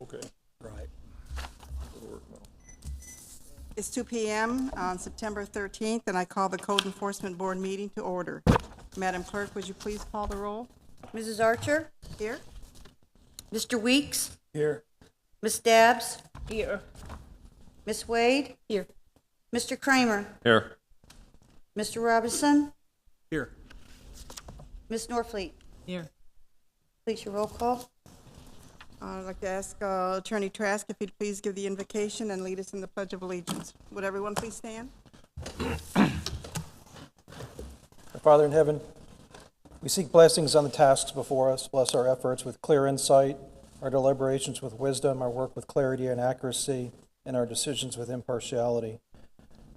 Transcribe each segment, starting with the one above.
Okay. Right. That'll work now. It's 2 p.m. on September 13th, and I call the Code Enforcement Board meeting to order. Madam Clerk, would you please call the roll? Mrs. Archer? Here? Mr. Weeks? Here. Ms. Dabbs? Here. Ms. Wade? Here. Mr. Kramer? Here. Mr. Robinson? Here. Ms. Norfleet? Here. Please your roll call. I'd like to ask Attorney Trask if he'd please give the invocation and lead us in the Pledge of Allegiance. Would everyone please stand? Our Father in heaven, we seek blessings on the tasks before us. Bless our efforts with clear insight, our deliberations with wisdom, our work with clarity and accuracy, and our decisions with impartiality.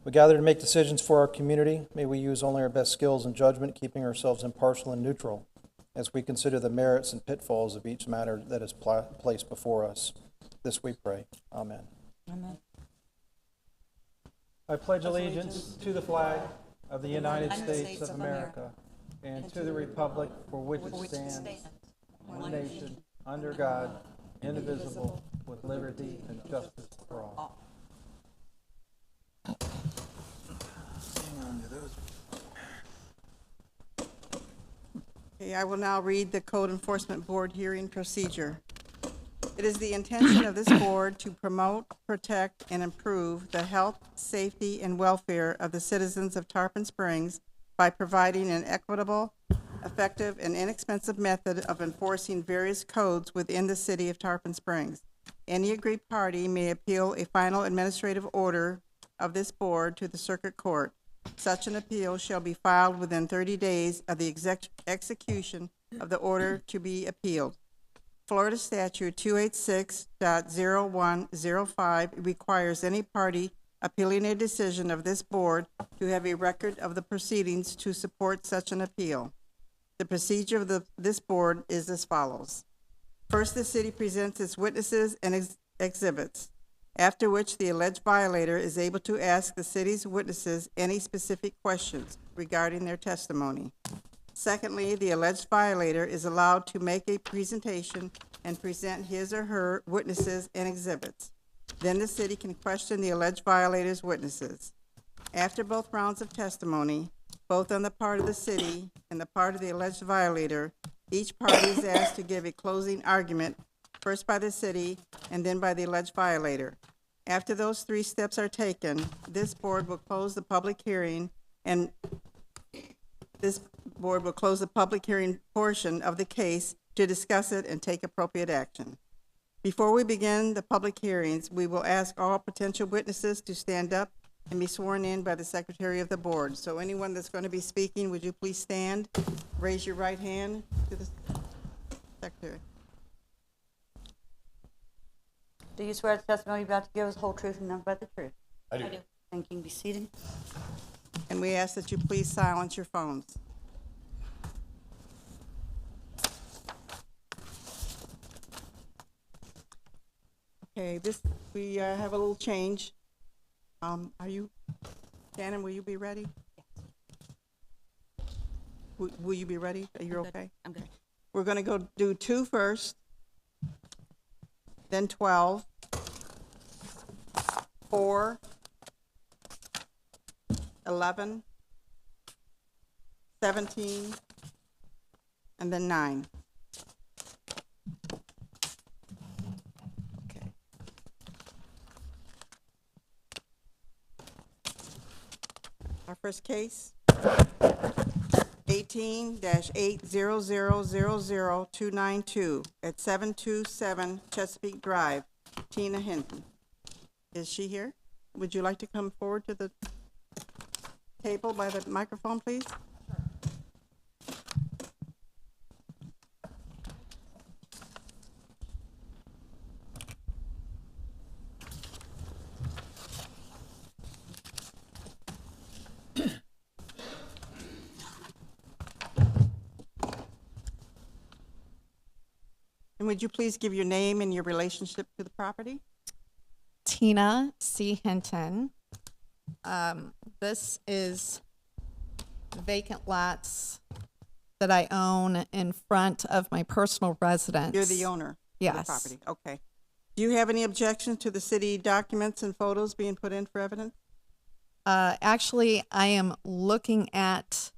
We gather to make decisions for our community. May we use only our best skills and judgment, keeping ourselves impartial and neutral as we consider the merits and pitfalls of each matter that is placed before us. This we pray. Amen. Amen. I pledge allegiance to the flag of the United States of America and to the republic for which it stands, one nation, under God, indivisible, with liberty and justice for all. Okay, I will now read the Code Enforcement Board hearing procedure. It is the intention of this board to promote, protect, and improve the health, safety, and welfare of the citizens of Tarpon Springs by providing an equitable, effective, and inexpensive method of enforcing various codes within the city of Tarpon Springs. Any aggrieved party may appeal a final administrative order of this board to the circuit court. Such an appeal shall be filed within 30 days of the execution of the order to be appealed. Florida Statute 286.0105 requires any party appealing a decision of this board to have a record of the proceedings to support such an appeal. The procedure of this board is as follows. First, the city presents its witnesses and exhibits, after which the alleged violator is able to ask the city's witnesses any specific questions regarding their testimony. Secondly, the alleged violator is allowed to make a presentation and present his or her witnesses and exhibits. Then the city can question the alleged violator's witnesses. After both rounds of testimony, both on the part of the city and the part of the alleged violator, each party is asked to give a closing argument, first by the city and then by the alleged violator. After those three steps are taken, this board will close the public hearing portion of the case to discuss it and take appropriate action. Before we begin the public hearings, we will ask all potential witnesses to stand up and be sworn in by the secretary of the board. So anyone that's going to be speaking, would you please stand? Raise your right hand to the secretary. Do you swear the testimony you're about to give is the whole truth and nothing but the truth? I do. Thank you. Be seated. And we ask that you please silence your phones. Okay, we have a little change. Are you, Shannon, will you be ready? Will you be ready? Are you okay? I'm good. We're going to go do 2 first, then 12, 4, 11, 17, and then 9. Okay. Our first case, 18-800000292 at 727 Chesapeake Drive. Tina Hinton. Is she here? Would you like to come forward to the table by the microphone, please? And would you please give your name and your relationship to the property? Tina C. Hinton. This is vacant lots that I own in front of my personal residence. You're the owner of the Yes. property? Okay. Do you have any objections to the city documents and photos being put in for evidence? Actually, I am looking at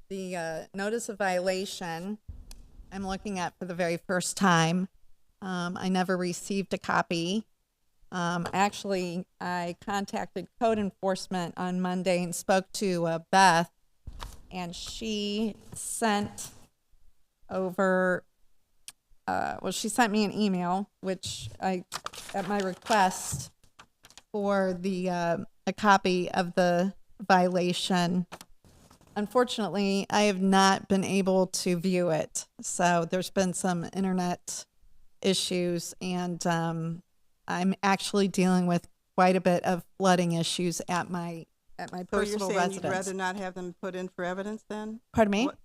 the notice of violation. I'm looking at for the very first time. I never received a copy. Actually, I contacted code enforcement on Monday and spoke to Beth, and she sent over, she sent me an email, which at my request for a copy of the violation. Unfortunately, I have not been able to view it. So there's been some internet issues, and I'm actually dealing with quite a bit of flooding issues at my So you're personal saying residence. you'd rather not have them put in for evidence then? Pardon me? What-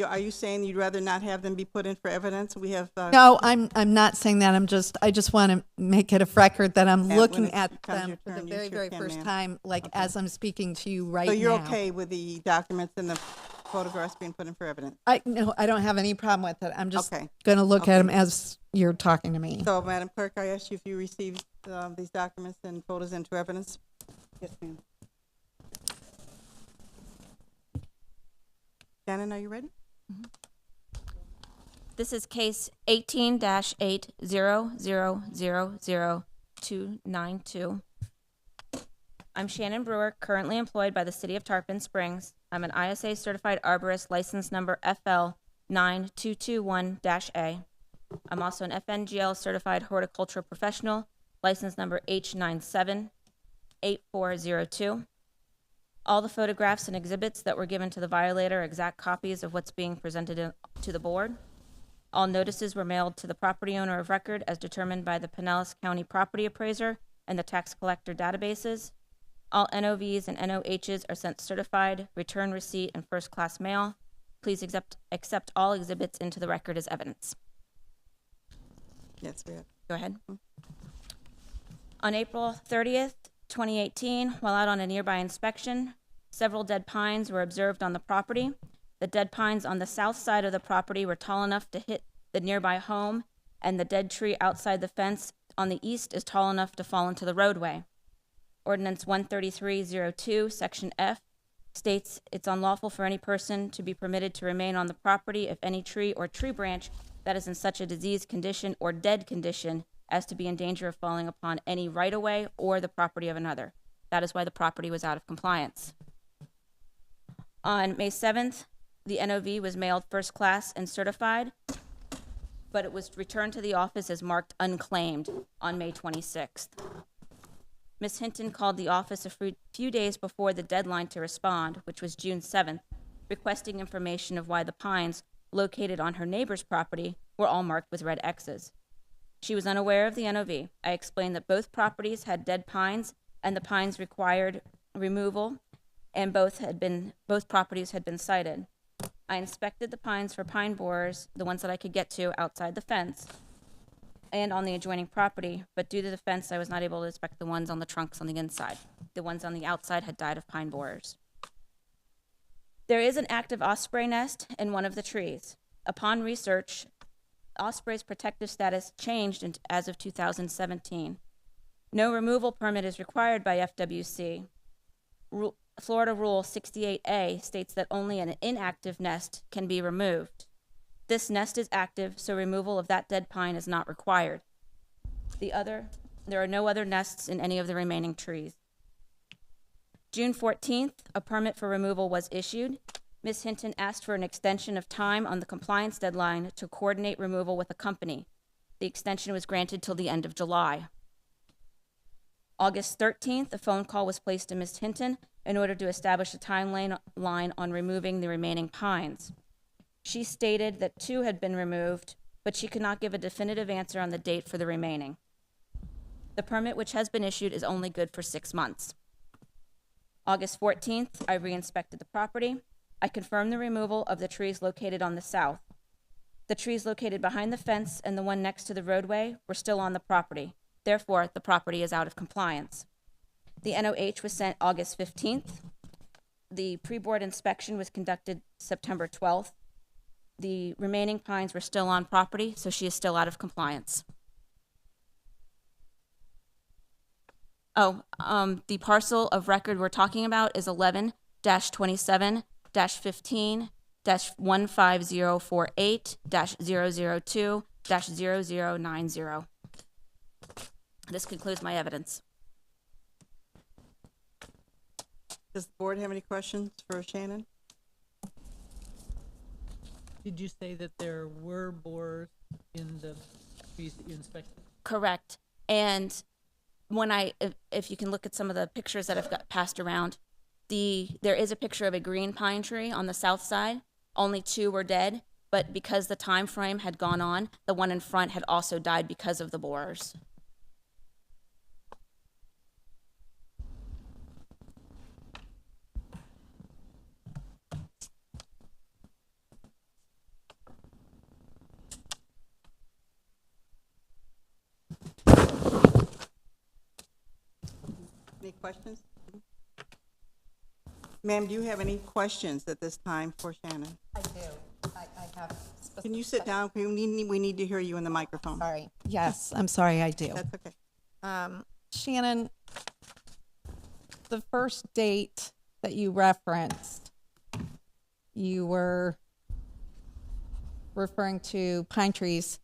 Are you saying you'd rather not have them be put in for evidence? We have. No, I'm not saying that. I just want to make it a record that I'm When looking it at comes them your for the turn, you very, sure very can, first ma'am. time, like Okay. as I'm speaking to you right So now. you're okay with the documents and the photographs being put in for evidence? No, I don't have any problem with it. I'm just Okay. going to look at Okay. them as you're talking to me. So, Madam Clerk, I asked you if you received these documents and photos into evidence? Yes, ma'am. Shannon, are you ready? This is case 18-800000292. I'm Shannon Brewer, currently employed by the City of Tarpon Springs. I'm an ISA certified arborist, license number FL9221-A. I'm also an FNGL certified horticultural professional, license number H978402. All the photographs and exhibits that were given to the violator are exact copies of what's being presented to the board. All notices were mailed to the property owner of record as determined by the Pinellas County Property Appraiser and the tax collector databases. All NOVs and NOHs are sent certified, return receipt, and first-class mail. Please accept all exhibits into the record as evidence. Yes, we have. Go ahead. On April 30th, 2018, while out on a nearby inspection, several dead pines were observed on the property. The dead pines on the south side of the property were tall enough to hit the nearby home, and the dead tree outside the fence on the east is tall enough to fall into the roadway. Ordinance 13302, Section F, states it's unlawful for any person to be permitted to remain on the property if any tree or tree branch that is in such a diseased condition or dead condition as to be in danger of falling upon any right-of-way or the property of another. That is why the property was out of compliance. On May 7th, the NOV was mailed first class and certified, but it was returned to the office as marked unclaimed on May 26th. Ms. Hinton called the office a few days before the deadline to respond, which was June 7th, requesting information of why the pines located on her neighbor's property were all marked with red X's. She was unaware of the NOV. I explained that both properties had dead pines and the pines required removal, and both properties had been cited. I inspected the pines for pine borers, the ones that I could get to outside the fence, and on the adjoining property, but due to the fence, I was not able to inspect the ones on the trunks on the inside. The ones on the outside had died of pine borers. There is an active osprey nest in one of the trees. Upon research, osprey's protective status changed as of 2017. No removal permit is required by FWC. Florida Rule 68A states that only an inactive nest can be removed. This nest is active, so removal of that dead pine is not required. There are no other nests in any of the remaining trees. June 14th, a permit for removal was issued. Ms. Hinton asked for an extension of time on the compliance deadline to coordinate removal with a company. The extension was granted till the end of July. August 13th, a phone call was placed to Ms. Hinton in order to establish a timeline on removing the remaining pines. She stated that 2 had been removed, but she could not give a definitive answer on the date for the remaining. The permit which has been issued is only good for 6 months. August 14th, I re-inspected the property. I confirmed the removal of the trees located on the south. The trees located behind the fence and the one next to the roadway were still on the property. Therefore, the property is out of compliance. The NOH was sent August 15th. The pre-board inspection was conducted September 12th. the remaining pines were still on property, so she is still out of compliance. Oh, the parcel of record we're talking about is 11-27-15-15048-002-0090. This concludes my evidence. Does the board have any questions for Shannon? Did you say that there were borers in the trees that you inspected? Correct. And when if you can look at some of the pictures that have got passed around, there is a picture of a green pine tree on the south side. Only 2 were dead, but because the time frame had gone on, the one in front had also died because of the borers. Any questions? Ma'am, do you have any questions at this time for Shannon? I do. I have. Can you sit down? We need to hear you in the microphone. Sorry. Yes, I'm sorry, I do. That's okay. Shannon, the first date that you referenced, you were referring to pine trees.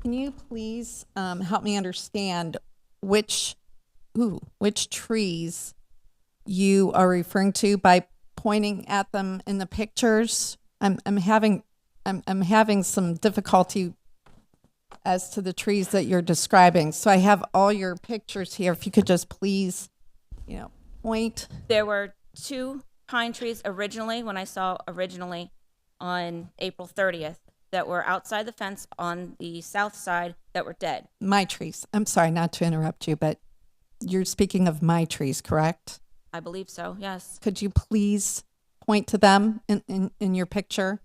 Can you please help me understand which trees you are referring to by pointing at them in the pictures? I'm having some difficulty as to the trees that you're describing. So I have all your pictures here. If you could just please, point. There were 2 pine trees originally, when I saw originally on April 30th, that were outside the fence on the south side that were dead. My trees. I'm sorry not to interrupt you, but you're speaking of my trees, correct? I believe so, yes. Could you please point to them in your picture?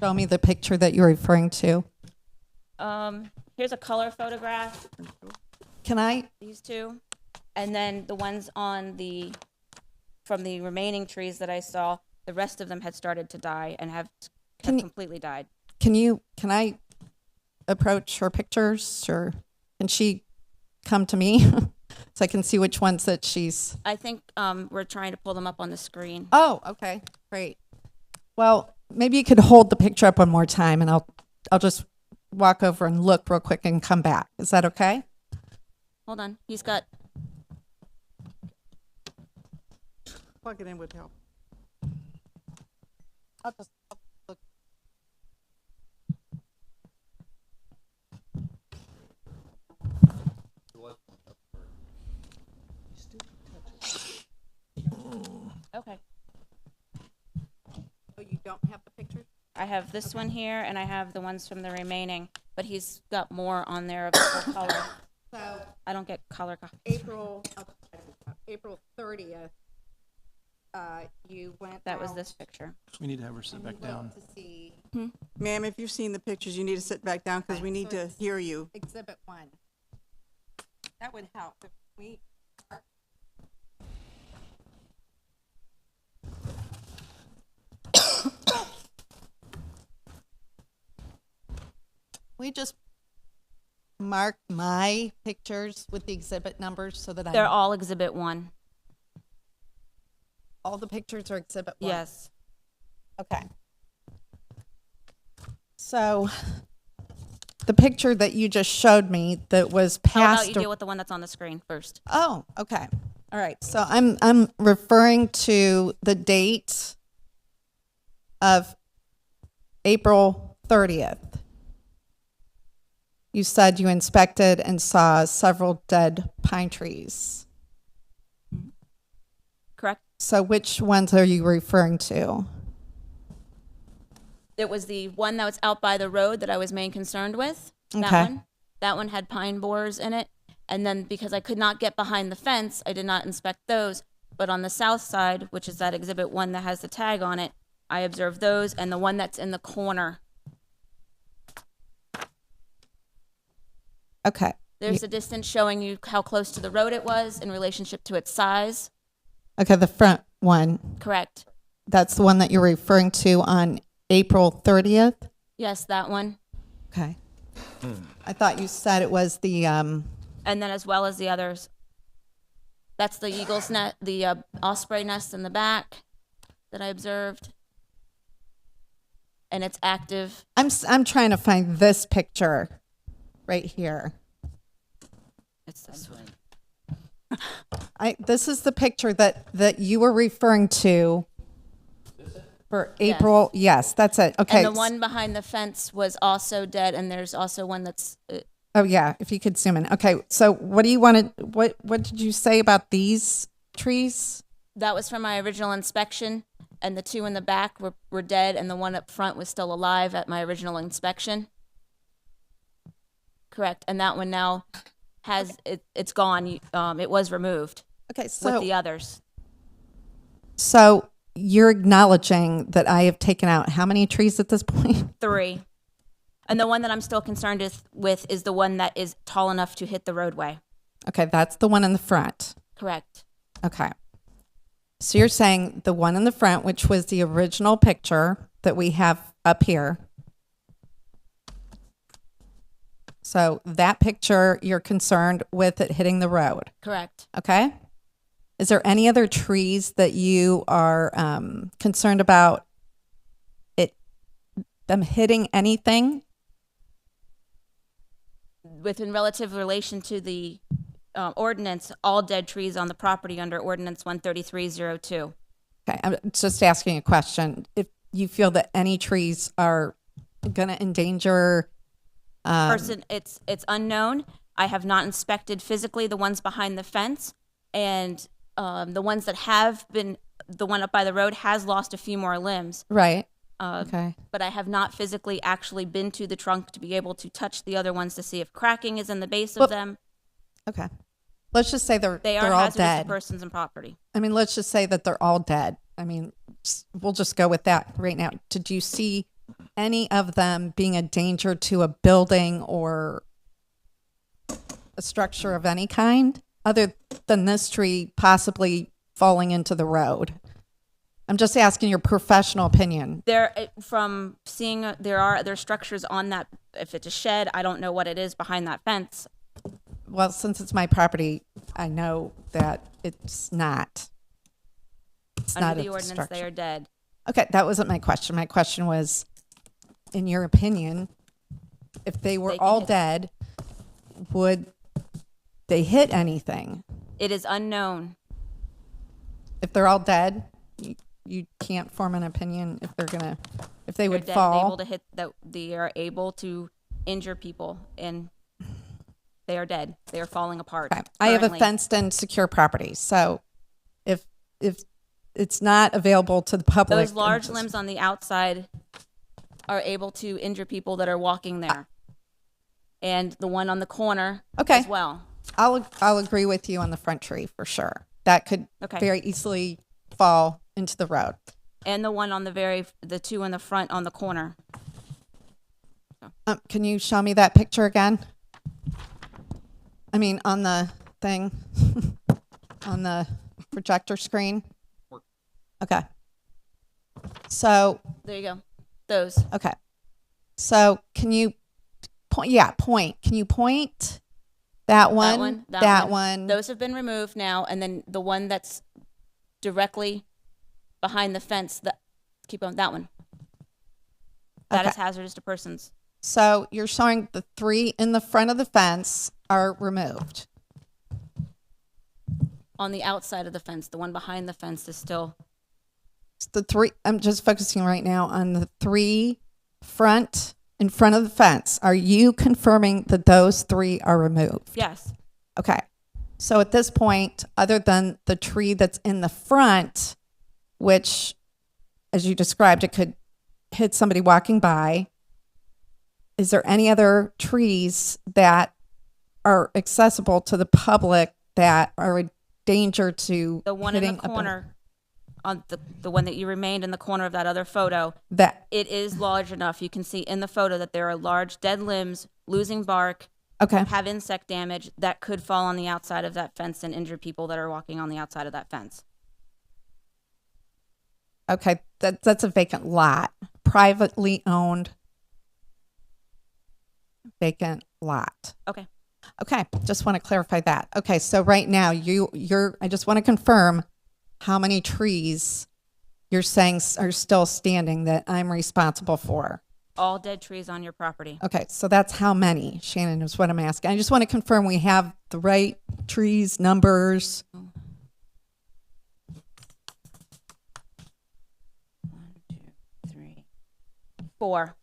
Show me the picture that you're referring to. Here's a color photograph, Can I? these 2. And then the ones from the remaining trees that I saw, the rest of them had started to die and have completely died. Can I approach her pictures, or can she come to me so I can see which ones that she's? I think we're trying to pull them up on the screen. Oh, okay, great. Well, maybe you could hold the picture up one more time, and I'll just walk over and look real quick and come back. Is that okay? Hold on. He's got, Plug it in would help. I'll just look. okay. Oh, you don't have the pictures? I have this one here, and I have the ones from the remaining, but he's got more on there of the full color. So I don't get color. April 30th, you went. That was out this picture. We need to have her sit and back you down. looked to see Ma'am, if you've seen the pictures, you need to sit back down because we need to hear you. Exhibit 1. That would help if we. We just mark my pictures with the exhibit numbers so that They're all Exhibit 1. all the pictures are exhibit 1. Yes. Okay. So the picture that you just showed me that was How about passed. you deal with the one that's on the screen first? Oh, okay. All right. So I'm referring to the date of April 30th. You said you inspected and saw several dead pine trees. Correct? So which ones are you referring to? It was the one that was out by the road that I was main concerned with. Okay. That one had pine borers in it. And then because I could not get behind the fence, I did not inspect those. But on the south side, which is that Exhibit 1 that has the tag on it, I observed those and the one that's in the corner. Okay. There's a distance showing you how close to the road it was in relationship to its size. Okay, the front one. Correct. That's the one that you're referring to on April 30th? Yes, that one. Okay. I thought you said it was the, And then as well as the others. That's the eagle's nest, the osprey nest in the back that I observed. And it's active. I'm trying to find this picture right here. It's this one. This is the picture that you were referring to for April. Yes, that's it. Okay. And the one behind the fence was also dead, and there's also one that's, Oh yeah, if you could zoom in. Okay, so what do you want to? What did you say about these trees? that was from my original inspection, and the two in the back were dead, and the one up front was still alive at my original inspection. Correct, and that one now has, it's gone. It was removed Okay, with so the others. so you're acknowledging that I have taken out how many trees at this point? 3. And the one that I'm still concerned with is the one that is tall enough to hit the roadway. Okay, that's the one in the front. Correct. Okay. So you're saying the one in the front, which was the original picture that we have up here. So that picture, you're concerned with it hitting the road. Correct. Okay. Is there any other trees that you are concerned about them hitting anything? Within relative relation to the ordinance, all dead trees on the property under ordinance 13302. Okay, I'm just asking a question. If you feel that any trees are going to endanger, Person, it's unknown. I have not inspected physically the ones behind the fence, and the ones that have been, the one up by the road has lost a few more limbs. right? Okay. But I have not physically actually been to the trunk to be able to touch the other ones to see if cracking is in the base Well, of them. Okay. Let's just say They they're are all hazardous to dead. persons and property. I mean, let's just say that they're all dead. I mean, we'll just go with that right now. Did you see any of them being a danger to a building or a structure of any kind other than this tree possibly falling into the road? I'm just asking your professional opinion. From seeing, there structures on that. If it's a shed, I don't know what it is behind that fence. Well, since it's my property, I know that it's not. It's not Under the a ordinance, structure. they are dead. Okay, that wasn't my question. My question was, in your opinion, if they were They can all hit- dead, would they hit anything? It is unknown. If they're all dead, you can't form an opinion if if they They're would dead, fall. able to hit. That they are able to injure people, and they are dead. They are falling apart. Okay. I have a currently. fenced and secure property, so if it's not available to the public, Those large limbs on the outside are able to injure people that are walking there, and the one on the corner Okay. as well. I'll agree with you on the front tree for sure. That could Okay. very easily fall into the road. And the one on the two in the front on the corner. Can you show me that picture again? I mean, on the thing, on the projector screen. Okay. So, There you go. Those. okay. So, can you point? Yeah, point. Can you point that one? That one. Those have been removed now, and then the one that's directly behind the fence. Keep on that one. That is Okay. hazardous to persons. So, you're showing the 3 in the front of the fence are removed. On the outside of the fence, the one behind the fence is still. The 3, I'm just focusing right now on the 3 in front of the fence. Are you confirming that those 3 are removed? Yes. Okay. So at this point, other than the tree that's in the front, which, as you described, it could hit somebody walking by, is there any other trees that are accessible to the public that are a danger to The one in hitting the corner, on the one that you remained in the corner of that other photo, that it is large enough. You can see in the photo that there are large dead limbs, losing bark, okay. have insect damage that could fall on the outside of that fence and injure people that are walking on the outside of that fence. Okay, that's a vacant lot, privately owned vacant lot. Okay. Okay, just want to clarify that. Okay, so right now I just want to confirm how many trees you're saying are still standing that I'm responsible for. All dead trees on your property. Okay, so that's how many, Shannon, is what I'm asking. I just want to confirm we have the right trees, numbers. 1, 2, 3, 4.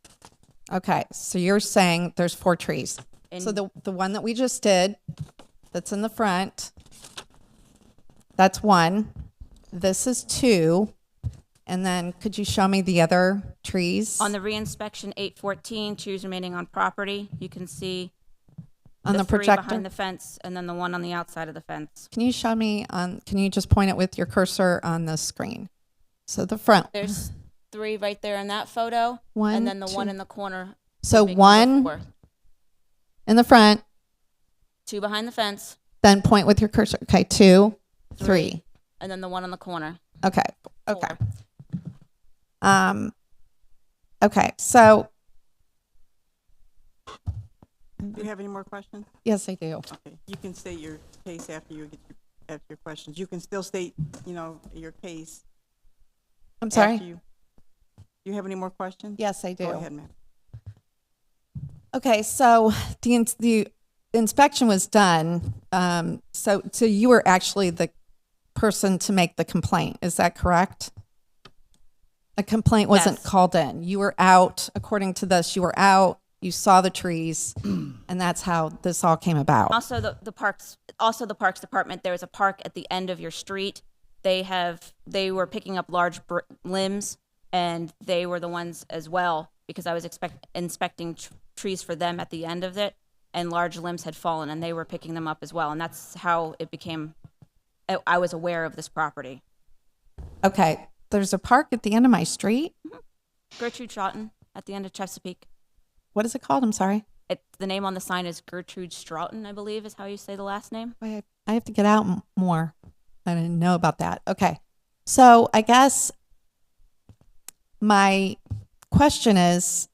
Okay, so you're saying there's 4 trees. And So the one that we just did, that's in the front, that's 1. This is 2. And then could you show me the other trees? on the reinspection 814, trees remaining on property, you can see On the 3 projector? behind the fence and then the one on the outside of the fence. Can you show me can you just point it with your cursor on the screen? So the front. There's 3 right there in that photo, One, and then the 1 two. in the corner. So making it 1 4. in the front, 2 behind the fence, then point with your cursor. Okay, 2, 3. 3. And then the 1 on the corner. Okay. Okay. 4. Okay. So Do you have any more questions? yes, I do. Okay, you can state your case after you get after your questions. You can still state, your case. I'm sorry. after you. Do you have any more questions? Yes, I do. Go ahead, ma'am. Okay, so the inspection was done. So you were actually the person to make the complaint. Is that correct? A complaint wasn't Yes. called in. You were out, according to this, you were out, you saw the trees, and that's how this all came about. Also, the parks department. There was a park at the end of your street. They were picking up large limbs, and they were the ones as well, because I was inspecting trees for them at the end of it, and large limbs had fallen, and they were picking them up as well, and that's how it became. I was aware of this property. Okay, there's a park at the end of my street. Gertrude Stroughton at the end of Chesapeake. What is it called? I'm sorry. The name on the sign is Gertrude Stroughton, I believe is how you say the last name. I have to get out more. I didn't know about that. Okay. So I guess my question is,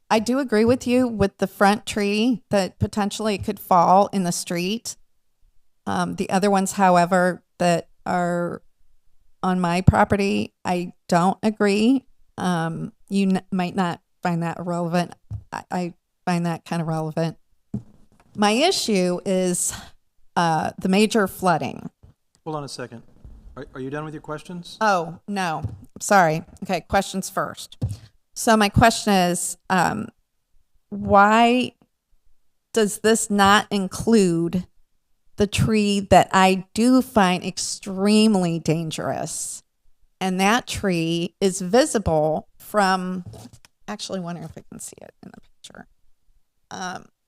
I do agree with you with the front tree that potentially it could fall in the street. The other ones, however, that are on my property, I don't agree. You might not find that relevant. I find that kind of relevant. My issue is the major flooding. Hold on a second. Are you done with your questions? Oh, no. Sorry. Okay, questions first. So my question is, why does this not include the tree that I do find extremely dangerous? And that tree is visible from, actually wonder if I can see it in the picture.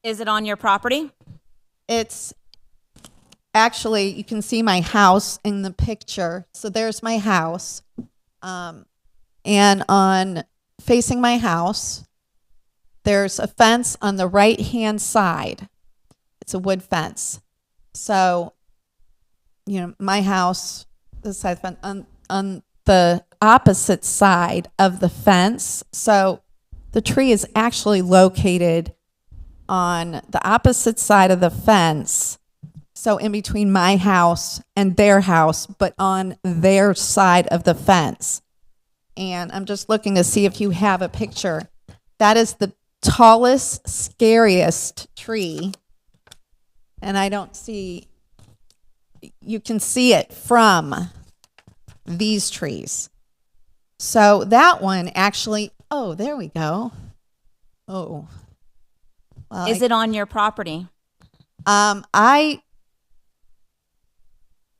Is it on your property? It's actually, you can see my house in the picture. So there's my house. And on facing my house, there's a fence on the right-hand side. It's a wood fence. So, my house, this side fence, on the opposite side of the fence. So the tree is actually located on the opposite side of the fence. So in between my house and their house, but on their side of the fence. And I'm just looking to see if you have a picture. That is the tallest, scariest tree. And I don't see, you can see it from these trees. So that one actually, oh, there we go. Oh. Well, Is it on your property?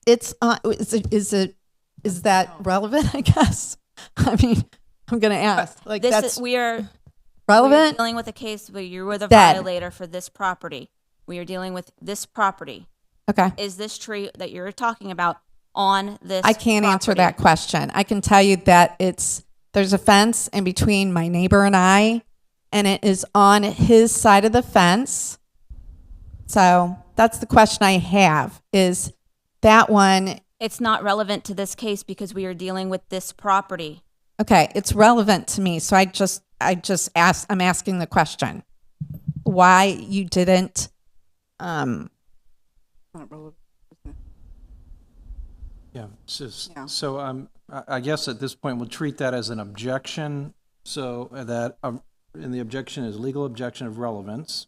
It's is that relevant? I guess. I mean, I'm gonna ask. Like that's We are relevant. dealing with a case where you were the Dead. violator for this property. We are dealing with this property. Okay. Is this tree that you're talking about on this I can't answer property? that question. I can tell you that there's a fence in between my neighbor and I, and it is on his side of the fence. So that's the question I have, is that one It's not relevant to this case because we are dealing with this property. Okay, it's relevant to me, so I'm asking the question. Why you didn't, Not relevant. Yeah, it's just, Yeah. so I guess at this point, we'll treat that as an objection, so that, and the objection is legal objection of relevance.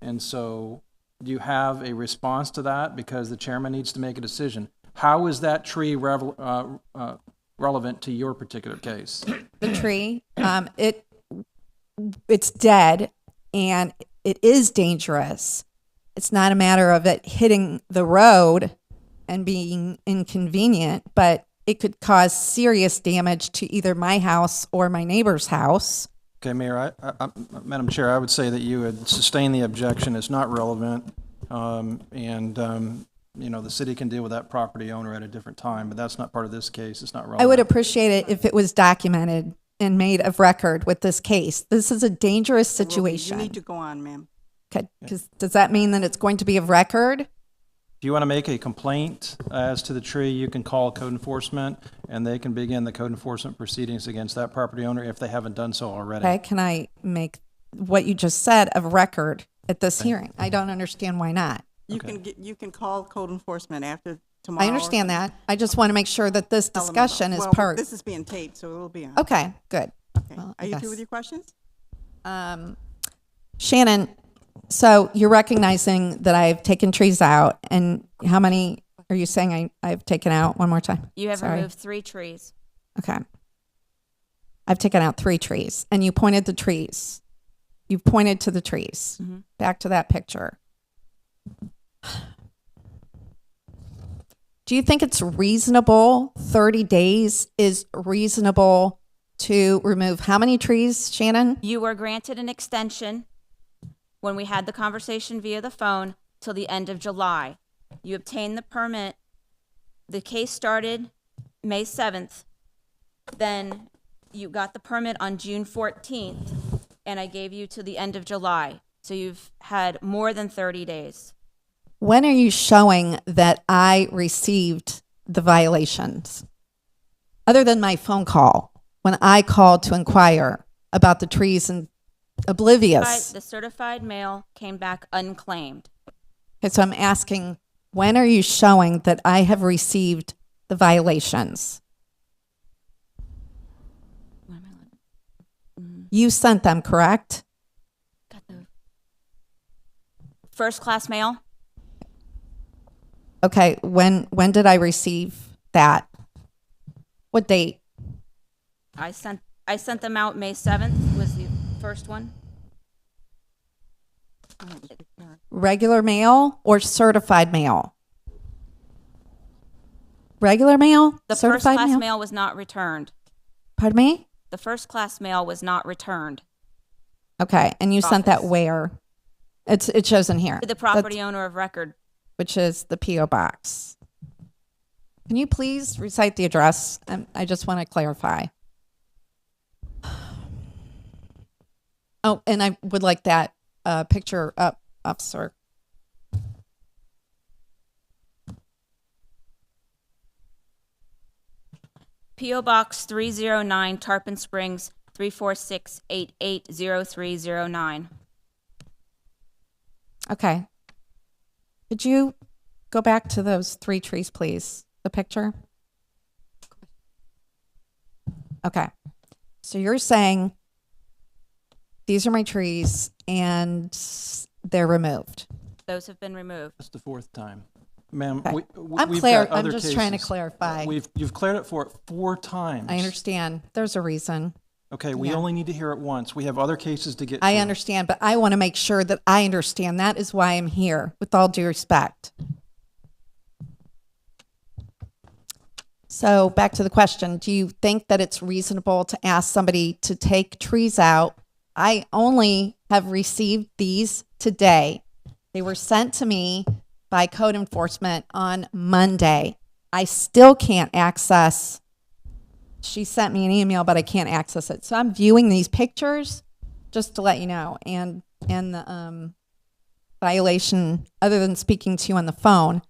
And so, do you have a response to that? Because the chairman needs to make a decision. How is that tree relevant to your particular case? the tree, it's dead and it is dangerous. It's not a matter of it hitting the road and being inconvenient, but it could cause serious damage to either my house or my neighbor's house. Okay, Mayor, Madam Chair, I would say that you would sustain the objection. It's not relevant. You know, the city can deal with that property owner at a different time, but that's not part of this case. It's not relevant. I would appreciate it if it was documented and made of record with this case. This is a dangerous You situation. need to go on, ma'am. Okay, 'cause does that mean that it's going to be of record? If you want to make a complaint as to the tree, you can call code enforcement, and they can begin the code enforcement proceedings against that property owner if they haven't done so already. Okay, can I make what you just said of record at this hearing? I don't understand why not. You can call code enforcement after tomorrow. I understand that. I just want to make sure that this Tell them discussion is well, part. This is being taped, so it'll be on. Okay, good. Okay. well, I Are you guess. through with your questions? Shannon, so you're recognizing that I've taken trees out, and how many are you saying I've taken out? One more time. You have Sorry. removed 3 trees. Okay. I've taken out 3 trees, and you pointed the trees. You pointed to the trees. Mhm. Back to that picture. Do you think it's reasonable? 30 days is reasonable to remove how many trees, Shannon? You were granted an extension when we had the conversation via the phone till the end of July. You obtained the permit. The case started May 7th. Then you got the permit on June 14th, and I gave you to the end of July. So you've had more than 30 days. When are you showing that I received the violations? Other than my phone call, when I called to inquire about the trees and oblivious. The certified mail came back unclaimed. Okay, so I'm asking, when are you showing that I have received the violations? You sent them, correct? Got the first class mail. Okay, when did I receive that? What date? I sent them out May 7th was the first one. Regular mail or certified mail? Regular mail? The first certified class mail was not returned. Pardon me? The first class mail was not returned Okay, and you sent that Office. where? It shows in here. to the property That's- owner of record. which is the P.O. Box. Can you please recite the address? I just want to clarify. Oh, and I would like that picture up, sir. P.O. Box 309, Tarpon Springs, 346880309. Okay. Could you go back to those 3 trees, please? The picture? Okay. So you're saying these are my trees and they're removed. Those have been removed. That's the 4th time. Ma'am, Okay. we've got I'm other just trying to cases. clarify. You've cleared it for 4 times. I understand. There's a reason. Okay, we Yeah. only need to hear it once. We have other cases to get I to. understand, but I want to make sure that I understand. That is why I'm here, with all due respect. So back to the question. Do you think that it's reasonable to ask somebody to take trees out? I only have received these today. They were sent to me by code enforcement on Monday. I still can't access. She sent me an email, but I can't access it. So I'm viewing these pictures just to let you know. And the violation, other than speaking to you on the phone,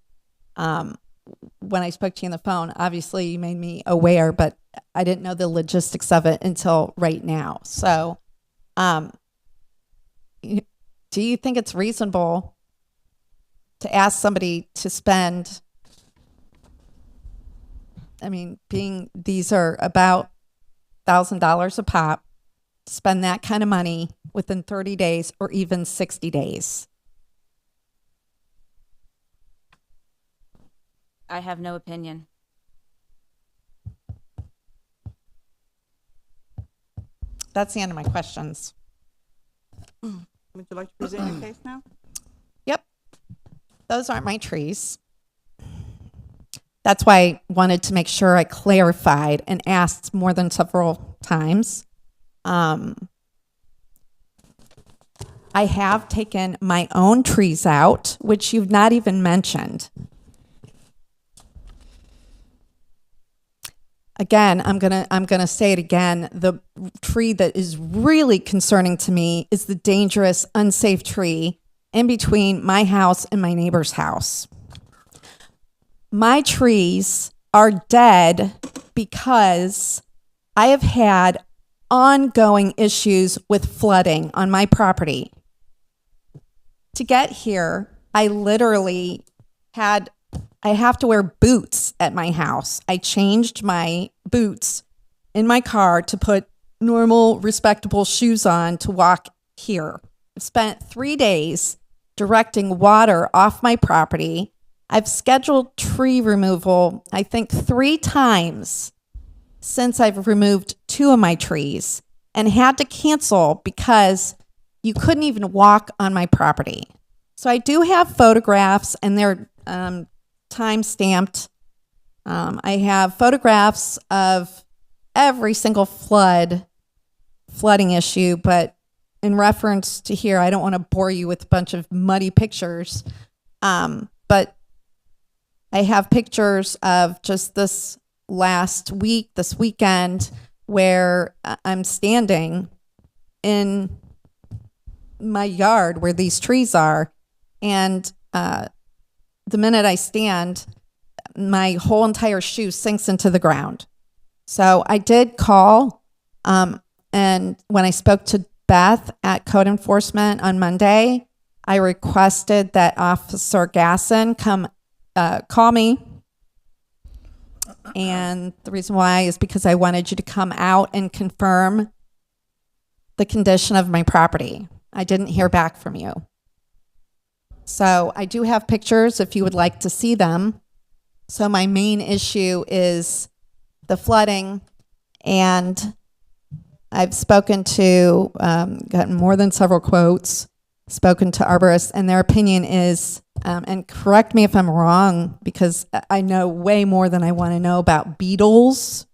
when I spoke to you on the phone, obviously you made me aware, but I didn't know the logistics of it until right now. So, do you think it's reasonable to ask somebody to spend, I mean, these are about $1,000 a pop, spend that kind of money within 30 days or even 60 days? I have no opinion. That's the end of my questions. Would you like to present your case now? Yep. Those aren't my trees. That's why I wanted to make sure I clarified and asked more than several times. I have taken my own trees out, which you've not even mentioned. Again, I'm gonna say it again. The tree that is really concerning to me is the dangerous, unsafe tree in between my house and my neighbor's house. My trees are dead because I have had ongoing issues with flooding on my property. To get here, I literally I have to wear boots at my house. I changed my boots in my car to put normal, respectable shoes on to walk here. I've spent 3 days directing water off my property. I've scheduled tree removal, I think 3 times since I've removed 2 of my trees and had to cancel because you couldn't even walk on my property. So I do have photographs, and they're time stamped. I have photographs of every single flooding issue, but in reference to here, I don't want to bore you with a bunch of muddy pictures. But I have pictures of just this weekend, where I'm standing in my yard where these trees are, and the minute I stand, my whole entire shoe sinks into the ground. So I did call, and when I spoke to Beth at Code Enforcement on Monday, I requested that Officer Gasson come call me. And the reason why is because I wanted you to come out and confirm the condition of my property. I didn't hear back from you. So I do have pictures if you would like to see them. So my main issue is the flooding, and I've spoken to, gotten more than several quotes, spoken to arborists, and their opinion is, and correct me if I'm wrong, because I know way more than I want to know about beetles,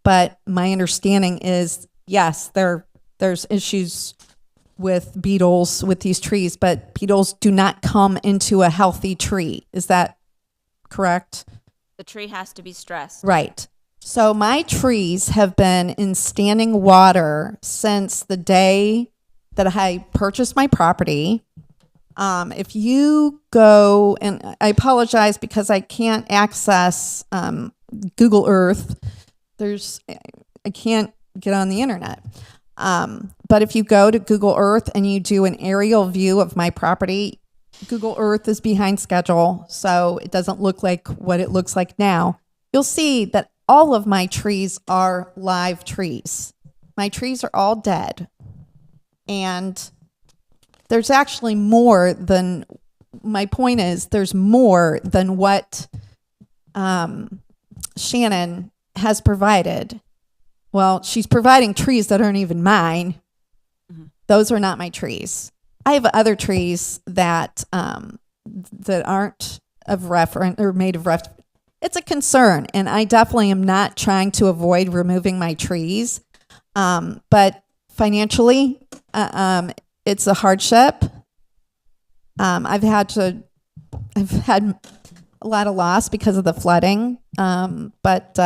but my understanding is, yes, there's issues with beetles with these trees, but beetles do not come into a healthy tree. Is that correct? The tree has to be stressed. Right. So my trees have been in standing water since the day that I purchased my property. If you go, and I apologize because I can't access Google Earth. I can't get on the internet. But if you go to Google Earth and you do an aerial view of my property, Google Earth is behind schedule, so it doesn't look like what it looks like now. You'll see that all of my trees are live trees. My trees are all dead. And there's actually more than, my point is, there's more than what Shannon has provided. Well, she's providing trees that aren't even mine. Mm-hmm. Those are not my trees. I have other trees that that aren't of reference or made of reference. It's a concern, and I definitely am not trying to avoid removing my trees. But financially, it's a hardship. I've had a lot of loss because of the flooding, but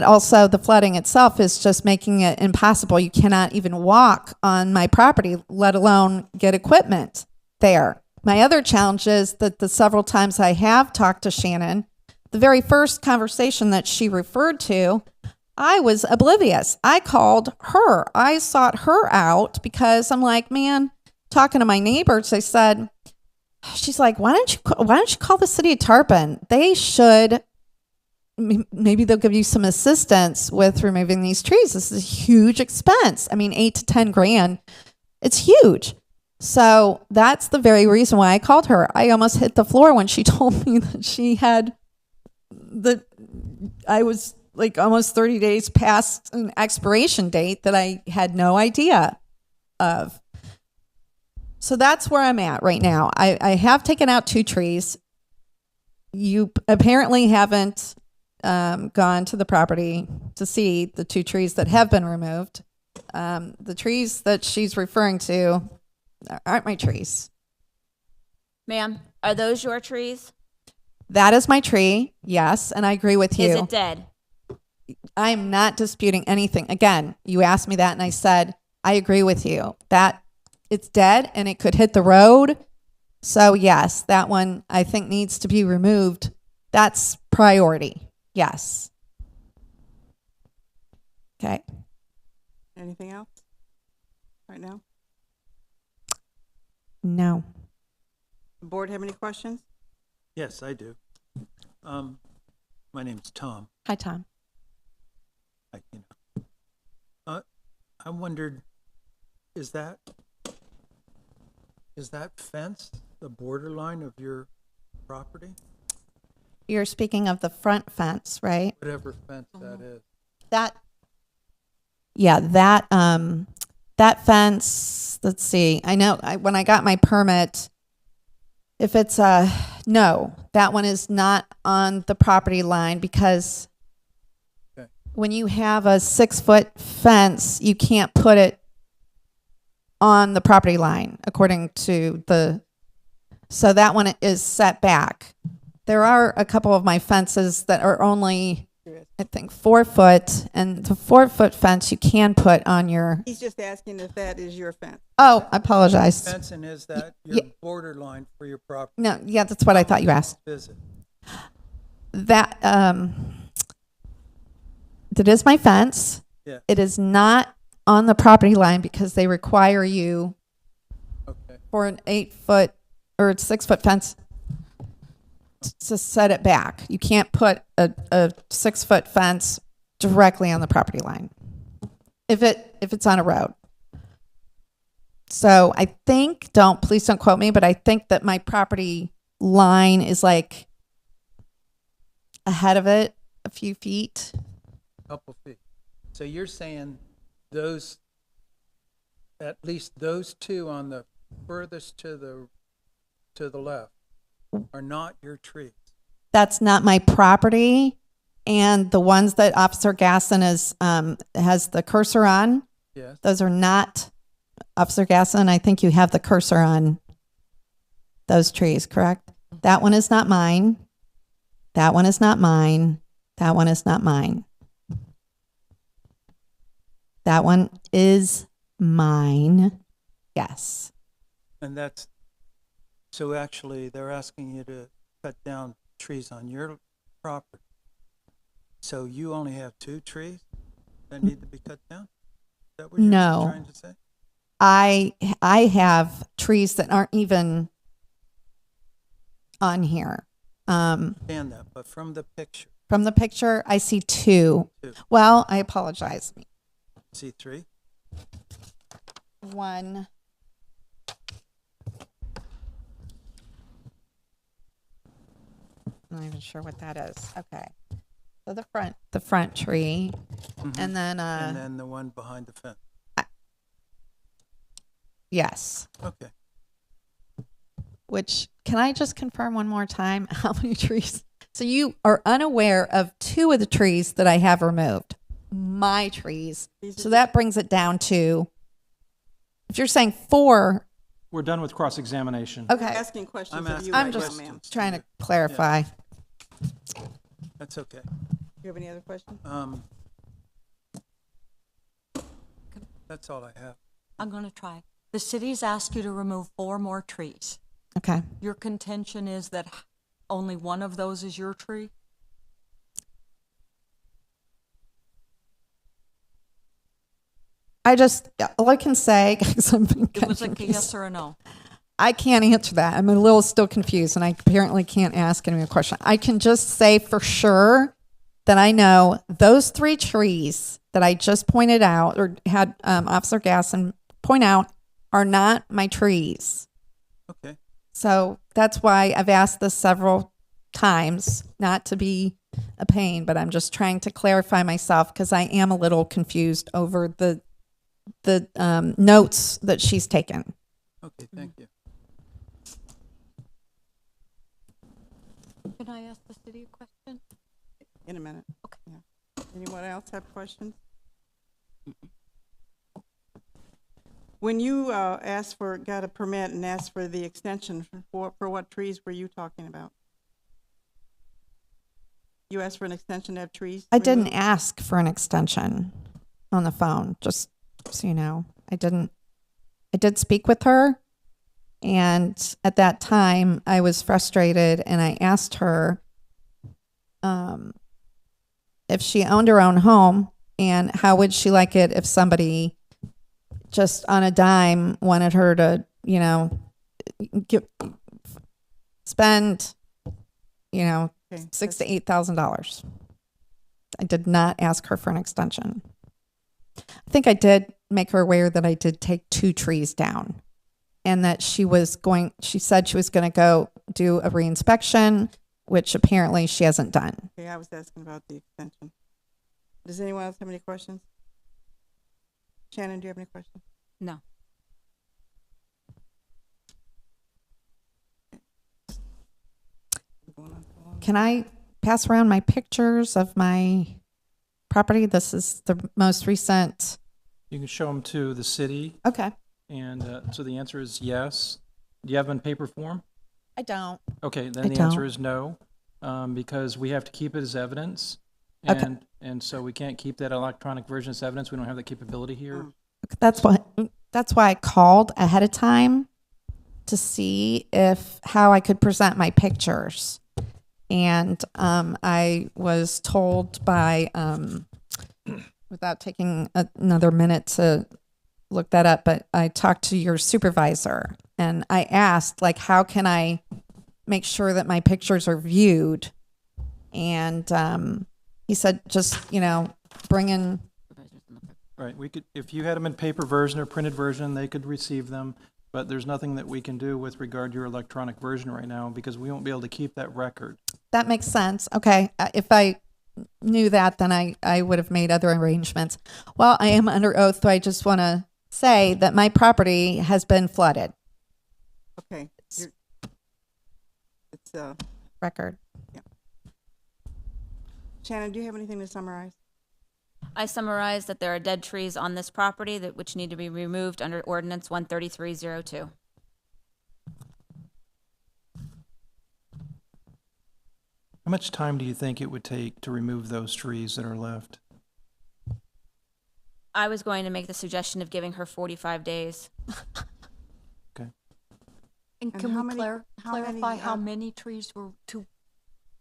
also the flooding itself is just making it impossible. You cannot even walk on my property, let alone get equipment there. my other challenge is that the several times I have talked to Shannon, the very first conversation that she referred to, I was oblivious. I called her. I sought her out because I'm like, man, talking to my neighbors, they said, she's like, why don't you call the city of Tarpon? They should, maybe they'll give you some assistance with removing these trees. This is a huge expense. I mean, 8 to 10 grand. It's huge. So that's the very reason why I called her. I almost hit the floor when she told me that she had I was like almost 30 days past an expiration date that I had no idea of. So that's where I'm at right now. I have taken out 2 trees. You apparently haven't gone to the property to see the 2 trees that have been removed. The trees that she's referring to aren't my trees. Ma'am, are those your trees? That is my tree, yes, and I agree with you. Is it dead? I'm not disputing anything. Again, you asked me that and I said, I agree with you. That it's dead and it could hit the road. So yes, that one I think needs to be removed. That's priority. Yes. Okay. Anything else right now? No. The board have any questions? Yes, I do. My name's Tom. Hi, Tom. I wondered, is that fence the borderline of your property? You're speaking of the front fence, right? Whatever fence that is. That fence, let's see. I know when I got my permit, if it's no, that one is not on the property line because Okay. when you have a 6-foot fence, you can't put it on the property line according to so that one is set back. There are a couple of my fences that are only, I think, 4 foot, and the 4-foot fence you can put on your, He's just asking if that is your fence. oh, I apologize. Fence, and is that your Yeah. borderline for your property? No, yeah, that's what I thought you asked. Is it? That is my fence. Yeah. It is not on the property line because they require you Okay. for an 8-foot or 6-foot fence to set it back. You can't put a 6-foot fence directly on the property line if it's on a road. So I think, please don't quote me, but I think that my property line is like ahead of it a few feet. Couple feet. So you're saying at least those 2 on the furthest to the left are not your trees? That's not my property. And the ones that Officer Gasson has the cursor on, Yes. those are not Officer Gasson. I think you have the cursor on those trees, correct? That one is not mine. That one is not mine. That one is not mine. That one is mine. Yes. And so actually they're asking you to cut down trees on your property. So you only have 2 trees that need to be cut down? Is that what you're No. trying to say? I have trees that aren't even on here. Understand that, but from the picture, From the picture, I see 2. 2. Well, I apologize. See 3? 1. I'm not even sure what that is. Okay. So the front tree, and then And then the one behind the fence. yes. Okay. Which, can I just confirm one more time how many trees? So you are unaware of 2 of the trees that I have removed, my trees. So that brings it down to, if you're saying 4, We're done with cross-examination. okay. Asking questions I'm of asking you I'm right now, just ma'am. trying to clarify. That's okay. You have any other questions? That's all I have. I'm going to try. The city's asked you to remove 4 more trees. Okay. Your contention is that only one of those is your tree? All I can say, because I'm being It was like a confused. yes or a no. I can't answer that. I'm a little still confused, and I apparently can't ask any more question. I can just say for sure that I know those 3 trees that I just pointed out, or had Officer Gasson point out, are not my trees. Okay. So that's why I've asked this several times, not to be a pain, but I'm just trying to clarify myself because I am a little confused over the notes that she's taken. Okay, thank you. Can I ask the city a question? In a minute. Okay. Yeah. Anyone else have questions? When you got a permit and asked for the extension, for what trees were you talking about? You asked for an extension to have trees I didn't removed? ask for an extension on the phone, just so you know. I did speak with her, and at that time I was frustrated, and I asked her if she owned her own home and how would she like it if somebody just on a dime wanted her to, spend, Okay. $6,000 to $8,000. I did not ask her for an extension. I think I did make her aware that I did take 2 trees down, and that she said she was going to go do a reinspection, which apparently she hasn't done. Okay, I was asking about the extension. Does anyone else have any questions? Shannon, do you have any questions? No. Going on so long. Can I pass around my pictures of my property? This is the most recent. You can show them to the city, Okay. and so the answer is yes. Do you have them in paper form? I don't. Okay, I then the answer don't. is no, because we have to keep it as evidence. Okay. And so we can't keep that electronic version as evidence. We don't have that capability here. That's why I called ahead of time to see how I could present my pictures. And I was told by, without taking another minute to look that up, but I talked to your supervisor and I asked, how can I make sure that my pictures are viewed? And he said, just, bring in. Right, we could, if you had them in paper version or printed version, they could receive them, but there's nothing that we can do with regard to your electronic version right now, because we won't be able to keep that record. That makes sense. Okay. If I knew that, then I would have made other arrangements. Well, I am under oath, so I just want to say that my property has been flooded. Okay. It's Record. Shannon, do you have anything to summarize? I summarized that there are dead trees on this property which need to be removed under ordinance 13302. How much time do you think it would take to remove those trees that are left? I was going to make the suggestion of giving her 45 days. Okay. And And can how we many- how many, clarify how many trees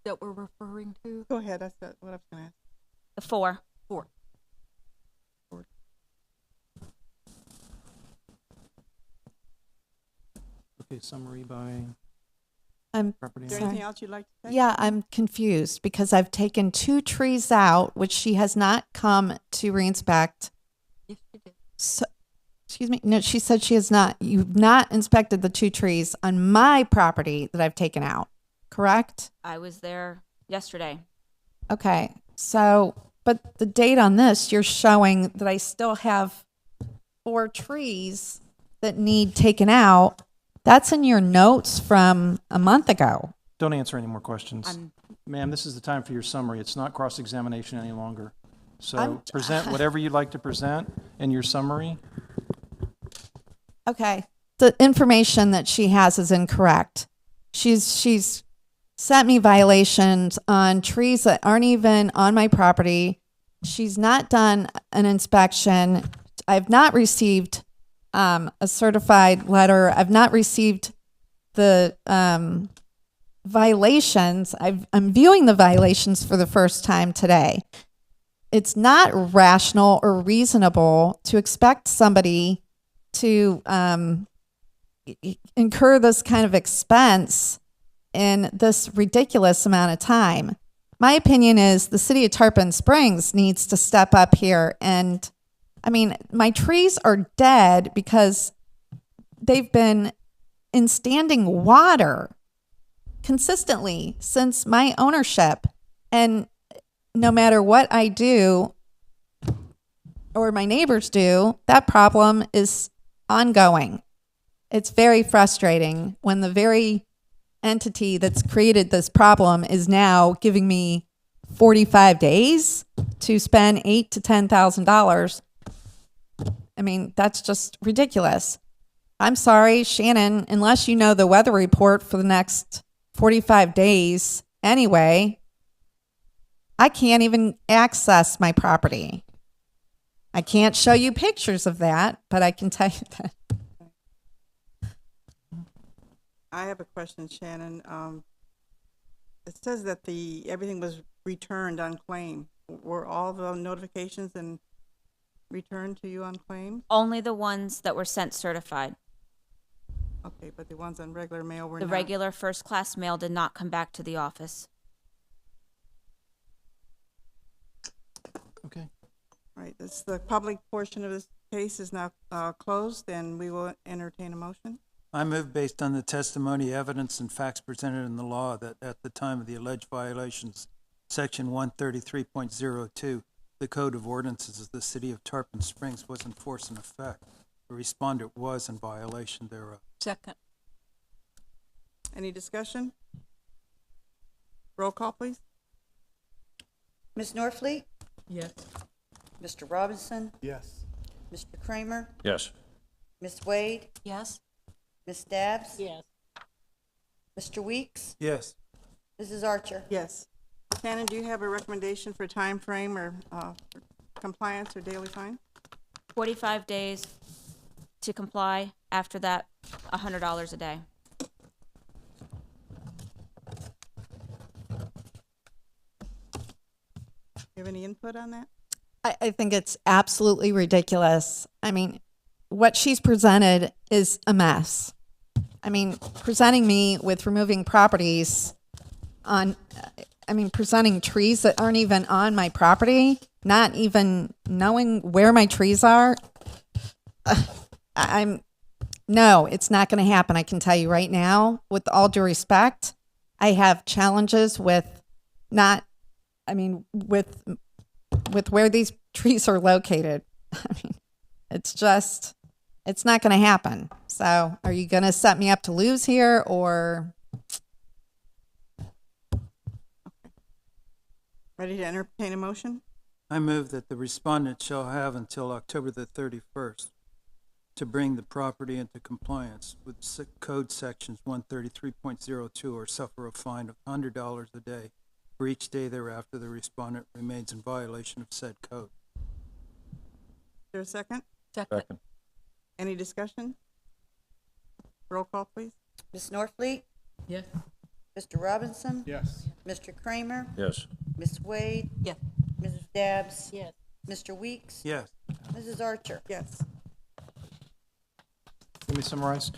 that we're referring to? Go ahead, that's what I was going to ask. The 4. 4. Okay, summary by I'm property Is there owner. anything else you'd like to say? Yeah, I'm confused because I've taken 2 trees out, which she has not come to reinspect. Yes, you did. So, excuse me. No, she said she has not. You've not inspected the 2 trees on my property that I've taken out, correct? I was there yesterday. Okay. So, but the date on this, you're showing that I still have 4 trees that need taken out. That's in your notes from a month ago. Don't answer any more questions. I'm- Ma'am, this is the time for your summary. It's not cross-examination any longer. So I'm- present whatever you'd like to present in your summary. Okay. The information that she has is incorrect. She's sent me violations on trees that aren't even on my property. She's not done an inspection. I've not received a certified letter. I've not received the violations, I'm viewing the violations for the first time today. It's not rational or reasonable to expect somebody to incur this kind of expense in this ridiculous amount of time. My opinion is the city of Tarpon Springs needs to step up here. And I mean, my trees are dead because they've been in standing water consistently since my ownership. And no matter what I do or my neighbors do, that problem is ongoing. It's very frustrating when the very entity that's created this problem is now giving me 45 days to spend $8,000 to $10,000. I mean, that's just ridiculous. I'm sorry, Shannon, unless you know the weather report for the next 45 days anyway, I can't even access my property. I can't show you pictures of that, but I can tell you that. I have a question, Shannon. It says that everything was returned on claim. Were all the notifications and returned to you on claim? Only the ones that were sent certified. Okay, but the ones on regular mail were The not. regular first-class mail did not come back to the office. Okay. Right, the public portion of this case is now closed, and we will entertain a motion. I move based on the testimony, evidence, and facts presented in the law that at the time of the alleged violations, Section 133.02, the Code of Ordinances of the City of Tarpon Springs was in force and effect. The respondent was in violation thereof. Second. Any discussion? Roll call, please. Ms. Norfleet, Yes. Mr. Robinson, Yes. Mr. Kramer, Yes. Ms. Wade, Yes. Ms. Dabbs, Yes. Mr. Weeks, Yes. Mrs. Archer. Yes. Shannon, do you have a recommendation for time frame or compliance or daily fine? 45 days to comply. After that, $100 a day. You have any input on that? I think it's absolutely ridiculous. I mean, what she's presented is a mess. I mean, presenting me with removing properties on, presenting trees that aren't even on my property, not even knowing where my trees are. No, it's not going to happen. I can tell you right now, with all due respect, I have challenges with with where these trees are located. I mean, it's not going to happen. So are you going to set me up to lose here or? Ready to entertain a motion? I move that the respondent shall have until October the 31st to bring the property into compliance with Code Sections 133.02 or suffer a fine of $100 a day for each day thereafter the respondent remains in violation of said code. Is there a second? Second. Any discussion? Roll call, please. Ms. Norfleet, Yes. Mr. Robinson, Yes. Mr. Kramer, Yes. Ms. Wade, Yes. Mrs. Dabbs, Yes. Mr. Weeks, Yes. Mrs. Archer. Yes. Let me summarize.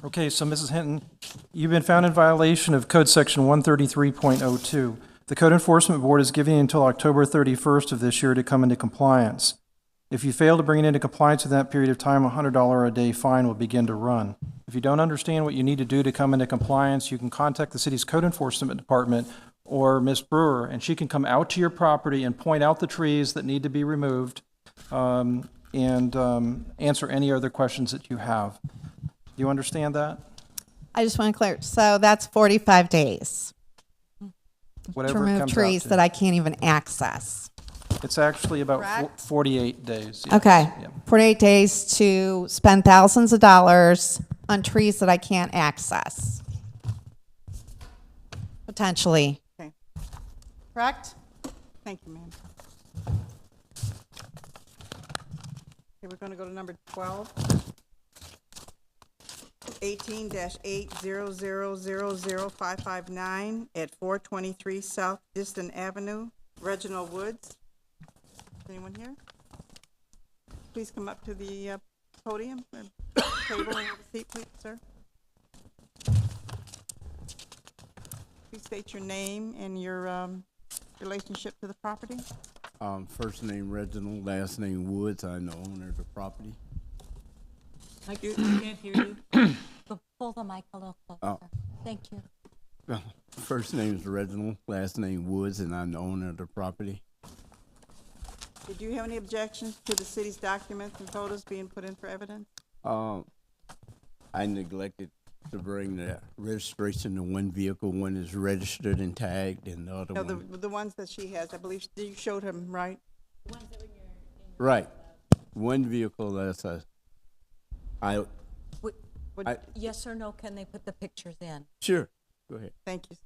Okay, so Mrs. Hinton, you've been found in violation of Code Section 133.02. The Code Enforcement Board is giving you until October 31st of this year to come into compliance. If you fail to bring it into compliance in that period of time, a $100 a day fine will begin to run. If you don't understand what you need to do to come into compliance, you can contact the city's Code Enforcement Department or Ms. Brewer, and she can come out to your property and point out the trees that need to be removed and answer any other questions that you have. Do you understand that? I just want to clear. So that's 45 days Whatever to it remove comes out trees to. that I can't even access. It's actually about Correct? 48 days. yes. Okay, Yeah. 48 days to spend thousands of dollars on trees that I can't access. Potentially. Okay. Correct? Thank you, ma'am. Okay, we're going to go to number 12. 18-800000559 at 423 South Distant Avenue. Reginald Woods. Anyone here? Please come up to the podium or table and have a seat, please, sir. Please state your name and your relationship to the property. First name Reginald, last name Woods. I'm the owner of the property. I can't hear you. Pull the mic a little closer. Oh. Thank you. First name is Reginald, last name Woods, and I'm the owner of the property. Did you have any objections to the city's documents and photos being put in for evidence? I neglected to bring the registration of one vehicle. One is registered and tagged, and the other No, one. the ones that she has, I believe you showed him, right? Right. One vehicle that's Yes or no, can they put the pictures in? Sure. Go ahead. Thank you.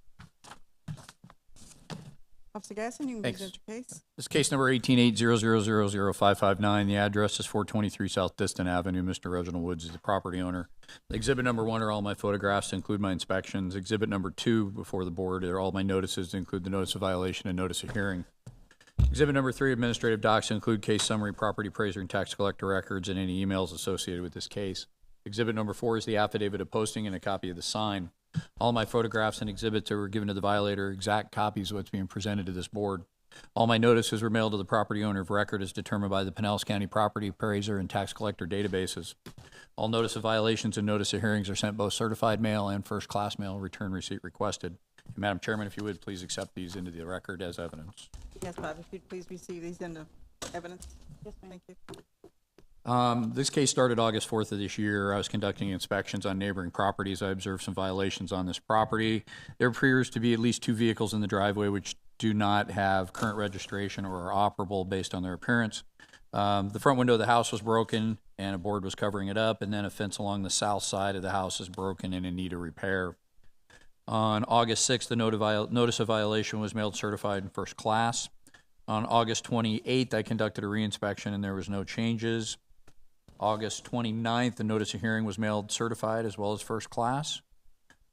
Officer Gasson, you can Thanks. present your case. This is case number 18-800000559. The address is 423 South Distant Avenue. Mr. Reginald Woods is the property owner. Exhibit number 1 are all my photographs to include my inspections. Exhibit number 2 before the board are all my notices to include the notice of violation and notice of hearing. Exhibit number 3, administrative docs to include case summary, property appraiser, and tax collector records, and any emails associated with this case. Exhibit number 4 is the affidavit of posting and a copy of the sign. All my photographs and exhibits that were given to the violator are exact copies of what's being presented to this board. All my notices were mailed to the property owner of record as determined by the Pinellas County Property Appraiser and Tax Collector databases. All notice of violations and notice of hearings are sent both certified mail and first-class mail, return receipt requested. And Madam Chairman, if you would, please accept these into the record as evidence. Yes, Bob, if you'd please receive these in the evidence. Yes, ma'am. Thank you. This case started August 4th of this year. I was conducting inspections on neighboring properties. I observed some violations on this property. There appears to be at least 2 vehicles in the driveway which do not have current registration or are operable based on their appearance. The front window of the house was broken and a board was covering it up, and then a fence along the south side of the house is broken and in need of repair. On August 6th, the notice of violation was mailed certified in first class. On August 28th, I conducted a reinspection and there was no changes. August 29th, the notice of hearing was mailed certified as well as first class.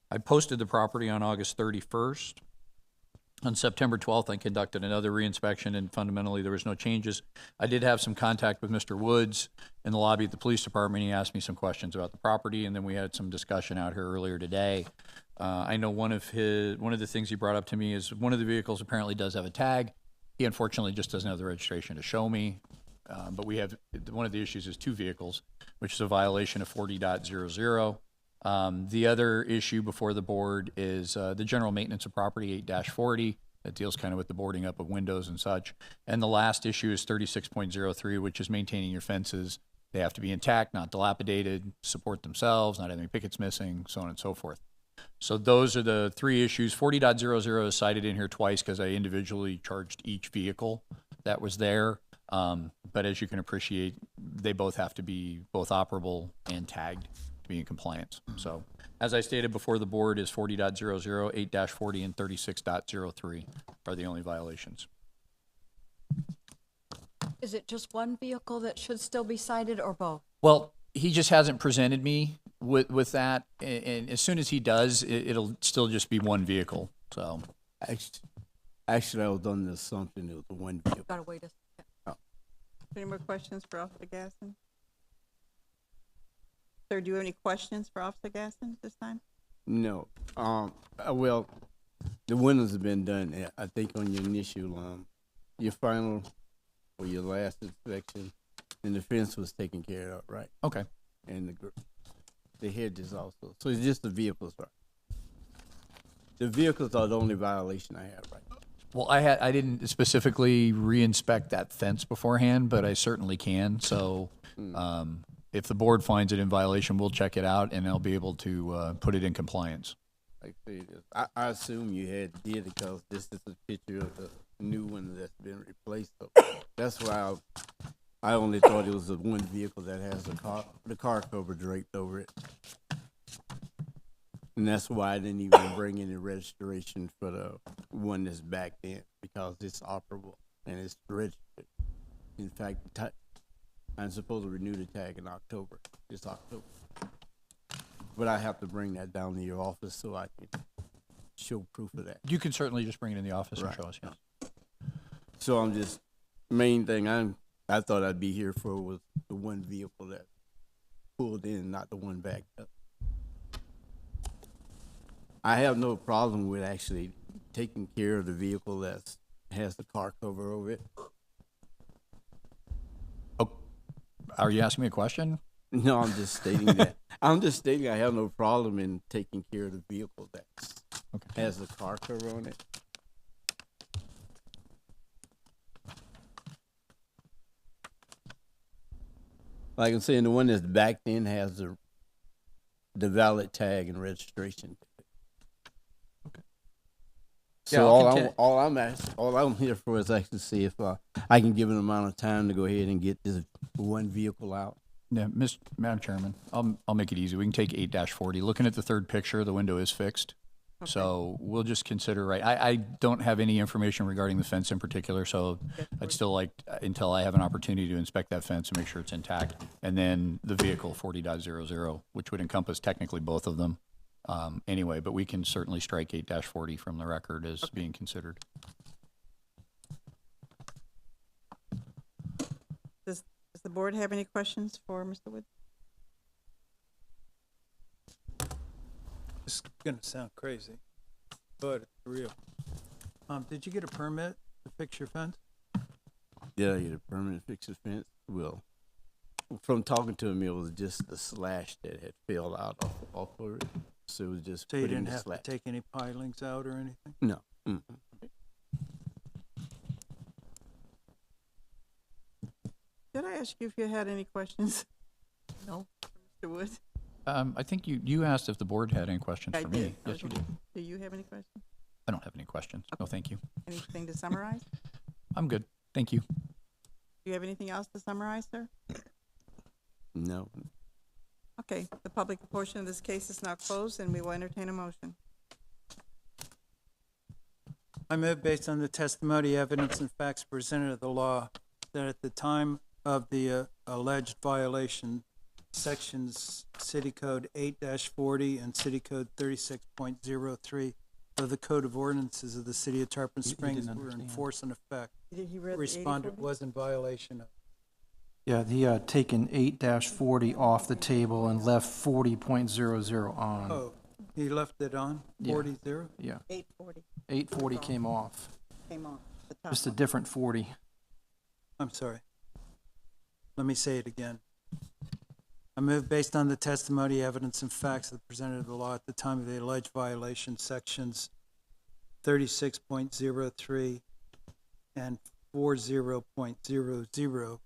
I posted the property on August 31st. On September 12th, I conducted another reinspection, and fundamentally there was no changes. I did have some contact with Mr. Woods in the lobby at the police department. He asked me some questions about the property, and then we had some discussion out here earlier today. I know one of the things he brought up to me is one of the vehicles apparently does have a tag. He unfortunately just doesn't have the registration to show me. But we have, one of the issues is 2 vehicles, which is a violation of 40.00. The other issue before the board is the general maintenance of property 8-40. That deals kind of with the boarding up of windows and such. And the last issue is 36.03, which is maintaining your fences. They have to be intact, not dilapidated, support themselves, not having pickets missing, so on and so forth. So those are the 3 issues. 40.00 is cited in here twice because I individually charged each vehicle that was there. But as you can appreciate, they both have to be both operable and tagged to be in compliance. So as I stated before, the board is 40.00, 8-40, and 36.03 are the only violations. Is it just one vehicle that should still be cited or both? Well, he just hasn't presented me with that. And as soon as he does, it'll still just be one vehicle. So Actually, I was under the assumption it was one vehicle. Gotta wait a second. Any more questions for Officer Gasson? Sir, do you have any questions for Officer Gasson this time? No. Well, the windows have been done. I think on your initial, your final or your last inspection, and the fence was taken care of, right? okay. And the hedges also. So it's just the vehicles, right? The vehicles are the only violation I have, right? Well, I didn't specifically re-inspect that fence beforehand, but I certainly can. So if the board finds it in violation, we'll check it out and I'll be able to put it in compliance. Like I assume you did it because this is a picture of the new one that's been replaced. So that's why I only thought it was the one vehicle that has the car cover draped over it. And that's why I didn't even bring any registration for the one that's back then, because it's operable and it's registered. In fact, I'm supposed to renew the tag in October, this October. but I have to bring that down to your office so I can show proof of that. You can certainly just bring it in the office and Right. show us, yes. So I'm just, main thing I thought I'd be here for was the one vehicle that pulled in, not the one backed up. I have no problem with actually taking care of the vehicle that has the car cover over it. Oh, are you asking me a question? No, I'm just stating that. I'm just stating I have no problem in taking care of the vehicle that has the car cover on it. Like I'm saying, the one that's backed in has the valid tag and registration. Okay. So Yeah, all I'm here for is actually see if I can give an amount of time to go ahead and get this one vehicle out. Yeah, Madam Chairman, I'll make it easy. We can take 8-40. Looking at the third picture, the window is fixed. So we'll just consider, I don't have any information regarding the fence in particular, so I'd still like, until I have an opportunity to inspect that fence and make sure it's intact. And then the vehicle 40.00, which would encompass technically both of them. Anyway, but we can certainly strike 8-40 from the record as being considered. Does the board have any questions for Mr. Wood? This is gonna sound crazy, but it's real. Did you get a permit to fix your fence? Did I get a permanent fix the fence? Well, from talking to him, it was just the slash that had fell out off of it. So it was just So you putting didn't the have slash. to take any pilings out or anything? No. Mm. Did I ask you if you had any questions? No. Mr. Wood? I think you asked if the board had any questions I for did. me. Yes, you did. Do you have any questions? I don't have any questions. No, thank you. Anything to summarize? I'm good. Thank you. Do you have anything else to summarize, sir? No. Okay, the public portion of this case is now closed, and we will entertain a motion. I move based on the testimony, evidence, and facts presented at the law that at the time of the alleged violation, sections City Code 8-40 and City Code 36.03 of the Code of Ordinances of the City of Tarpon Springs were in force and effect. Did he read the Respondent 80/40? was in violation of. Yeah, he taken 8-40 off the table and left 40.00 on. Oh, he left it on, Yeah. 40-0? Yeah, 840 840 came off. came off the top. Just a different 40. I'm sorry. Let me say it again. I move based on the testimony, evidence, and facts that presented at the law at the time of the alleged violation, sections 36.03 and 40.00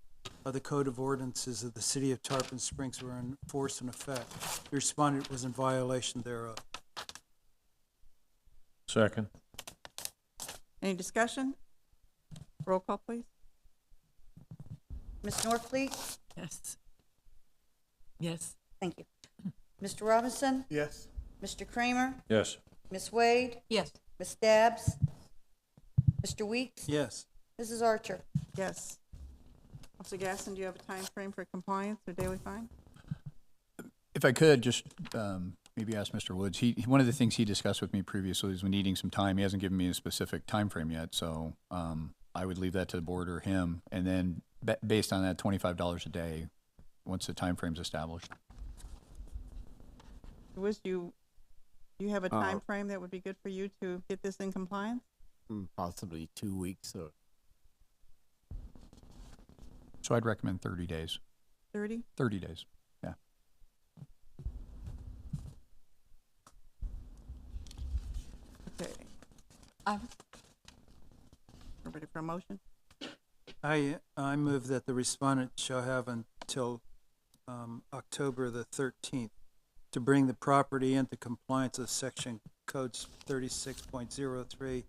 of the Code of Ordinances of the City of Tarpon Springs were in force and effect. The respondent was in violation thereof. Second. Any discussion? Roll call, please. Ms. Norfleet? Yes. Yes. Thank you. Mr. Robinson? Yes. Mr. Kramer? Yes. Ms. Wade? Yes. Ms. Dabbs? Mr. Weeks? Yes. Mrs. Archer? Yes. Officer Gasson, do you have a time frame for compliance or daily fine? If I could, just maybe ask Mr. Woods. One of the things he discussed with me previously is needing some time. He hasn't given me a specific time frame yet, so I would leave that to the board or him. And then based on that, $25 a day once the time frame's established. Wish you have a time frame that would be good for you to get this in compliance? Possibly 2 weeks or. So I'd recommend 30 days. 30? 30 days, yeah. Okay. I'm We're ready for a motion? I move that the respondent shall have until October the 13th to bring the property into compliance with section codes 36.03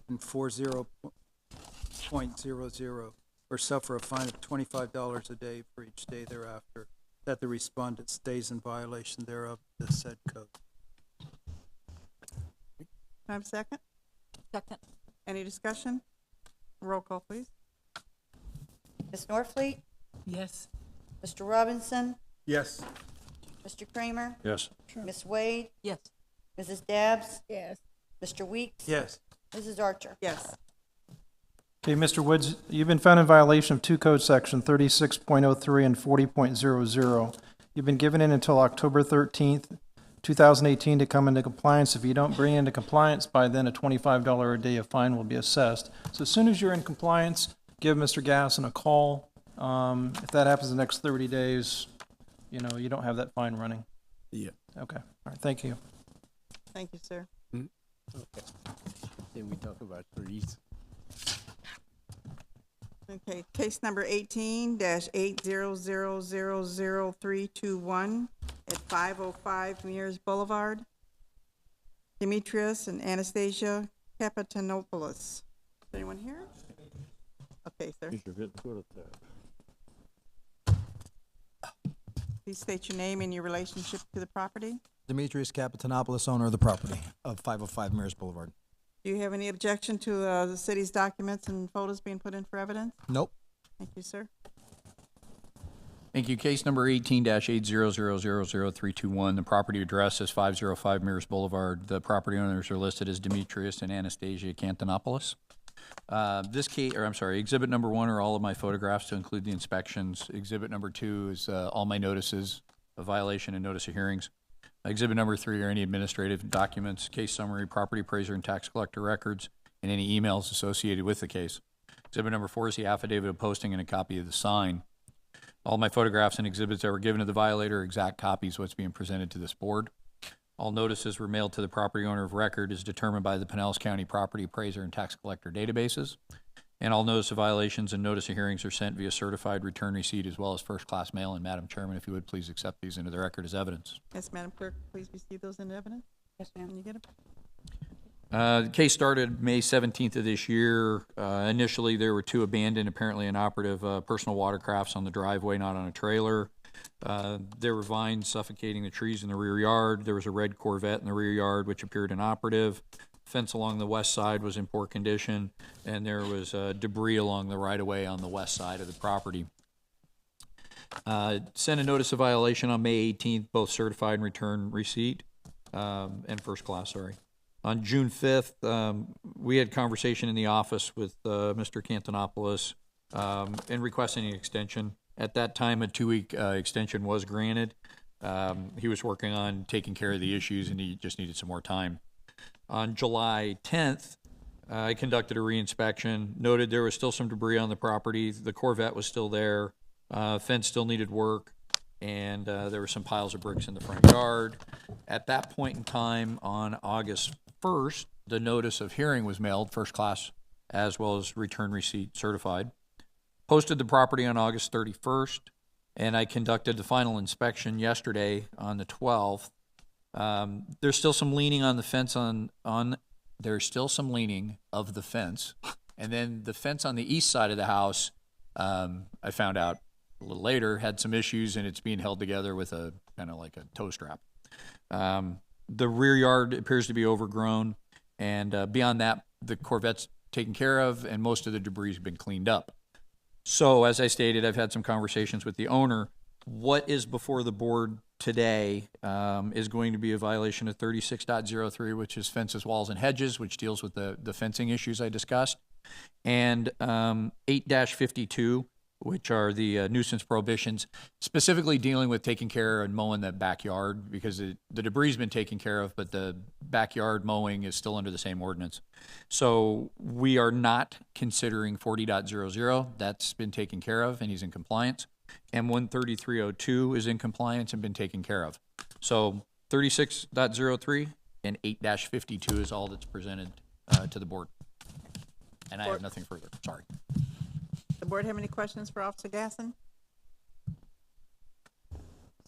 and 40.00, or suffer a fine of $25 a day for each day thereafter, that the respondent stays in violation thereof, the said code. Can I have a second? second. Any discussion? Roll call, please. Ms. Norfleet? Yes. Mr. Robinson? Yes. Mr. Kramer? Yes. Ms. Wade? Yes. Mrs. Dabbs? Yes. Mr. Weeks? Yes. Mrs. Archer? Yes. Okay, Mr. Woods, you've been found in violation of two code sections, 36.03 and 40.00. You've been given in until October 13th, 2018 to come into compliance. If you don't bring into compliance by then, a $25 a day fine will be assessed. So as soon as you're in compliance, give Mr. Gasson a call. If that happens in the next 30 days, you know, you don't have that fine running. Yeah. Okay, all right, thank you. Thank you, sir. Okay. Then we talk about trees. Okay, case number 18-800000321 at 505 Mears Boulevard. Demetrius and Anastasia Kapitanopoulos. Is anyone here? Okay, sir. Please state your name and your relationship to the property. Demetrius Kapitanopoulos, owner of the property of 505 Mears Boulevard. Do you have any objection to the city's documents and photos being put in for evidence? Nope. Thank you, sir. Thank you. Case number 18-800000321. The property address is 505 Mears Boulevard. The property owners are listed as Demetrius and Anastasia Kantonopoulos. Exhibit number 1 are all of my photographs to include the inspections. Exhibit number 2 is all my notices of violation and notice of hearings. Exhibit number 3 are any administrative documents, case summary, property appraiser and tax collector records, and any emails associated with the case. Exhibit number 4 is the affidavit of posting and a copy of the sign. All my photographs and exhibits that were given to the violator are exact copies of what's being presented to this board. All notices were mailed to the property owner of record as determined by the Pinellas County Property Appraiser and Tax Collector databases. And all notice of violations and notice of hearings are sent via certified return receipt as well as first-class mail. And Madam Chairman, if you would please accept these into the record as evidence. Yes, Madam Clerk, please receive those in evidence. Yes, ma'am. Can you get them? The case started May 17th of this year. Initially, there were 2 abandoned, apparently inoperative personal watercrafts on the driveway, not on a trailer. There were vines suffocating the trees in the rear yard. There was a red Corvette in the rear yard, which appeared inoperative. Fence along the west side was in poor condition, and there was debris along the right-of-way on the west side of the property. Sent a notice of violation on May 18th, both certified and return receipt, and first class, sorry. On June 5th, we had conversation in the office with Mr. Kantonopoulos in requesting an extension. At that time, a 2-week extension was granted. He was working on taking care of the issues, and he just needed some more time. On July 10th, I conducted a reinspection, noted there was still some debris on the property. The Corvette was still there. Fence still needed work, and there were some piles of bricks in the front yard. At that point in time, on August 1st, the notice of hearing was mailed, first class, as well as return receipt certified. Posted the property on August 31st, and I conducted the final inspection yesterday on the 12th. There's still some leaning on the fence there's still some leaning of the fence. And then the fence on the east side of the house, I found out a little later, had some issues, and it's being held together with a kind of like a tow strap. The rear yard appears to be overgrown, and beyond that, the Corvette's taken care of, and most of the debris has been cleaned up. So, as I stated, I've had some conversations with the owner. What is before the board today is going to be a violation of 36.03, which is fences, walls, and hedges, which deals with the fencing issues I discussed, and 8-52, which are the nuisance prohibitions, specifically dealing with taking care and mowing the backyard, because the debris has been taken care of, but the backyard mowing is still under the same ordinance. So we are not considering 40.00. That's been taken care of, and he's in compliance. And 133.02 is in compliance and been taken care of. So 36.03 and 8-52 is all that's presented to the board. And I have nothing further. Sorry. The board have any questions for Officer Gasson?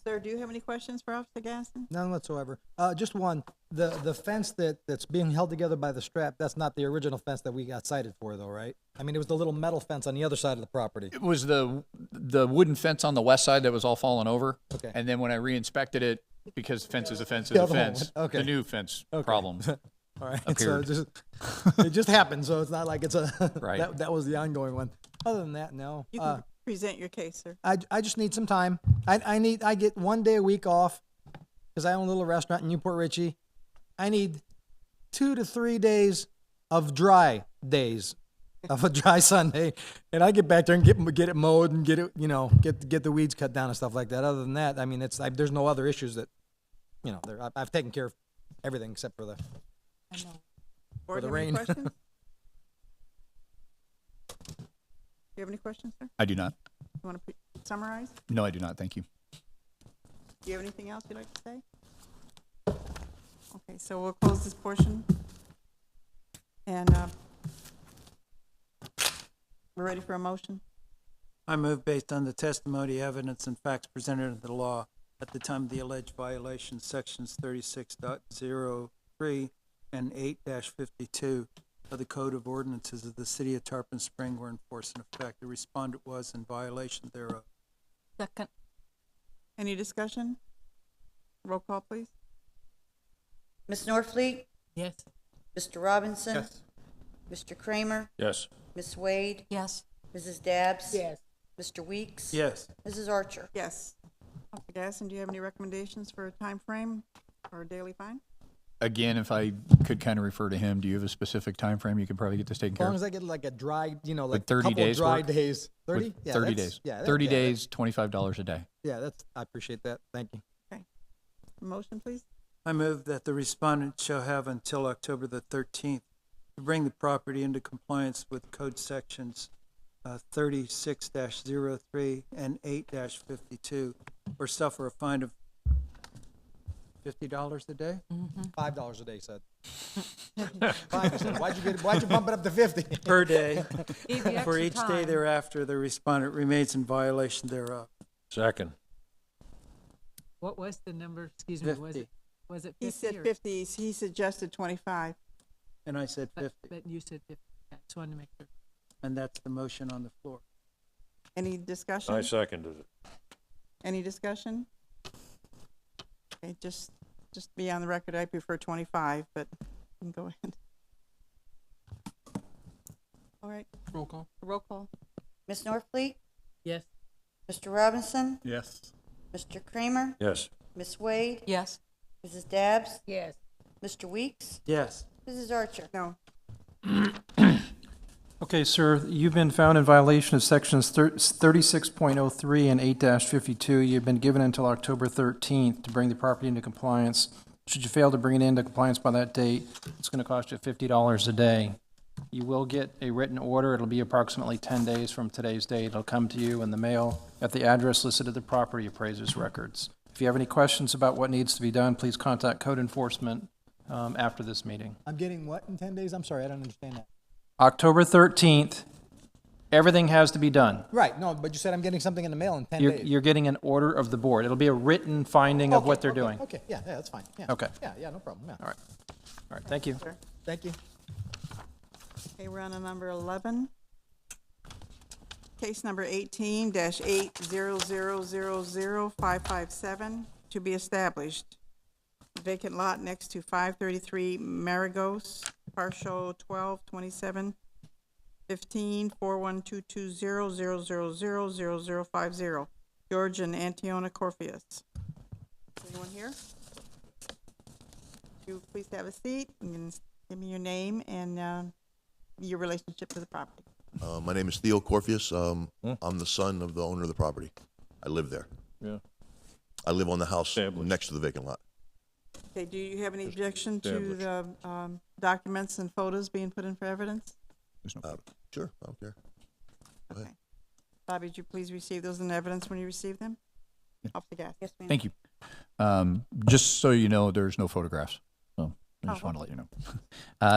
Sir, do you have any questions for Officer Gasson? None whatsoever. Just one. The fence that's being held together by the strap, that's not the original fence that we got cited for, though, right? I mean, it was the little metal fence on the other side of the property. It was the wooden fence on the west side that was all fallen over. Okay. And then when I re-inspected it, because fence is a fence is The a other one fence, went- okay. the new fence Okay. problem All right. appeared. So it just happened, so it's not like it's a Right. that was the ongoing one. Other than that, no. You can present your case, sir. I just need some time. I get 1 day a week off because I own a little restaurant in Newport Richey. I need 2 to 3 days of dry days, of a dry Sunday, and I get back there and get it mowed and get it, get the weeds cut down and stuff like that. Other than that, I mean, there's no other issues that, I've taken care of everything except for the Board, the have any rain. questions? Do you have any questions, sir? I do not. You want to summarize? No, I do not. Thank you. Do you have anything else you'd like to say? Okay, so we'll close this portion. And we're ready for a motion. I move based on the testimony, evidence, and facts presented in the law at the time of the alleged violation, sections 36.03 and 8-52 of the Code of Ordinances of the City of Tarpon Spring were enforced in effect. The respondent was in violation thereof. Second. Any discussion? Roll call, please. Ms. Norfleet, Yes. Mr. Robinson, Yes. Mr. Kramer, Yes. Ms. Wade, Yes. Mrs. Dabbs, Yes. Mr. Weeks, Yes. Mrs. Archer. Yes. Mr. Gasson, do you have any recommendations for a time frame or a daily fine? Again, if I could kind of refer to him, do you have a specific time frame you could probably get this taken As care long of? as I get like a dry, like 30 couple days of dry work? days. 30? With Yeah, 30 that's- days. Yeah, 30 yeah, days, $25 a day. Yeah, I appreciate that. Thank you. Motion, please. I move that the respondent shall have until October the 13th to bring the property into compliance with code sections 36-03 and 8-52, or suffer a fine of $50 a day? $5 a day, said. 5, you said. Why'd you bump it up to 50? Per day. Gave you For extra each day time. thereafter, the respondent remains in violation thereof. Second. What was the number? Excuse me, was 50. it 50? He said or- 50, he suggested 25. And I said 50, But you said 50. I just wanted to make sure. and that's the motion on the floor. Any discussion? I seconded it. Any discussion? Okay, just be on the record, I prefer 25, but you can go ahead. All right, Roll call. roll call. Ms. Norfleet, Yes. Mr. Robinson, Yes. Mr. Kramer, Yes. Ms. Wade, Yes. Mrs. Dabbs, Yes. Mr. Weeks, Yes. Mrs. Archer. No. Okay, sir, you've been found in violation of sections 36.03 and 8-52. You've been given until October 13th to bring the property into compliance. Should you fail to bring it into compliance by that date, it's going to cost you $50 a day. You will get a written order. It'll be approximately 10 days from today's date. It'll come to you in the mail at the address listed at the property appraiser's records. If you have any questions about what needs to be done, please contact code enforcement after this meeting. I'm getting what in 10 days? I'm sorry, I don't understand that. October 13th, everything has to be done. Right, no, but you said I'm getting something in the mail in 10 days. You're getting an order of the board. It'll be a written finding of what they're doing. Okay, yeah, that's fine. Yeah. Okay. Yeah, no problem. Yeah. All right, thank you. Thank you. Okay, we're on to number 11. Case number 18-800000557, to be established. Vacant lot next to 533 Marigos, partial 1227 15 412200000050. George and Antiona Corfius. Is anyone here? You please have a seat and give me your name and your relationship to the property. My name is Theo Corfius. I'm the son of the owner of the property. I live there. Yeah. I live on the house Established. next to the vacant lot. Okay, do you have any objection to established. the documents and photos being put in for evidence? Sure, I don't care. Go ahead. Bobby, would you please receive those in evidence when you receive them? Off the gas. Yes, ma'am. Thank you. Just so you know, there's no photographs. So I just Oh, want to let you know.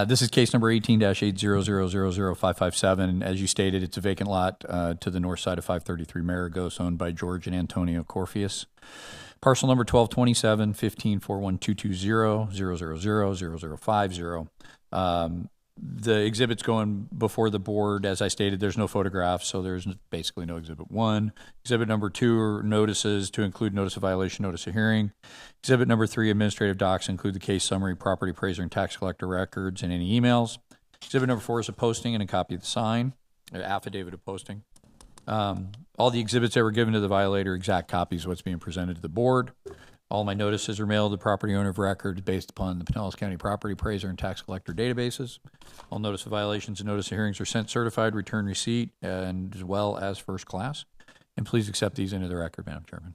This is case number 18-800000557. As you stated, it's a vacant lot to the north side of 533 Marigos, owned by George and Antonio Corfius. Parcel number 1227 15 41220 0000050. The exhibits going before the board, as I stated, there's no photographs, so there's basically no exhibit 1. Exhibit number 2 are notices to include notice of violation, notice of hearing. Exhibit number 3, administrative docs, include the case summary, property appraiser, and tax collector records, and any emails. Exhibit number 4 is a posting and a copy of the sign, an affidavit of posting. All the exhibits that were given to the violator, exact copies of what's being presented to the board. All my notices are mailed to the property owner of record based upon the Pinellas County Property Appraiser and Tax Collector databases. All notice of violations and notice of hearings are sent certified, return receipt, and as well as first class. And please accept these into the record, Madam Chairman.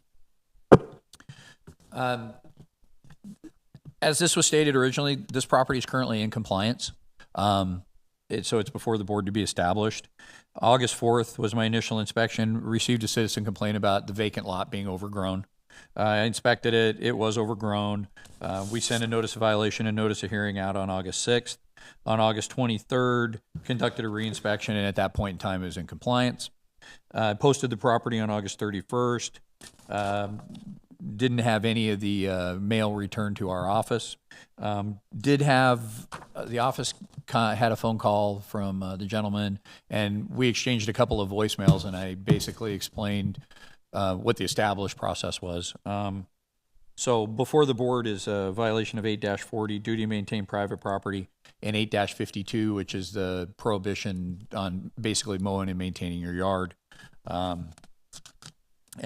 As this was stated originally, this property is currently in compliance. So it's before the board to be established. August 4th was my initial inspection. Received a citizen complaint about the vacant lot being overgrown. I inspected it. It was overgrown. We sent a notice of violation and notice of hearing out on August 6th. On August 23rd, conducted a reinspection, and at that point in time, it was in compliance. Posted the property on August 31st. Didn't have any of the mail returned to our office. Did have the office had a phone call from the gentleman, and we exchanged a couple of voicemails, and I basically explained what the established process was. So before the board is a violation of 8-40, duty to maintain private property, and 8-52, which is the prohibition on basically mowing and maintaining your yard. And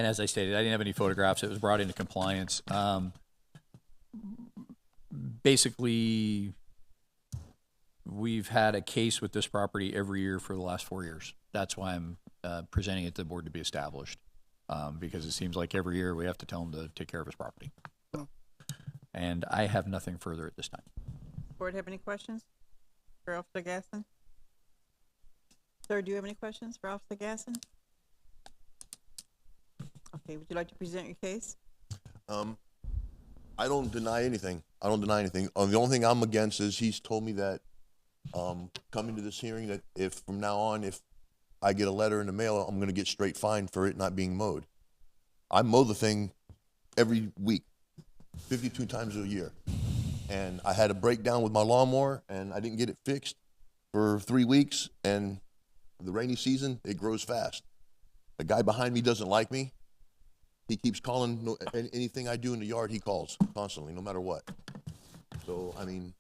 as I stated, I didn't have any photographs. It was brought into compliance. Basically, we've had a case with this property every year for the last 4 years. That's why I'm presenting it to the board to be established, because it seems like every year we have to tell him to take care of his property. And I have nothing further at this time. Board have any questions for Officer Gasson? Sir, do you have any questions for Officer Gasson? Okay, would you like to present your case? I don't deny anything. I don't deny anything. The only thing I'm against is he's told me that coming to this hearing that if from now on, if I get a letter in the mail, I'm going to get straight fined for it not being mowed. I mow the thing every week, 52 times a year. And I had a breakdown with my lawnmower and I didn't get it fixed for 3 weeks. And the rainy season, it grows fast. The guy behind me doesn't like me. He keeps calling anything I do in the yard, he calls constantly, no matter what. So, I mean,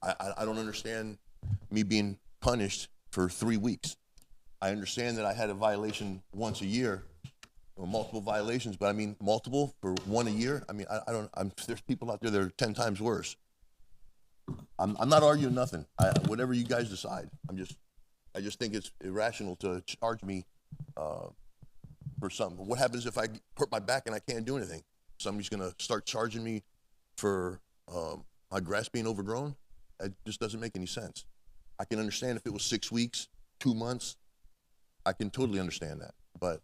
I don't understand me being punished for 3 weeks. I understand that I had a violation once a year, or multiple violations, but I mean, multiple for one a year. I mean, there's people out there that are 10 times worse. I'm not arguing nothing. Whatever you guys decide. I just think it's irrational to charge me, for something. What happens if I hurt my back and I can't do anything? Somebody's gonna start charging me for my grass being overgrown? It just doesn't make any sense. I can understand if it was 6 weeks, 2 months. I can totally understand that. But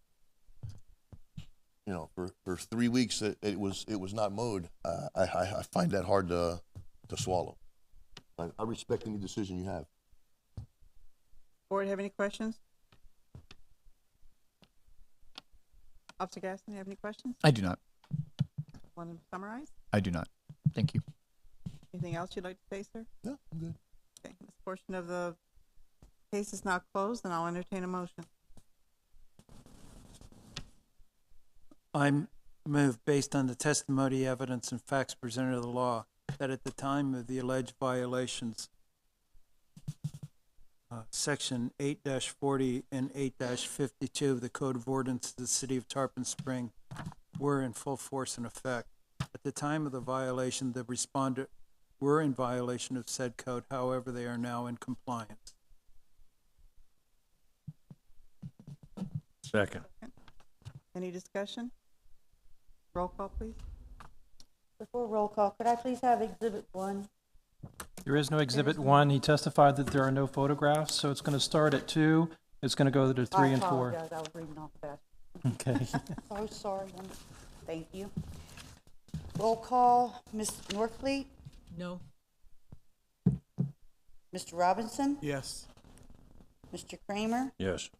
you know, for 3 weeks that it was not mowed, I find that hard to swallow. I respect any decision you have. Board have any questions? Officer Gasson, you have any questions? I do not. Want to summarize? I do not. Thank you. Anything else you'd like to say, sir? No, I'm good. Okay, this portion of the case is now closed, and I'll entertain a motion. I move, based on the testimony, evidence, and facts presented to the law, that at the time of the alleged violations, Section 8-40 and 8-52 of the Code of Ordinances of the City of Tarpon Spring were in full force and effect. At the time of the violation, the respondent were in violation of said code. However, they are now in compliance. Second. Any discussion? Roll call, please. Before roll call, could I please have Exhibit 1? There is no Exhibit 1. He testified that there are no photographs, so it's going to start at 2. It's going to go to 3 and 4. I apologize, I was reading off fast. Okay. So sorry. Thank you. Roll call, Ms. Northfleet, No. Mr. Robinson, Yes. Mr. Kramer, Yes.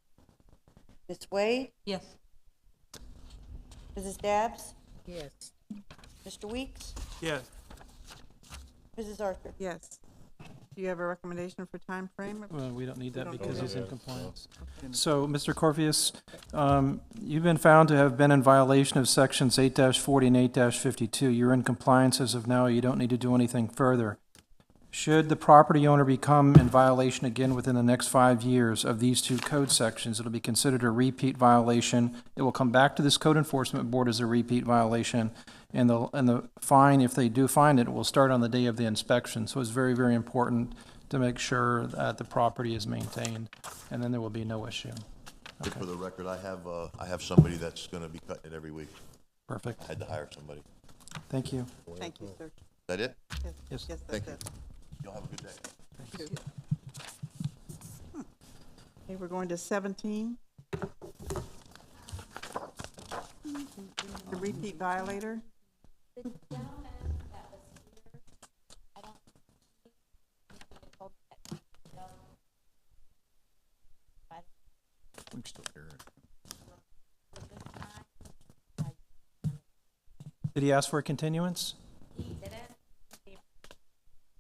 Ms. Wade, Yes. Mrs. Dabbs, Yes. Mr. Weeks, Yes. Mrs. Arthur. Yes. Do you have a recommendation for time frame? Well, we don't need that don't because need he's in that. compliance. So, Mr. Corvius, you've been found to have been in violation of Sections 8-40 and 8-52. You're in compliance as of now. You don't need to do anything further. Should the property owner become in violation again within the next 5 years of these two code sections, it'll be considered a repeat violation. It will come back to this code enforcement board as a repeat violation, and the fine, if they do find it, will start on the day of the inspection. So it's very, very important to make sure that the property is maintained, and then there will be no issue. Just for the record, I have somebody that's gonna be cutting it every week. Perfect. I had to hire somebody. Thank you. Thank you, sir. Is that it? Yes. Yes, Thank that's you. it. Y'all have a good day. Okay, we're going to 17. The repeat violator. We can still hear it. Did he ask for a continuance? He didn't.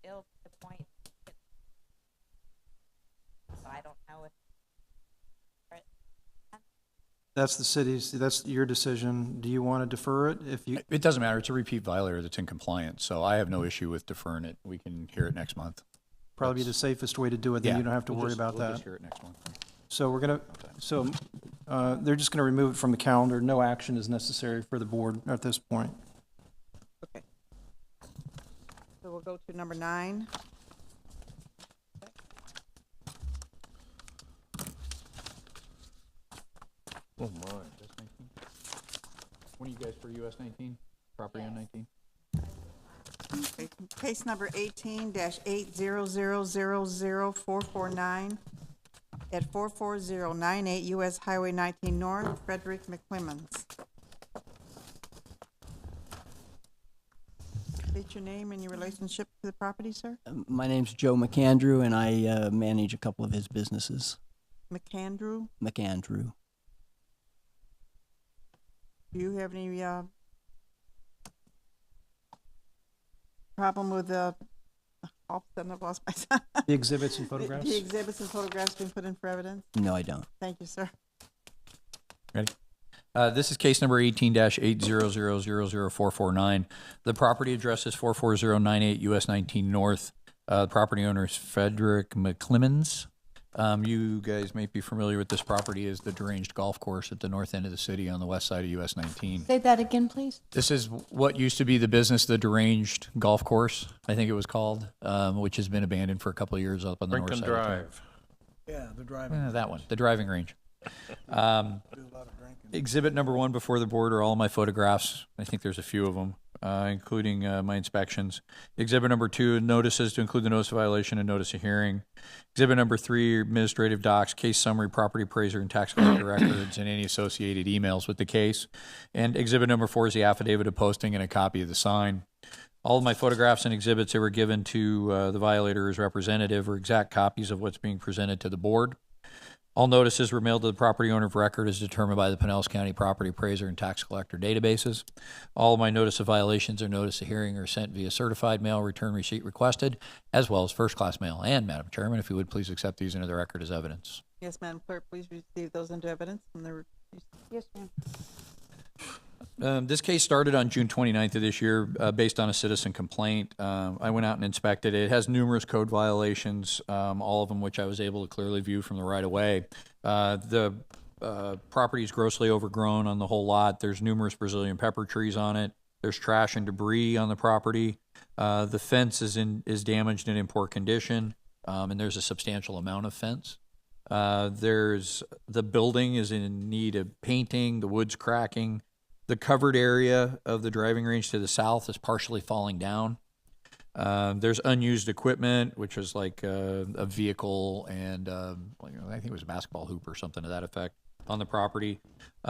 Ill the point. So I don't know if. That's the city's, that's your decision. Do you want to defer it? If you, It doesn't matter. It's a repeat violator that's in compliance, so I have no issue with deferring it. We can hear it next month. probably be the safest way to do it, then you don't have to worry about We'll that. just hear it next month. So they're just gonna remove it from the calendar. No action is necessary for the board at this point. Okay. So we'll go to number 9. Oh, my. When are you guys for US 19? Property on 19? Okay, case number 18-800000449 at 44098 US Highway 19 North, Frederick McClemens. State your name and your relationship to the property, sir. My name's Joe McAndrew, and I manage a couple of his businesses. McAndrew, McAndrew. do you have any problem with all of a sudden I've lost my son. The exhibits and photographs? The exhibits and photographs being put in for evidence? No, I don't. Thank you, sir. Ready? This is case number 18-800000449. The property address is 44098 US 19 North. The property owner is Frederick McClemens. You guys may be familiar with this property as the Deranged Golf Course at the north end of the city on the west side of US 19. Say that again, please. This is what used to be the business, the Deranged Golf Course, I think it was called, which has been abandoned for a couple of years up on the north Brinkley side. of town. Drive. Yeah, the driving. That one, the driving range. Exhibit number 1 before the board are all my photographs. I think there's a few of them, including my inspections. Exhibit number 2, notices to include the notice of violation and notice of hearing. Exhibit number 3, administrative docs, case summary, property appraiser, and tax collector records, and any associated emails with the case. And exhibit number 4 is the affidavit of posting and a copy of the sign. All of my photographs and exhibits that were given to the violator as representative are exact copies of what's being presented to the board. All notices were mailed to the property owner of record as determined by the Pinellas County Property Appraiser and Tax Collector databases. All of my notice of violations or notice of hearing are sent via certified mail, return receipt requested, as well as first-class mail. And, Madam Chairman, if you would please accept these into the record as evidence. Yes, Madam Clerk, please receive those into evidence from the. Yes, ma'am. This case started on June 29th of this year based on a citizen complaint. I went out and inspected it. It has numerous code violations, all of them which I was able to clearly view from the right-of-way. The property is grossly overgrown on the whole lot. There's numerous Brazilian pepper trees on it. There's trash and debris on the property. The fence is damaged and in poor condition, and there's a substantial amount of fence. The building is in need of painting. The wood's cracking. The covered area of the driving range to the south is partially falling down. There's unused equipment, which is like a vehicle and I think it was a basketball hoop or something to that effect on the property.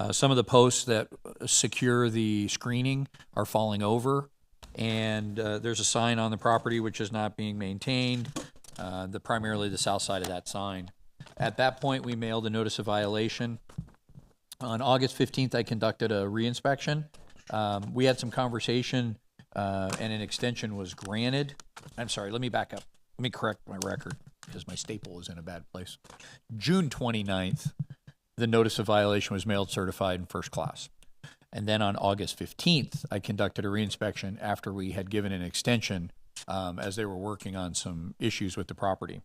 Some of the posts that secure the screening are falling over, and there's a sign on the property which is not being maintained, primarily the south side of that sign. At that point, we mailed a notice of violation. On August 15th, I conducted a reinspection. We had some conversation, and an extension was granted. I'm sorry, let me back up. Let me correct my record because my staple is in a bad place. June 29th, the notice of violation was mailed certified in first class. And then on August 15th, I conducted a reinspection after we had given an extension as they were working on some issues with the property.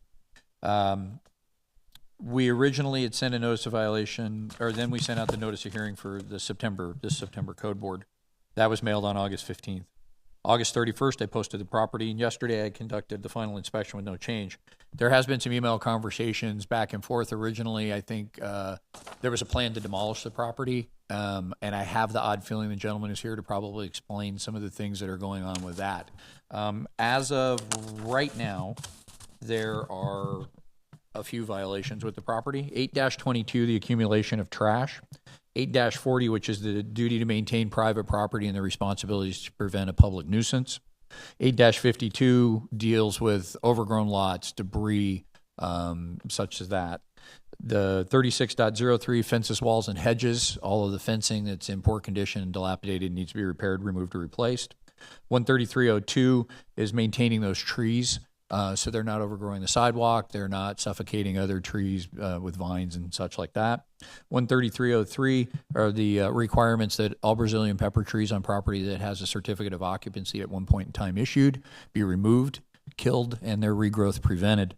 We originally had sent a notice of violation, or then we sent out the notice of hearing for this September code board. That was mailed on August 15th. August 31st, I posted the property, and yesterday I conducted the final inspection with no change. There has been some email conversations back and forth. Originally, I think there was a plan to demolish the property, and I have the odd feeling the gentleman is here to probably explain some of the things that are going on with that. As of right now, there are a few violations with the property. 8-22, the accumulation of trash. 8-40, which is the duty to maintain private property and the responsibilities to prevent a public nuisance. 8-52 deals with overgrown lots, debris, such as that. The 36.03, fences, walls, and hedges. All of the fencing that's in poor condition and dilapidated needs to be repaired, removed, or replaced. 133.02 is maintaining those trees. So they're not overgrowing the sidewalk, they're not suffocating other trees with vines and such like that. 133.03 are the requirements that all Brazilian pepper trees on property that has a certificate of occupancy at one point in time issued be removed, killed, and their regrowth prevented.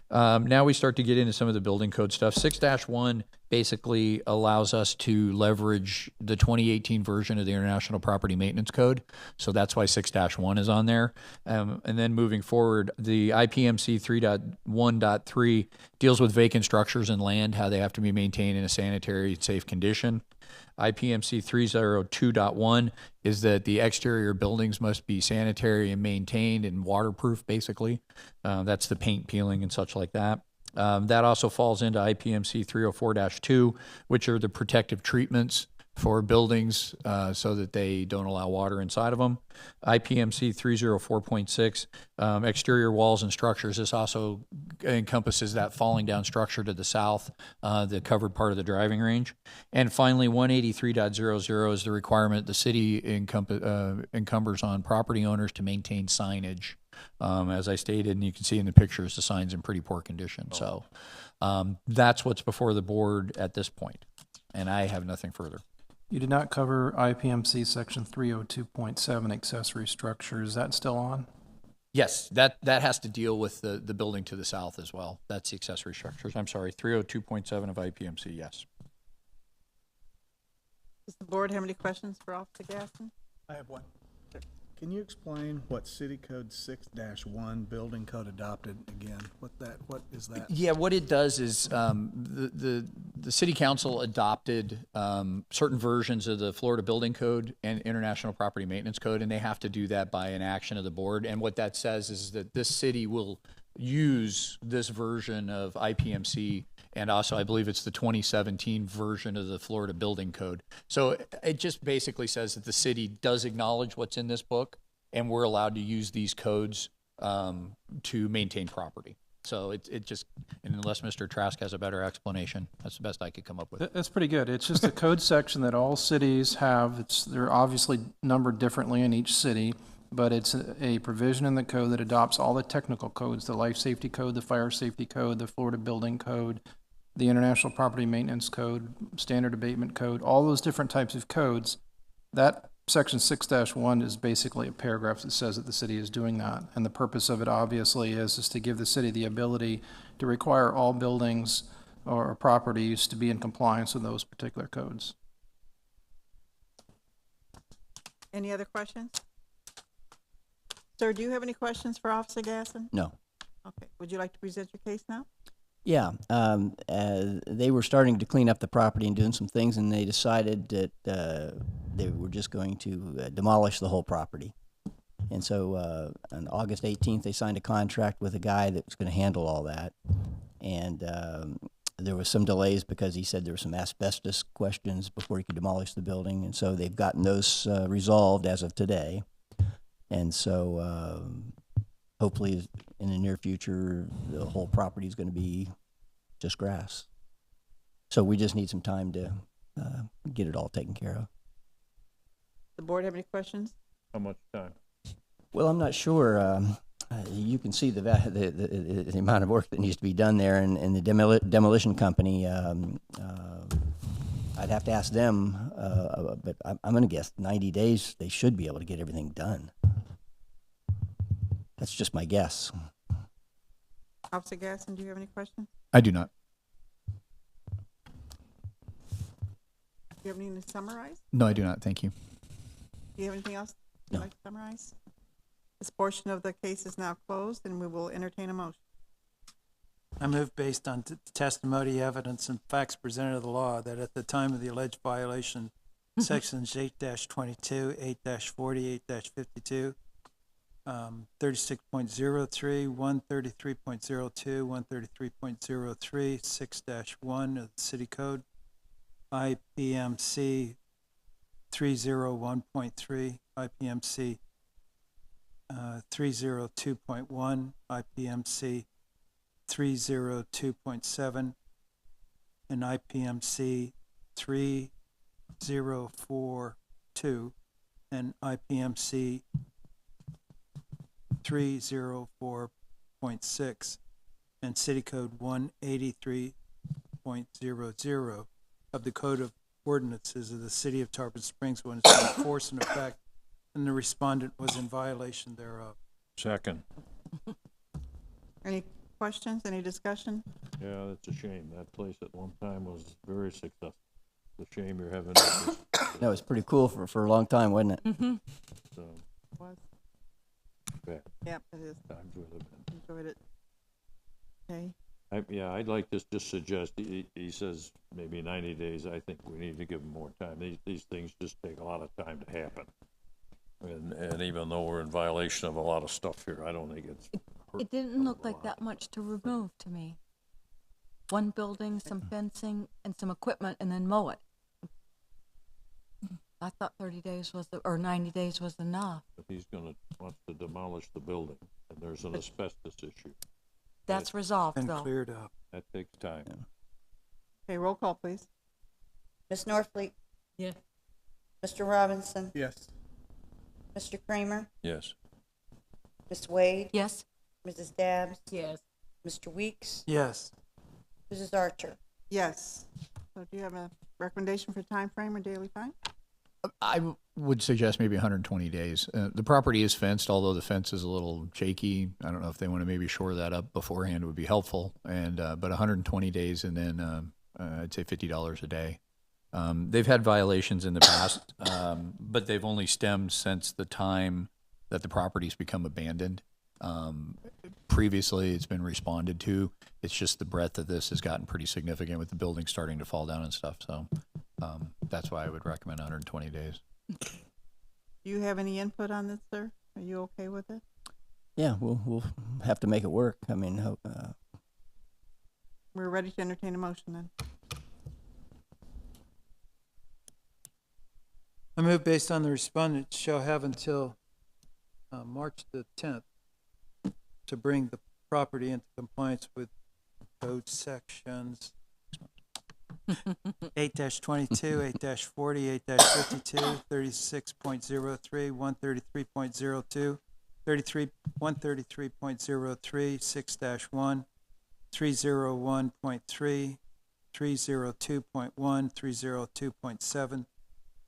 Now we start to get into some of the building code stuff. 6-1 basically allows us to leverage the 2018 version of the International Property Maintenance Code. So that's why 6-1 is on there. And then moving forward, the IPMC 3.1.3 deals with vacant structures and land, how they have to be maintained in a sanitary, safe condition. IPMC 302.1 is that the exterior buildings must be sanitary and maintained and waterproof, basically. That's the paint peeling and such like that. That also falls into IPMC 304-2, which are the protective treatments for buildings so that they don't allow water inside of them. IPMC 304.6, exterior walls and structures. This also encompasses that falling down structure to the south, the covered part of the driving range. And finally, 183.00 is the requirement the city encumbers on property owners to maintain signage. As I stated, and you can see in the pictures, the sign's in pretty poor condition. So that's what's before the board at this point, and I have nothing further. You did not cover IPMC section 302.7 accessory structure. Is that still on? Yes, that has to deal with the building to the south as well. That's the accessory structures. I'm sorry, 302.7 of IPMC, yes. Does the board have any questions for Officer Gaston? I have one. Can you explain what City Code 6-1 building code adopted again? What is that? Yeah, what it does is the city council adopted certain versions of the Florida Building Code and International Property Maintenance Code, and they have to do that by an action of the board. And what that says is that this city will use this version of IPMC, and also I believe it's the 2017 version of the Florida Building Code. So it just basically says that the city does acknowledge what's in this book, and we're allowed to use these codes to maintain property. So it just, and unless Mr. Trask has a better explanation, that's the best I could come up with. That's pretty good. It's just a code section that all cities have. They're obviously numbered differently in each city, but it's a provision in the code that adopts all the technical codes, the life safety code, the fire safety code, the Florida Building Code, the International Property Maintenance Code, Standard Abatement Code, all those different types of codes. That section 6-1 is basically a paragraph that says that the city is doing that. And the purpose of it obviously is to give the city the ability to require all buildings or properties to be in compliance with those particular codes. Any other questions? Sir, do you have any questions for Officer Gaston? No. Okay. Would you like to present your case now? Yeah, they were starting to clean up the property and doing some things, and they decided that they were just going to demolish the whole property. And so on August 18th, they signed a contract with a guy that was going to handle all that. And there was some delays because he said there were some asbestos questions before he could demolish the building. And so they've gotten those resolved as of today. And so hopefully in the near future, the whole property is going to be just grass. So we just need some time to get it all taken care of. The board have any questions? How much time? Well, I'm not sure. You can see the amount of work that needs to be done there, and the demolition company. I'd have to ask them, but I'm going to guess 90 days. They should be able to get everything done. That's just my guess. Officer Gasson, do you have any questions? I do not. Do you have anything to summarize? No, I do not. Thank you. Do you have anything else you'd No. like to summarize? This portion of the case is now closed, and we will entertain a motion. I move based on testimony, evidence, and facts presented of the law that at the time of the alleged violation, sections 8-22, 8-40, 8-52, 36.03, 133.02, 133.03, 6-1 of the City Code, IPMC 301.3, IPMC 302.1, IPMC 302.7, and IPMC 3042, and IPMC 304.6, and City Code 183.00 of the Code of Ordinances of the City of Tarpon Springs when it's in force and effect, and the respondent was in violation thereof. Second. Any questions, any discussion? Yeah, that's a shame. That place at one time was very successful. It's a shame you're having this. That was pretty cool for a long time, wasn't it? So, Was. back Yep, it is. times we live in. Enjoyed it. Okay. Yeah, I'd like to just suggest, he says maybe 90 days. I think we need to give him more time. These things just take a lot of time to happen. And even though we're in violation of a lot of stuff here, I don't think it's. It didn't look like that much to remove to me. One building, some fencing, and some equipment, and then mow it. I thought 30 days was, or 90 days was enough. But he's wants to demolish the building, and there's an asbestos issue. That's resolved, Been though. cleared up. That takes time. Okay, roll call, please. Ms. Norfleet, Yes. Mr. Robinson, Yes. Mr. Kramer, Yes. Ms. Wade, Yes? Mrs. Dabbs, Yes. Mr. Weeks, Yes. Mrs. Archer. Yes. So do you have a recommendation for time frame or daily fine? I would suggest maybe 120 days. The property is fenced, although the fence is a little shaky. I don't know if they want to maybe shore that up beforehand would be helpful. And but 120 days, and then I'd say $50 a day. They've had violations in the past, but they've only stemmed since the time that the property's become abandoned. Previously, it's been responded to. It's just the breadth of this has gotten pretty significant with the building starting to fall down and stuff. So that's why I would recommend 120 days. Do you have any input on this, sir? Are you okay with it? Yeah, we'll have to make it work. I mean, We're ready to entertain a motion then. I move based on the respondent shall have until March the 10th to bring the property into compliance with code sections 8-22, 8-40, 8-52, 36.03, 133.02, 133.03, 6-1, 301.3, 302.1, 302.7,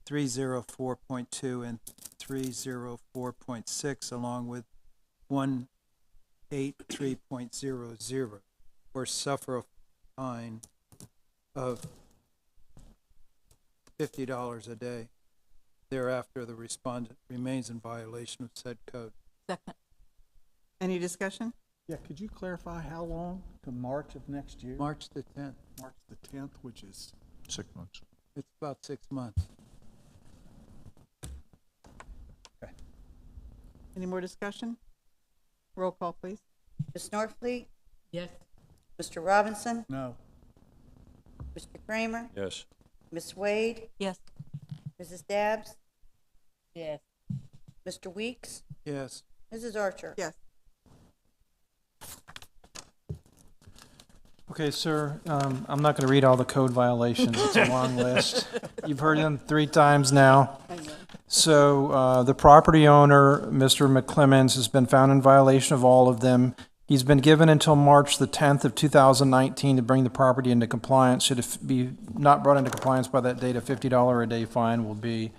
304.2, and 304.6, along with 183.00, or suffer a fine of $50 a day. Thereafter, the respondent remains in violation of said code. Second. Any discussion? Yeah, could you clarify how long to March of next year? March the 10th. March the 10th, which is 6 months. It's about 6 months. Any more discussion? Roll call, please. Ms. Norfleet, Yes. Mr. Robinson, no. Mr. Kramer, Yes. Ms. Wade, Yes. Mrs. Dabbs, Yes. Mr. Weeks, Yes. Mrs. Archer. Yes. Okay, sir, I'm not going to read all the code violations. It's a long list. You've heard them 3 times now. So the property owner, Mr. McClemens, has been found in violation of all of them. He's been given until March the 10th of 2019 to bring the property into compliance. Should it be not brought into compliance by that date, a $50 a day fine will be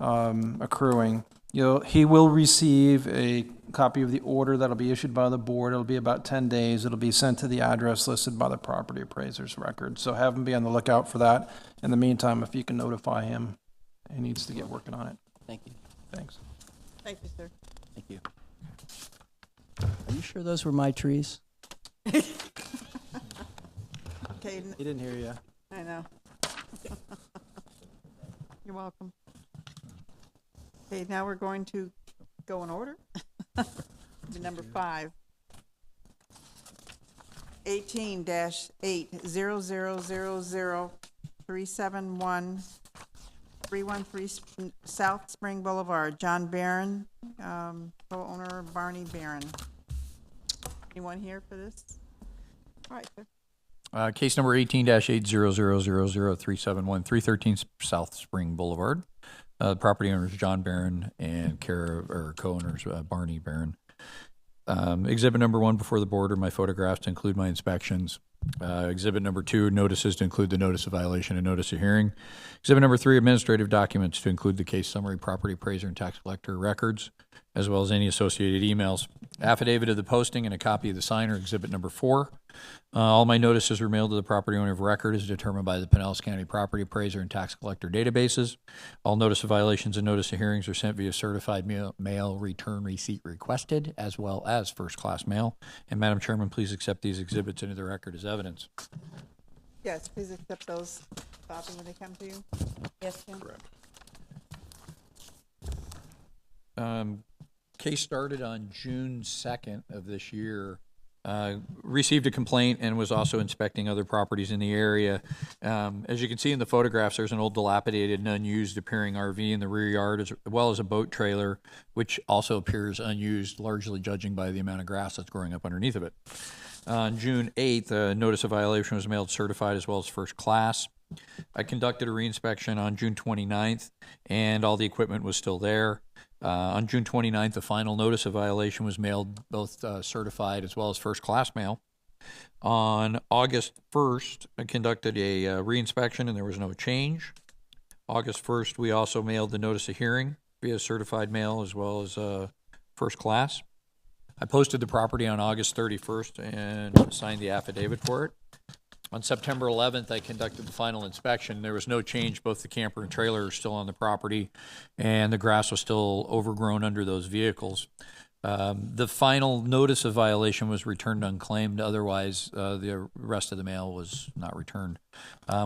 accruing. He will receive a copy of the order that'll be issued by the board. It'll be about 10 days. It'll be sent to the address listed by the property appraiser's record. So have him be on the lookout for that. In the meantime, if you can notify him, he needs to get working on it. Thank you. Thanks. Thank you, sir. Thank you. Are you sure those were my trees? Okay, He didn't hear you. I know. You're welcome. Okay, now we're going to go in order. To number 5. 18-800000371 313 South Spring Boulevard. John Barron, co-owner Barney Barron. Anyone here for this? All right, sir. Case number 18-800000371 313 South Spring Boulevard. Property owners John Barron and co-owners Barney Barron. Exhibit number 1 before the board are my photographs to include my inspections. Exhibit number 2, notices to include the notice of violation and notice of hearing. Exhibit number 3, administrative documents to include the case summary, property appraiser, and tax collector records, as well as any associated emails. Affidavit of the posting and a copy of the sign are exhibit number 4. All my notices were mailed to the property owner of record as determined by the Pinellas County Property Appraiser and Tax Collector databases. All notice of violations and notice of hearings are sent via certified mail return receipt requested, as well as first-class mail. And Madam Chairman, please accept these exhibits into the record as evidence. Yes, please accept those, Bobby, when they come to you. Yes, Tim? Correct. Case started on June 2nd of this year. Received a complaint and was also inspecting other properties in the area. As you can see in the photographs, there's an old dilapidated and unused appearing RV in the rear yard, as well as a boat trailer, which also appears unused, largely judging by the amount of grass that's growing up underneath of it. On June 8th, a notice of violation was mailed certified as well as first class. I conducted a reinspection on June 29th, and all the equipment was still there. On June 29th, the final notice of violation was mailed, both certified as well as first-class mail. On August 1st, I conducted a reinspection, and there was no change. August 1st, we also mailed the notice of hearing via certified mail as well as first class. I posted the property on August 31st and signed the affidavit for it. On September 11th, I conducted the final inspection. There was no change. Both the camper and trailer are still on the property, and the grass was still overgrown under those vehicles. The final notice of violation was returned unclaimed. Otherwise, the rest of the mail was not returned.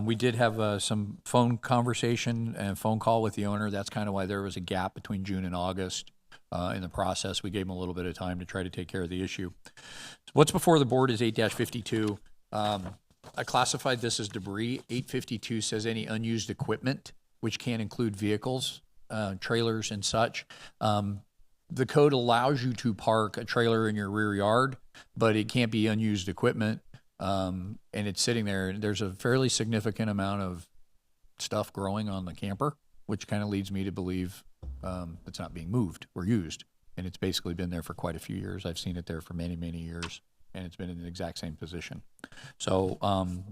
We did have some phone conversation and phone call with the owner. That's kind of why there was a gap between June and August in the process. We gave him a little bit of time to try to take care of the issue. What's before the board is 8-52. I classified this as debris. 852 says any unused equipment, which can include vehicles, trailers, and such. The code allows you to park a trailer in your rear yard, but it can't be unused equipment, and it's sitting there. There's a fairly significant amount of stuff growing on the camper, which kind of leads me to believe it's not being moved or used, and it's basically been there for quite a few years. I've seen it there for many, many years, and it's been in the exact same position. So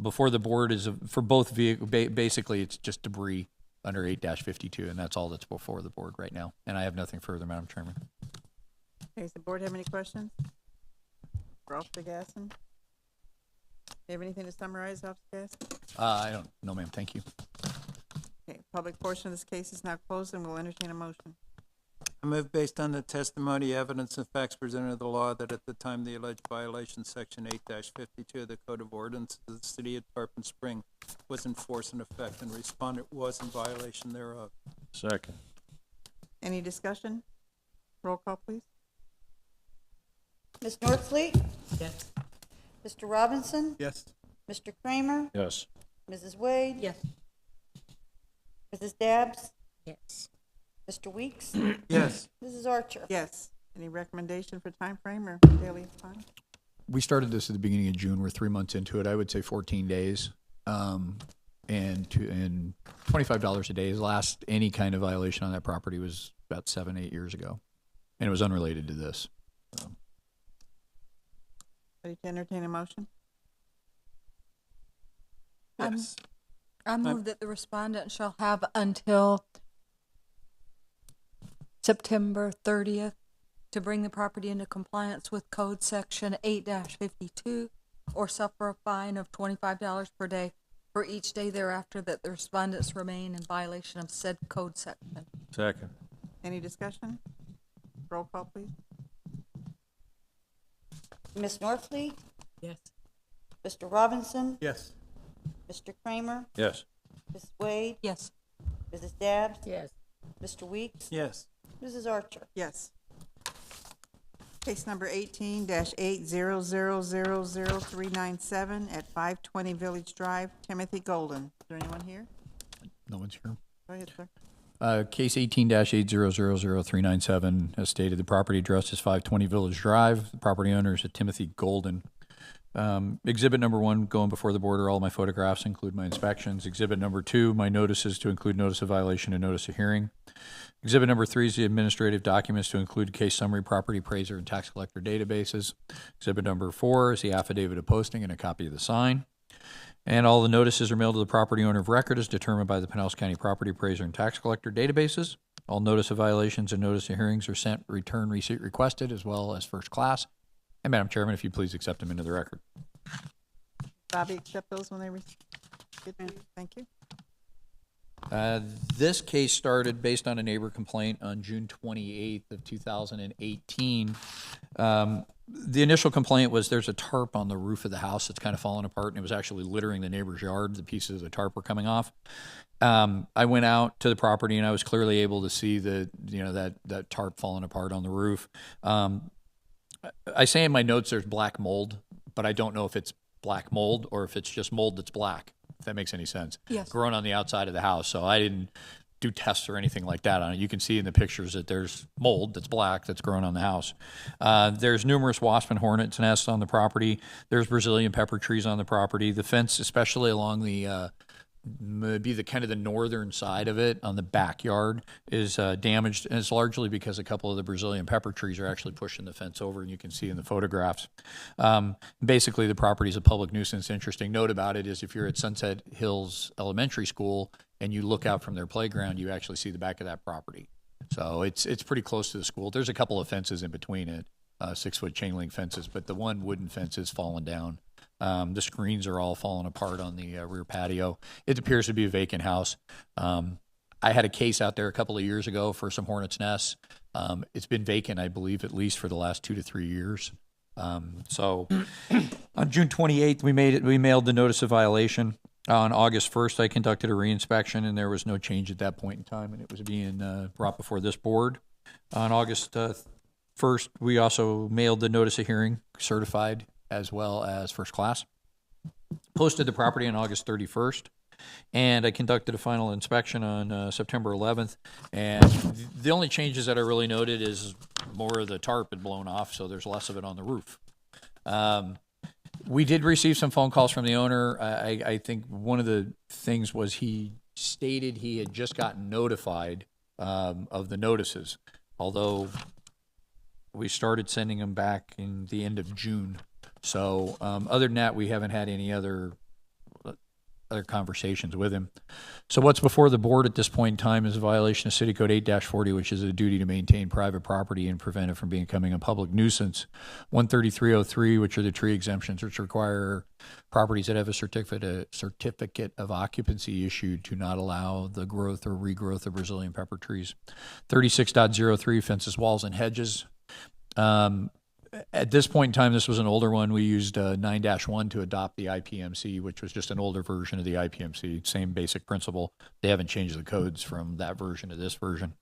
before the board is, for both vehicles, basically it's just debris under 8-52, and that's all that's before the board right now. And I have nothing further, Madam Chairman. Okay, does the board have any questions? For Officer Gasson? Do you have anything to summarize, Officer Gasson? I don't know, ma'am. Thank you. Okay, public portion of this case is now closed, and we'll entertain a motion. I move based on the testimony, evidence, and facts presented to the law that at the time the alleged violation, section 8-52 of the Code of Ordinances of the City of Tarpon Spring was in force and effect, and respondent was in violation thereof. Second. Any discussion? Roll call, please. Ms. Northfleet? Yes. Mr. Robinson? Yes. Mr. Kramer? Yes. Mrs. Wade? Yes. Mrs. Dabbs? Yes. Mr. Weeks? Yes. Mrs. Archer? Yes. Any recommendation for time frame or daily time? We started this at the beginning of June. We're 3 months into it. I would say 14 days. And $25 a day. Last any kind of violation on that property was about 7-8 years ago. And it was unrelated to this. Ready to entertain a motion? Yes. I move that the respondent shall have until September 30th to bring the property into compliance with Code Section 8-52 or suffer a fine of $25 per day for each day thereafter that the respondents remain in violation of said code section. Second. Any discussion? Roll call, please. Ms. Norfleet, Yes. Mr. Robinson, Yes. Mr. Kramer, Yes. Ms. Wade, Yes. Mrs. Dabbs, Yes. Mr. Weeks, Yes. Mrs. Archer. Yes. Case number 18-800000397 at 520 Village Drive, Timothy Golden. Is there anyone here? No one's here. Go ahead, sir. Case 18-8000397, as stated, the property address is 520 Village Drive. The property owner is Timothy Golden. Exhibit number 1, going before the board, are all my photographs, include my inspections. Exhibit number 2, my notices, to include notice of violation and notice of hearing. Exhibit number 3 is the administrative documents, to include case summary, property appraiser, and tax collector databases. Exhibit number 4 is the affidavit of posting and a copy of the sign. And all the notices are mailed to the property owner of record as determined by the Pinellas County Property Appraiser and Tax Collector databases. All notice of violations and notice of hearings are sent, return receipt requested, as well as first class. And Madam Chairman, if you please accept them into the record. Bobby, accept those when they get to you. Thank you. This case started based on a neighbor complaint on June 28th of 2018. The initial complaint was there's a tarp on the roof of the house that's kind of falling apart, and it was actually littering the neighbor's yard. The pieces of the tarp were coming off. I went out to the property, and I was clearly able to see that tarp falling apart on the roof. I say in my notes there's black mold, but I don't know if it's black mold or if it's just mold that's black, if that makes any sense. Yes. Growing on the outside of the house. So I didn't do tests or anything like that on it. You can see in the pictures that there's mold that's black that's growing on the house. There's numerous wasp and hornets nests on the property. There's Brazilian pepper trees on the property. The fence, especially along the maybe the kind of the northern side of it on the backyard, is damaged, and it's largely because a couple of the Brazilian pepper trees are actually pushing the fence over, and you can see in the photographs. Basically, the property is a public nuisance. Interesting note about it is if you're at Sunset Hills Elementary School and you look out from their playground, you actually see the back of that property. So it's pretty close to the school. There's a couple of fences in between it, 6-foot chain link fences, but the one wooden fence is fallen down. The screens are all falling apart on the rear patio. It appears to be a vacant house. I had a case out there a couple of years ago for some hornet's nests. It's been vacant, I believe, at least for the last 2 to 3 years. So on June 28th, we mailed the notice of violation. On August 1st, I conducted a reinspection, and there was no change at that point in time, and it was being brought before this board. On August 1st, we also mailed the notice of hearing, certified, as well as first class. Posted the property on August 31st, and I conducted a final inspection on September 11th. And the only changes that I really noted is more of the tarp had blown off, so there's less of it on the roof. We did receive some phone calls from the owner. I think one of the things was he stated he had just gotten notified of the notices, although we started sending them back in the end of June. So other than that, we haven't had any other conversations with him. So what's before the board at this point in time is a violation of City Code 8-40, which is a duty to maintain private property and prevent it from becoming a public nuisance. 13303, which are the tree exemptions, which require properties that have a certificate of occupancy issued to not allow the growth or regrowth of Brazilian pepper trees. 36.03, fences, walls, and hedges. At this point in time, this was an older one. We used 9-1 to adopt the IPMC, which was just an older version of the IPMC. Same basic principle. They haven't changed the codes from that version to this version.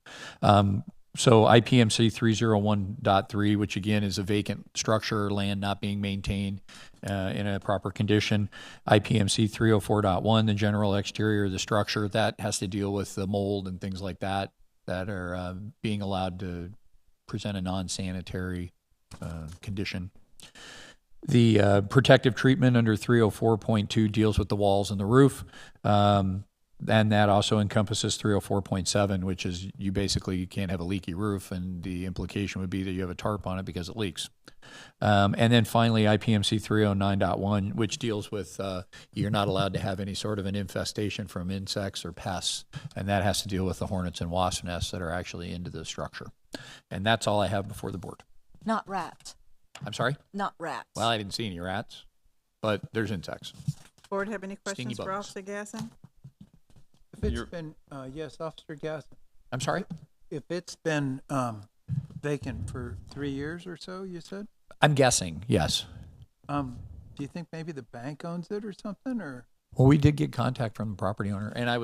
So IPMC 301.3, which again is a vacant structure, land not being maintained in a proper condition. IPMC 304.1, the general exterior of the structure, that has to deal with the mold and things like that that are being allowed to present a non-sanitary condition. The protective treatment under 304.2 deals with the walls and the roof. And that also encompasses 304.7, which is you can't have a leaky roof, and the implication would be that you have a tarp on it because it leaks. And then finally, IPMC 309.1, which deals with you're not allowed to have any sort of an infestation from insects or pests, and that has to deal with the hornets and wasp nests that are actually into the structure. And that's all I have before the board. Not rats. I'm sorry? Not rats. Well, I didn't see any rats, but there's insects. Board have any questions for bugs. Officer Gasson? If it's been, yes, Officer Gasson, I'm sorry? if it's been vacant for 3 years or so, you said? I'm guessing, yes. Do you think maybe the bank owns it or something, or? Well, we did get contact from the property owner, and I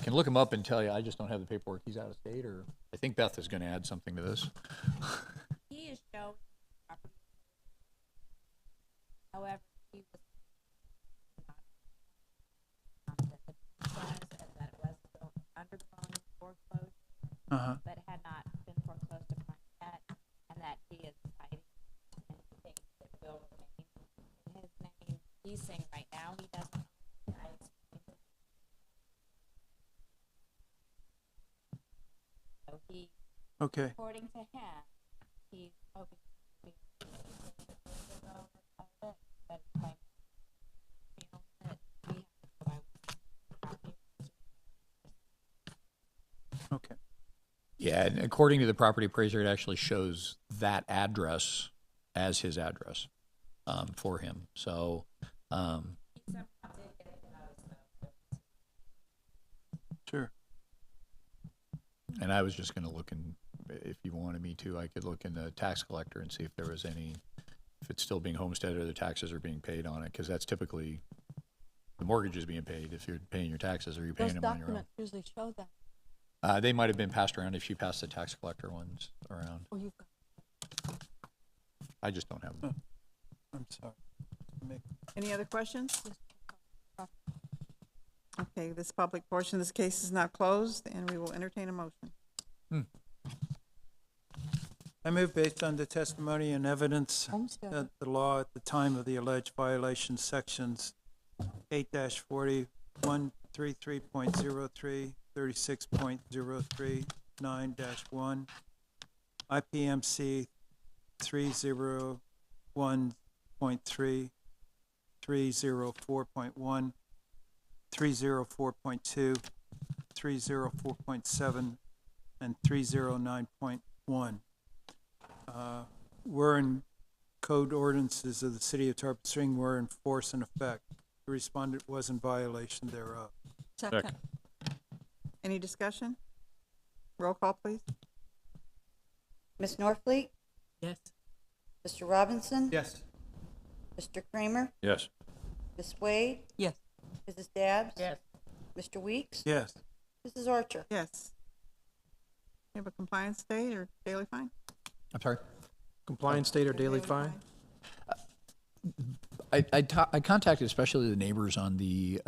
can look him up and tell you, I just don't have the paperwork. He's out of state, or I think Beth is going to add something to this. He is showing property. However, he was that it was still undergoing foreclosure, but had not been foreclosed upon yet, and that he is citing and thinks it will remain in his name. He's saying right now he doesn't. So he, Okay. according to him, he's hoping to be but like, that we have to go by Okay. Yeah, and according to the property appraiser, it actually shows that address as his address for him. So, Sure. and I was just going to look in, if you wanted me to, I could look in the tax collector and see if there was any, if it's still being homesteaded or the taxes are being paid on it, because that's typically, the mortgage is being paid if you're paying your taxes, or you're paying Those them on your own. documents usually show that. They might have been passed around if you passed the tax collector ones around. Or you've got I just don't have them. I'm sorry. Any other questions? Okay, this public portion of this case is now closed, and we will entertain a motion. I move based on the testimony and evidence Homestead. that the law at the time of the alleged violation, sections 8-40, 133.03, 36.03, 9-1, IPMC 301.3, 304.1, 304.2, 304.7, and 309.1 were in code ordinances of the city of Tarpon Spring were in force and effect. The respondent was in violation thereof. Second. Any discussion? Roll call, please. Ms. Norfleet, Yes. Mr. Robinson, Yes. Mr. Kramer, Yes. Ms. Wade, Yes. Mrs. Dabbs, Yes. Mr. Weeks, Yes. Mrs. Archer? Yes. You have a compliance date or daily fine? I'm sorry? Compliance date or daily fine? I contacted especially the neighbors on the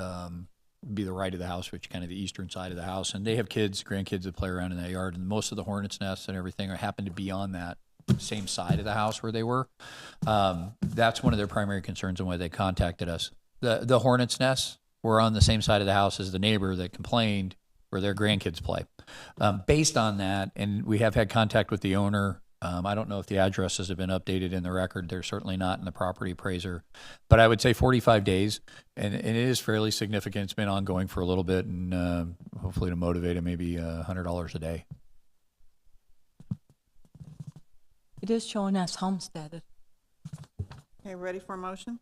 be the right of the house, which kind of the eastern side of the house, and they have kids, grandkids that play around in that yard, and most of the hornets' nests and everything happen to be on that same side of the house where they were. That's one of their primary concerns and why they contacted us. The hornets' nests were on the same side of the house as the neighbor that complained where their grandkids play. Based on that, and we have had contact with the owner. I don't know if the addresses have been updated in the record. They're certainly not in the property appraiser. But I would say 45 days, and it is fairly significant. It's been ongoing for a little bit, and hopefully to motivate it, maybe $100 a day. It is showing us homesteaded. Okay, ready for a motion?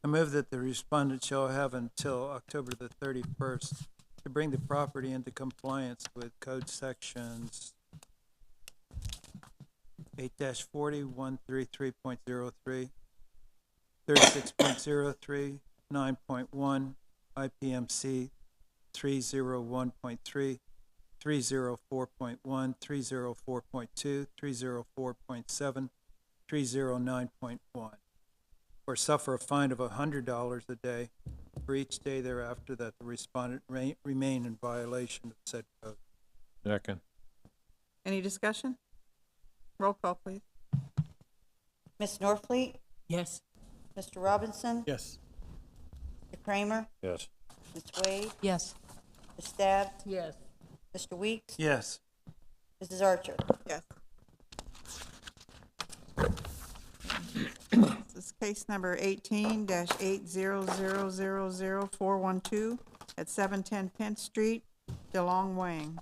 I move that the respondent shall have until October the 31st to bring the property into compliance with code sections 8-40, 133.03, 36.03, 9.1, IPMC 301.3, 304.1, 304.2, 304.7, 309.1, or suffer a fine of $100 a day for each day thereafter that the respondent remain in violation of said code. Second. Any discussion? Roll call, please. Ms. Norfleet, Yes. Mr. Robinson, Yes. Mr. Kramer, Yes. Ms. Wade, Yes. Ms. Stabs? Yes. Mr. Weeks? Yes. Mrs. Archer? Yes. This is case number 18-800000412 at 710 Penn Street, DeLong Wang.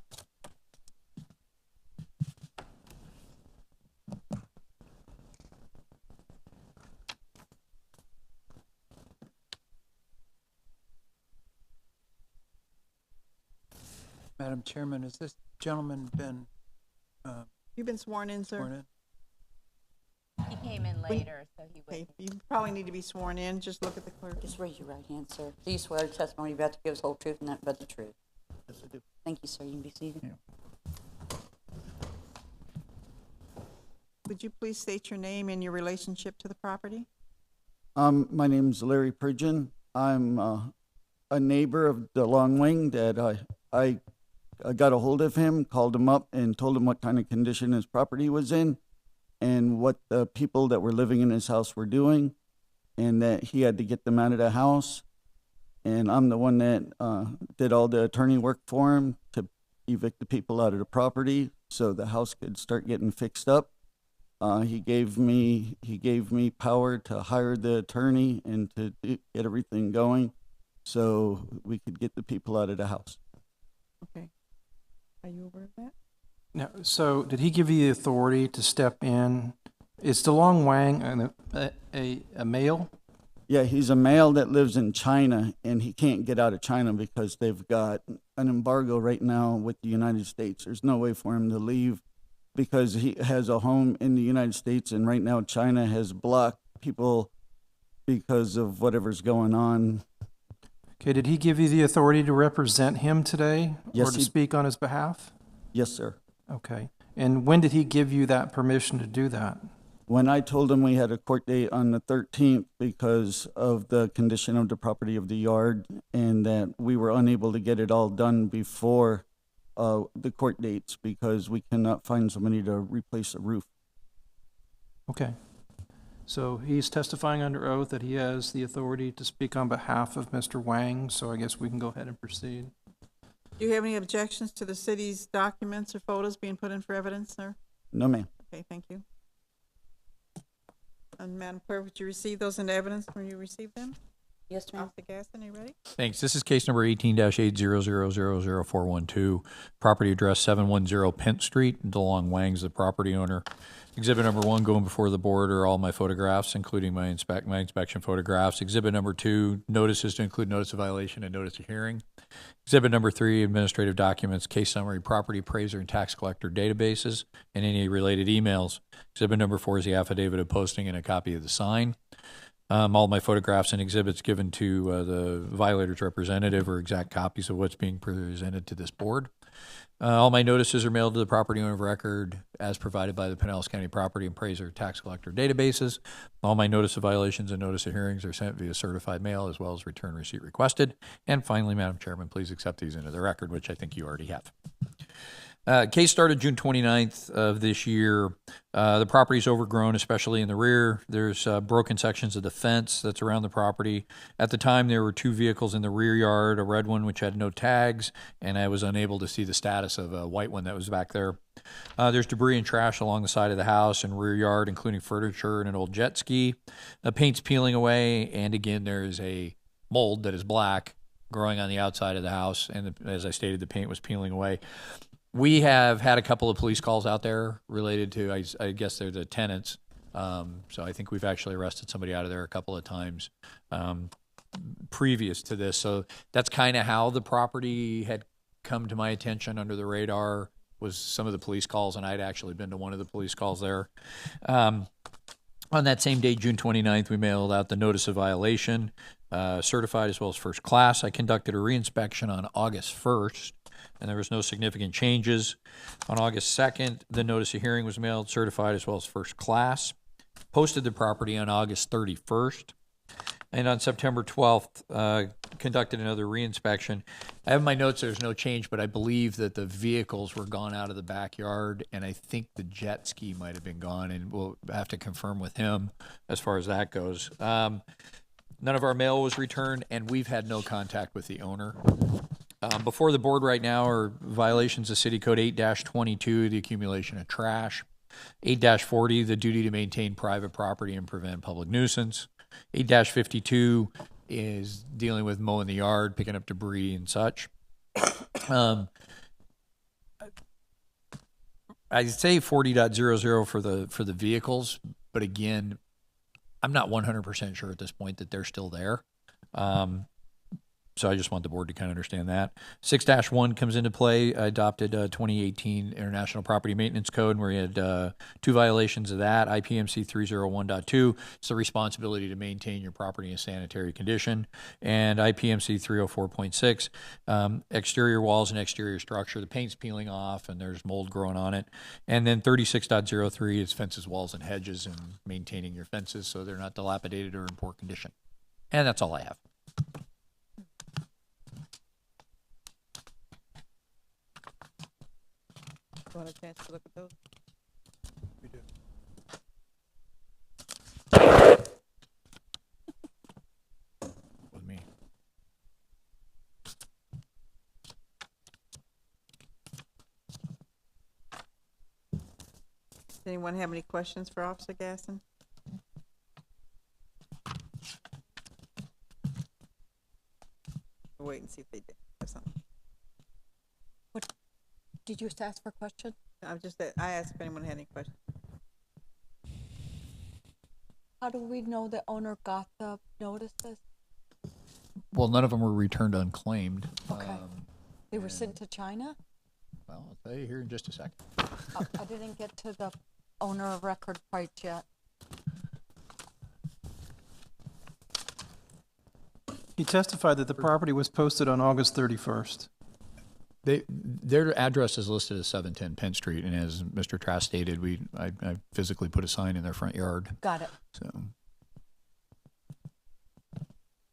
Madam Chairman, has this gentleman been You've been sworn in, sir? sworn in? He came in later, so he Okay, you probably need to be sworn in. Just look at the clerk. Just raise your right hand, sir. Do you swear the testimony you're about to give is the whole truth and nothing but the truth? Yes, I do. Thank you, sir. You can be seated. Would you please state your name and your relationship to the property? My name's Larry Pridgeon. I'm a neighbor of the Long Wing that I got a hold of him, called him up, and told him what kind of condition his property was in and what the people that were living in his house were doing, and that he had to get them out of the house. And I'm the one that did all the attorney work for him to evict the people out of the property so the house could start getting fixed up. He gave me power to hire the attorney and to get everything going so we could get the people out of the house. Okay. Are you aware of that? Now, so did he give you the authority to step in? Is DeLong Wang a male? Yeah, he's a male that lives in China, and he can't get out of China because they've got an embargo right now with the United States. There's no way for him to leave because he has a home in the United States, and right now China has blocked people because of whatever's going on. Okay, did he give you the authority to represent him today? Yes, or to he- speak on his behalf? Yes, sir. Okay. And when did he give you that permission to do that? When I told him we had a court date on the 13th because of the condition of the property of the yard and that we were unable to get it all done before the court dates because we cannot find somebody to replace the roof. Okay. So he's testifying under oath that he has the authority to speak on behalf of Mr. Wang, so I guess we can go ahead and proceed. Do you have any objections to the city's documents or photos being put in for evidence, sir? No, ma'am. Okay, thank you. And Madam Clerk, would you receive those into evidence when you receive them? Yes, ma'am. Officer Gaston, are you ready? Thanks. This is case number 18-800000412. Property address 710 Penn Street. DeLong Wang's the property owner. Exhibit number 1 going before the board are all my photographs, including my inspection photographs. Exhibit number 2, notices to include notice of violation and notice of hearing. Exhibit number 3, administrative documents, case summary, property appraiser, and tax collector databases, and any related emails. Exhibit number 4 is the affidavit of posting and a copy of the sign. All my photographs and exhibits given to the violator's representative are exact copies of what's being presented to this board. All my notices are mailed to the property owner of record as provided by the Pinellas County Property Appraiser Tax Collector databases. All my notice of violations and notice of hearings are sent via certified mail as well as return receipt requested. And finally, Madam Chairman, please accept these into the record, which I think you already have. Case started June 29th of this year. The property's overgrown, especially in the rear. There's broken sections of the fence that's around the property. At the time, there were 2 vehicles in the rear yard, a red one which had no tags, and I was unable to see the status of a white one that was back there. There's debris and trash along the side of the house and rear yard, including furniture and an old jet ski. The paint's peeling away, and again, there's a mold that is black growing on the outside of the house, and as I stated, the paint was peeling away. We have had a couple of police calls out there related to, I guess they're the tenants. So I think we've actually arrested somebody out of there a couple of times previous to this. So that's kind of how the property had come to my attention under the radar, was some of the police calls, and I'd actually been to one of the police calls there. On that same day, June 29th, we mailed out the notice of violation, certified as well as first class. I conducted a reinspection on August 1st. And there was no significant changes. On August 2nd, the notice of hearing was mailed, certified as well as first class. Posted the property on August 31st. And on September 12th, conducted another reinspection. I have in my notes there's no change, but I believe that the vehicles were gone out of the backyard, and I think the jet ski might have been gone, and we'll have to confirm with him as far as that goes. None of our mail was returned, and we've had no contact with the owner. Before the board right now are violations of City Code 8-22, the accumulation of trash. 8-40, the duty to maintain private property and prevent public nuisance. 8-52 is dealing with mowing the yard, picking up debris and such. I'd say 40.00 for the vehicles, but again, I'm not 100% sure at this point that they're still there. So I just want the board to kind of understand that. 6-1 comes into play. I adopted 2018 International Property Maintenance Code, where we had 2 violations of that. IPMC 301.2, it's the responsibility to maintain your property in sanitary condition. And IPMC 304.6, exterior walls and exterior structure. The paint's peeling off and there's mold growing on it. And then 36.03 is fences, walls, and hedges, and maintaining your fences so they're not dilapidated or in poor condition. And that's all I have. Want a chance to look at those? We do. With me. Does anyone have any questions for Officer Gasson? We'll wait and see if they did have something. Did you just ask for a question? I asked if anyone had any questions. How do we know the owner got the notices? Well, none of them were returned unclaimed. Okay. They were sent to China? Well, I'll tell you here in just a second. I didn't get to the owner of record quite yet. He testified that the property was posted on August 31st. Their address is listed as 710 Penn Street, and as Mr. Trask stated, I physically put a sign in their front yard. Got it. So.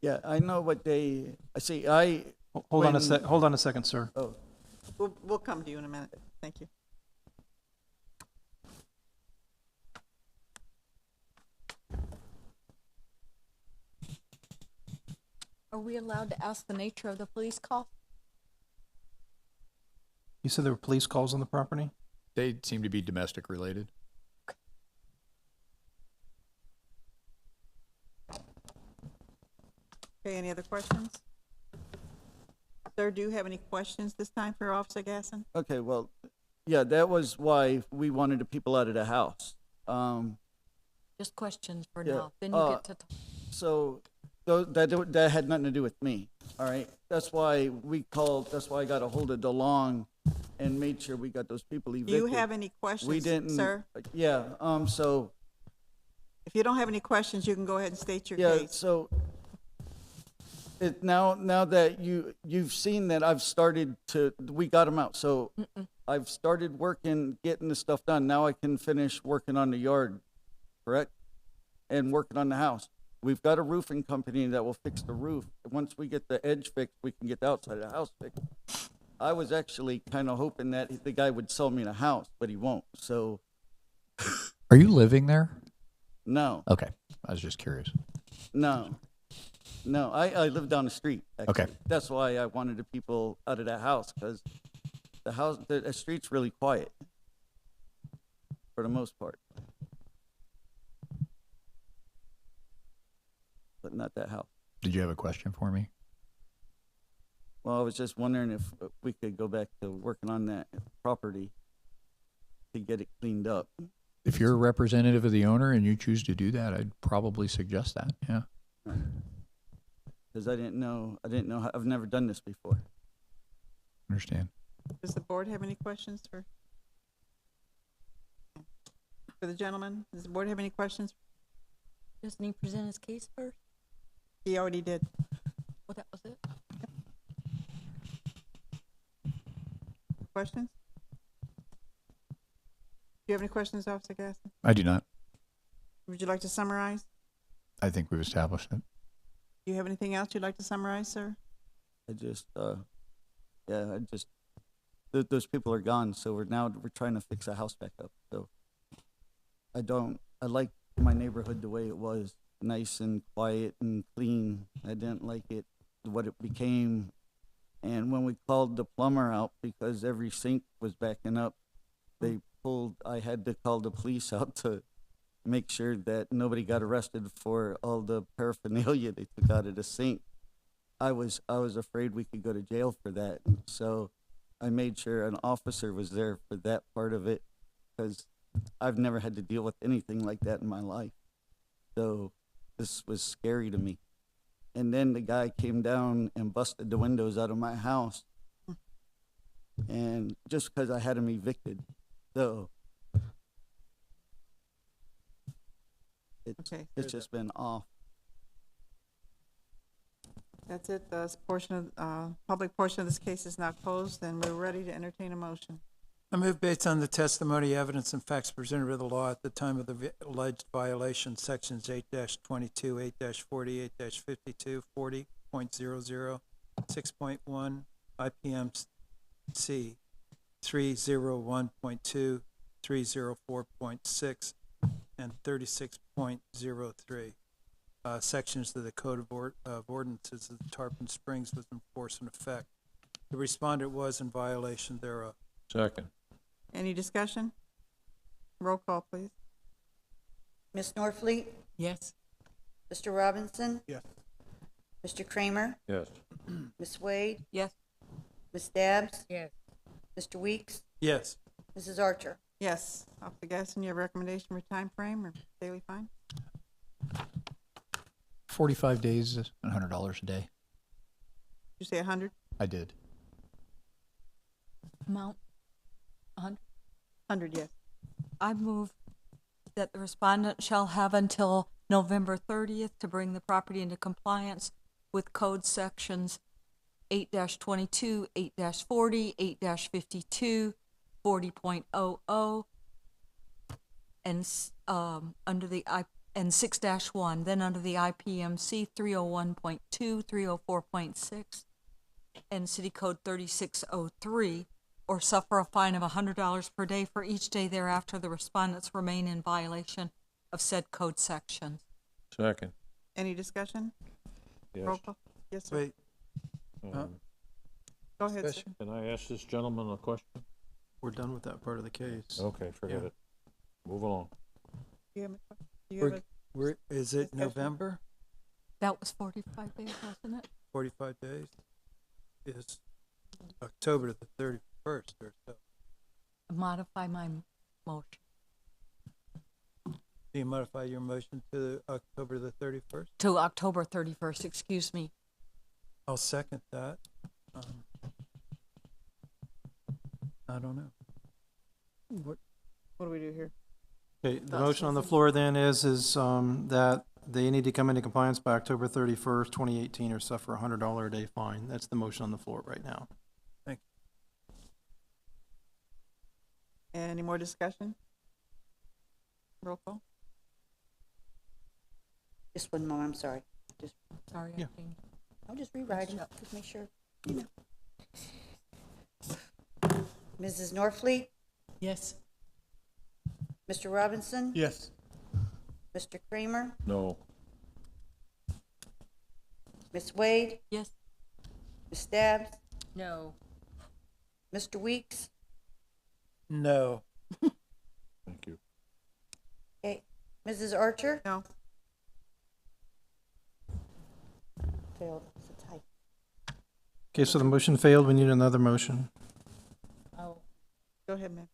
Yeah, I know what they. I see. Hold on a second, sir. Oh, We'll come to you in a minute. Thank you. Are we allowed to ask the nature of the police call? You said there were police calls on the property? They seem to be domestic related. Okay, any other questions? Sir, do you have any questions this time for Officer Gasson? okay. Well, yeah, that was why we wanted the people out of the house. Just questions for Yeah, now. Then you get to. So that had nothing to do with me. All right. That's why we called. That's why I got a hold of DeLong and made sure we got those people evicted. Do you have any questions, We didn't, sir? Yeah. So. If you don't have any questions, you can go ahead and state your Yeah. case. So. Now that you've seen that we got them out. So I've started working, getting the stuff done. Now I can finish working on the yard, correct? And working on the house. We've got a roofing company that will fix the roof. Once we get the edge fixed, we can get the outside of the house fixed. I was actually kind of hoping that the guy would sell me the house, but he won't. So. Are you living there? No. Okay. I was just curious. No, I live down the street. Actually. Okay. That's why I wanted the people out of that house, because the street's really quiet for the most part, but not that house. Did you have a question for me? Well, I was just wondering if we could go back to working on that property to get it cleaned up. If you're a representative of the owner and you choose to do that, I'd probably suggest that. Yeah. Because I didn't know how, I've never done this before. Understand. Does the board have any questions for the gentleman? Does the board have any questions? Doesn't he present his case first? He already did. Well, that was it. Questions? Do you have any questions, Officer Gasson? I do not. Would you like to summarize? I think we've established it. Do you have anything else you'd like to summarize, sir? Those people are gone, so we're trying to fix the house back up. So I like my neighborhood the way it was, nice and quiet and clean. I didn't like it, what it became, And when we called the plumber out because every sink was backing up, I had to call the police out to make sure that nobody got arrested for all the paraphernalia they took out of the sink. I was afraid we could go to jail for that. So I made sure an officer was there for that part of it, because I've never had to deal with anything like that in my life. So this was scary to me. And then the guy came down and busted the windows out of my house, and just because I had him evicted. So it's just been off. That's it. The public portion of this case is now closed, and we're ready to entertain a motion. I move based on the testimony, evidence, and facts presented by the law at the time of the alleged violation, sections 8-22, 8-40, 8-52, 40.00, 6.1, IPMC 301.2, 304.6, and 36.03. Sections of the Code of Ordinances of the Tarpon Springs was in force and effect. The respondent was in violation thereof. Second. Any discussion? Roll call, please. Ms. Norfleet, Yes. Mr. Robinson, Yes. Mr. Kramer, Yes. Ms. Wade, Yes. Ms. Dabbs, Yes. Mr. Weeks, Yes. Mrs. Archer. Yes. Officer Gaston, your recommendation for time frame or daily fine? 45 days, $100 a day. Did you say 100? I did. Amount, 100. 100, yes. I move that the respondent shall have until November 30th to bring the property into compliance with code sections 8-22, 8-40, 8-52, 40.00, and under the and 6-1, then under the IPMC 301.2, 304.6, and City Code 3603, or suffer a fine of $100 per day for each day thereafter the respondents remain in violation of said code sections. Second. Any discussion? Yes. Roll call. Yes, sir. Wait, Um, Go ahead, sir. discussion? Can I ask this gentleman a question? We're done with that part of the case. Okay, forget Yeah. it. Move along. Do you have a- do you have Is it discussion? November? That was 45 days, wasn't it? 45 days is October the 31st or so. Modify my motion Do you modify your motion to October the 31st? to October 31st, excuse me. I'll second that. I don't know. What do we do here? Okay, the motion on the floor then is that they need to come into compliance by October 31st, 2018, or suffer a $100 a day fine. That's the motion on the floor right now. Thank Any more discussion? Roll call. Just one moment, I'm sorry. Sorry, Yeah. I changed. I'm just rewriting, just make sure, you know. Mrs. Norfleet, Yes. Mr. Robinson, Yes. Mr. Kramer, No. Ms. Wade, Yes. Ms. Dabbs, No. Mr. Weeks, No. Thank you. okay, Mrs. Archer? No. Failed, it's a tie. Okay, so the motion failed. We need another motion. Oh, Go ahead, ma'am.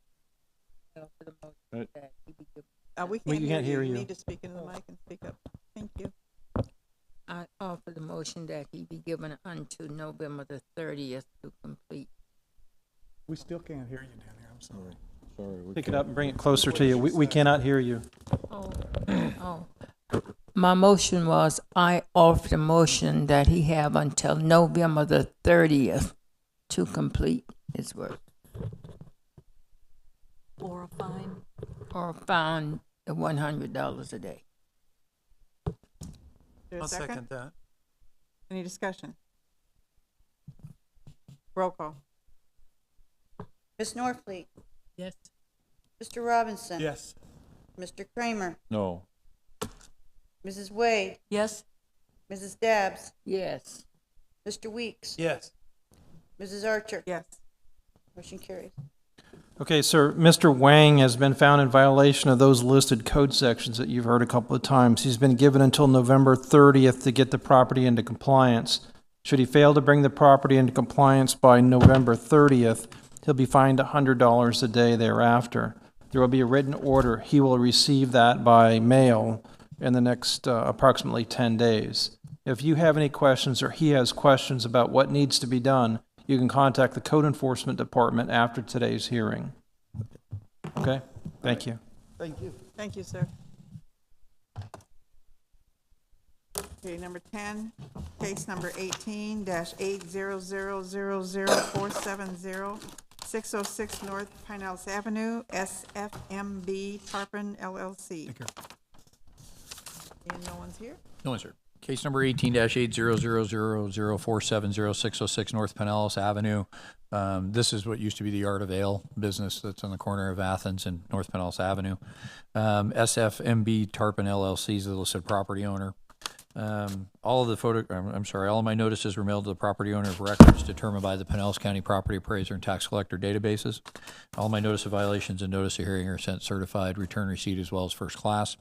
no, for the motion Right. that he be given. We We can't hear you. You you. need to speak into the mic and speak up. Thank you. I offer the motion that he be given unto November the 30th to complete. We still can't hear you down here. I'm sorry. Sorry. we Pick it can't- up and bring it closer to you. We cannot hear you. Oh, oh. My motion was, I offer the motion that he have until November the 30th to complete his work, Or a fine. or fine at $100 a day. Is there a I'll second? second that. Any discussion? Roll call. Ms. Norfleet, Yes. Mr. Robinson? Yes. Mr. Kramer, No. Mrs. Wade, Yes. Mrs. Dabbs, Yes. Mr. Weeks, Yes. Mrs. Archer? Yes. Motion carries. Okay, sir, Mr. Wang has been found in violation of those listed code sections that you've heard a couple of times. He's been given until November 30th to get the property into compliance. Should he fail to bring the property into compliance by November 30th, he'll be fined $100 a day thereafter. There will be a written order. He will receive that by mail in the next approximately 10 days. If you have any questions or he has questions about what needs to be done, you can contact the Code Enforcement Department after today's hearing. Okay? Thank you. Thank you. Thank you, sir. Okay, number 10, case number 18-800000470, 606 North Pinellas Avenue, SFMB Tarpon LLC. Thank you. And no one's here? No answer. Case number 18-800000470, 606 North Pinellas Avenue. This is what used to be the Art of Ale business that's on the corner of Athens and North Pinellas Avenue. SFMB Tarpon LLC is the listed property owner. All of my notices were mailed to the property owner of records determined by the Pinellas County Property Appraiser and Tax Collector databases. All my notice of violations and notice of hearing are sent certified, return receipt as well as first class.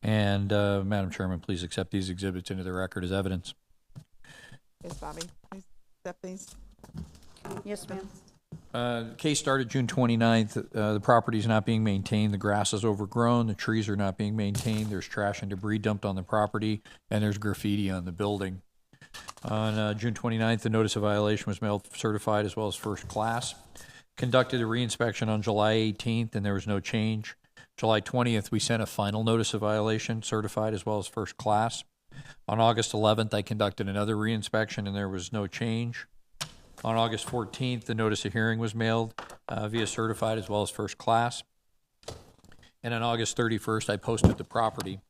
And Madam Chairman, please accept these exhibits into the record as evidence. Yes, Bobby, please accept these. Yes, ma'am. Case started June 29th. The property is not being maintained. The grass is overgrown. The trees are not being maintained. There's trash and debris dumped on the property, and there's graffiti on the building. On June 29th, the notice of violation was mailed certified as well as first class. Conducted a reinspection on July 18th, and there was no change. July 20th, we sent a final notice of violation certified as well as first class. On August 11th, I conducted another reinspection, and there was no change. On August 14th, the notice of hearing was mailed via certified as well as first class. And on August 31st, I posted the property.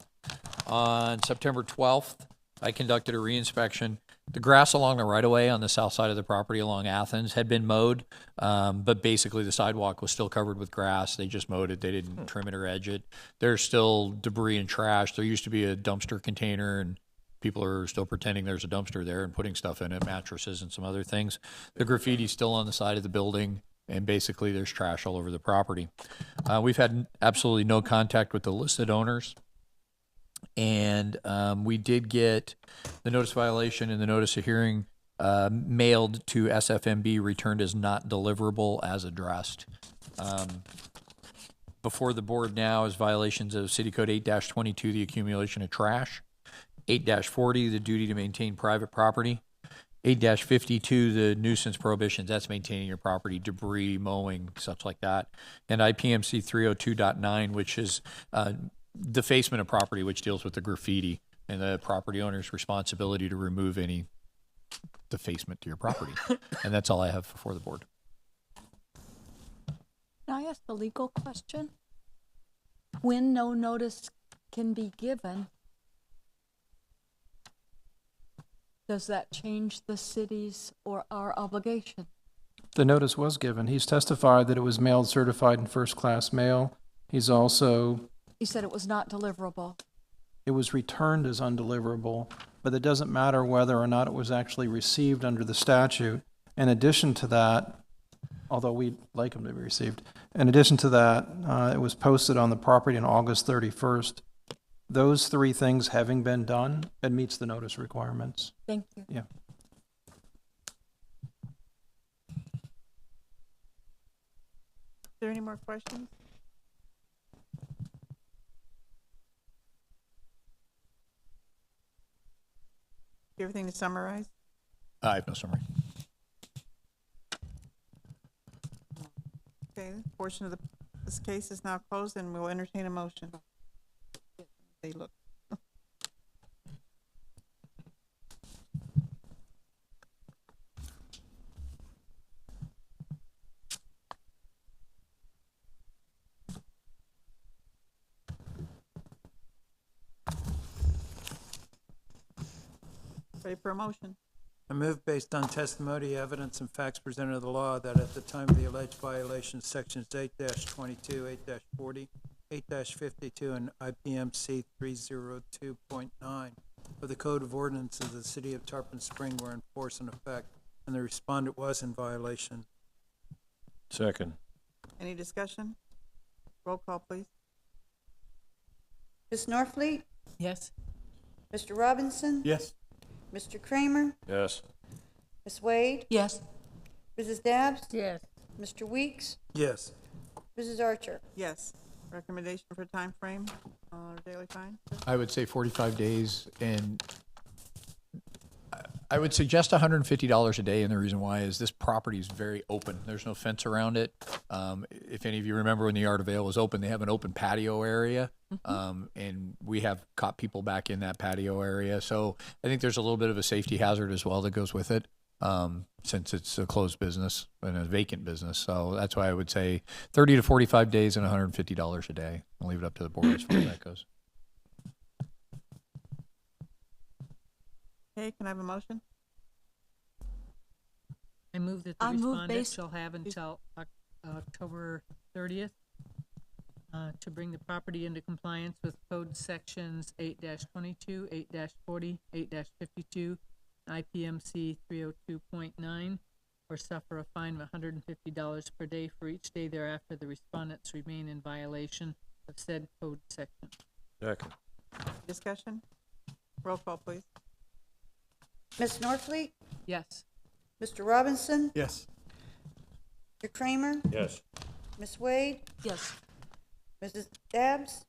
On September 12th, I conducted a reinspection. The grass along the right-of-way on the south side of the property along Athens had been mowed, but basically the sidewalk was still covered with grass. They just mowed it. They didn't trim it or edge it. There's still debris and trash. There used to be a dumpster container, and people are still pretending there's a dumpster there and putting stuff in it, mattresses and some other things. The graffiti's still on the side of the building, and basically there's trash all over the property. We've had absolutely no contact with the listed owners, and we did get the notice of violation and the notice of hearing mailed to SFMB, returned as not deliverable as addressed. Before the board now is violations of City Code 8-22, the accumulation of trash. 8-40, the duty to maintain private property. 8-52, the nuisance prohibitions, that's maintaining your property, debris, mowing, such like that. And IPMC 302.9, which is defacement of property, which deals with the graffiti and the property owner's responsibility to remove any defacement to your property. And that's all I have before the board. Can I ask a legal question? When no notice can be given, does that change the city's or our obligation? The notice was given. He's testified that it was mailed certified in first-class mail. He's also... He said it was not deliverable. It was returned as undeliverable, but it doesn't matter whether or not it was actually received under the statute. In addition to that, although we'd like them to be received, in addition to that, it was posted on the property on August 31st. Those three things having been done, it meets the notice requirements. Thank you. Yeah. Is there any more questions? Everything to summarize? I have no summary. Okay, this portion of this case is now closed, and we'll entertain a motion. They look. Ready for a motion? I move based on testimony, evidence, and facts presented to the law that at the time of the alleged violation, sections 8-22, 8-40, 8-52, and IPMC 302.9 of the Code of Ordinances of the City of Tarpon Spring were in force and effect and the respondent was in violation. Second. Any discussion? Roll call, please. Ms. Norfleet, Yes. Mr. Robinson, Yes. Mr. Kramer, Yes. Ms. Wade, Yes. Mrs. Dabbs, Yes. Mr. Weeks, Yes. Mrs. Archer. Yes. Recommendation for time frame, daily fine? I would say 45 days, and I would suggest $150 a day, and the reason why is this property is very open. There's no fence around it. If any of you remember when the Art of Ale was open, they have an open patio area, and we have caught people back in that patio area. So I think there's a little bit of a safety hazard as well that goes with it, since it's a closed business and a vacant business. So that's why I would say 30 to 45 days and $150 a day. I'll leave it up to the board as far as that goes. Okay, can I have a motion? I move that the I move respondent based- shall have until October 30th to bring the property into compliance with code sections 8-22, 8-40, 8-52, IPMC 302.9, or suffer a fine of $150 per day for each day thereafter the respondents remain in violation of said code section. Second. Discussion? Roll call, please. Ms. Norfleet, Yes. Mr. Robinson, Yes. Mr. Kramer, Yes. Ms. Wade, Yes. Mrs. Dabbs,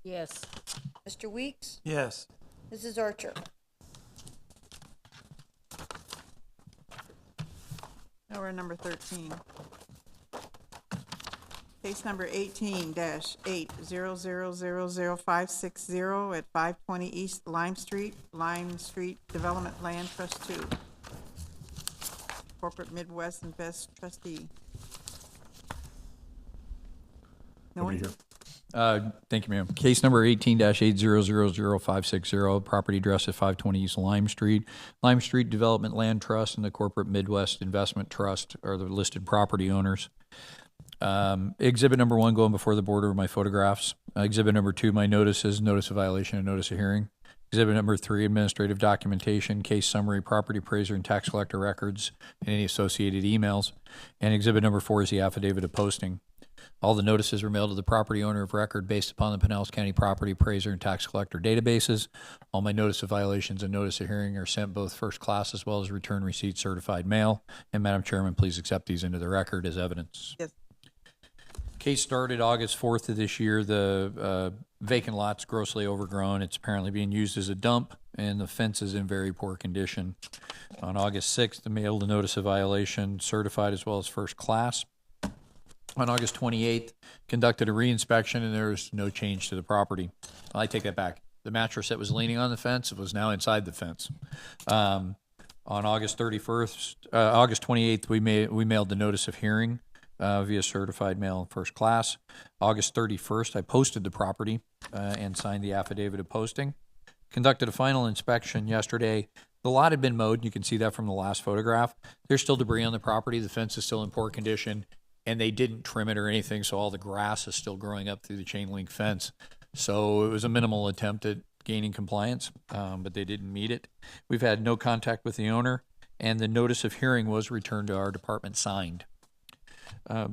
Yes. Mr. Weeks, Yes. Mrs. Archer. Now we're at number 13. Case number 18-800000560 at 520 East Lime Street Development Land Trust 2. Corporate Midwest Invest trustee. No one? Thank you, ma'am. Case number 18-8000560, property address at 520 East Lime Street Development Land Trust and the Corporate Midwest Investment Trust are the listed property owners. Exhibit number 1 going before the board are my photographs. Exhibit number 2, my notices, notice of violation and notice of hearing. Exhibit number 3, administrative documentation, case summary, property appraiser and tax collector records, and any associated emails. And exhibit number 4 is the affidavit of posting. All the notices were mailed to the property owner of record based upon the Pinellas County Property Appraiser and Tax Collector databases. All my notice of violations and notice of hearing are sent both first class as well as return receipt certified mail. And Madam Chairman, please accept these into the record as evidence. Yes. Case started August 4th of this year. The vacant lot's grossly overgrown. It's apparently being used as a dump, and the fence is in very poor condition. On August 6th, the mailed a notice of violation, certified as well as first class. On August 28th, conducted a reinspection, and there was no change to the property. I take that back. The mattress that was leaning on the fence was now inside the fence. On August 28th, we mailed the notice of hearing via certified mail first class. August 31st, I posted the property and signed the affidavit of posting. Conducted a final inspection yesterday. The lot had been mowed. You can see that from the last photograph. There's still debris on the property. The fence is still in poor condition, and they didn't trim it or anything, so all the grass is still growing up through the chain link fence. So it was a minimal attempt at gaining compliance, but they didn't meet it. We've had no contact with the owner, and the notice of hearing was returned to our department signed.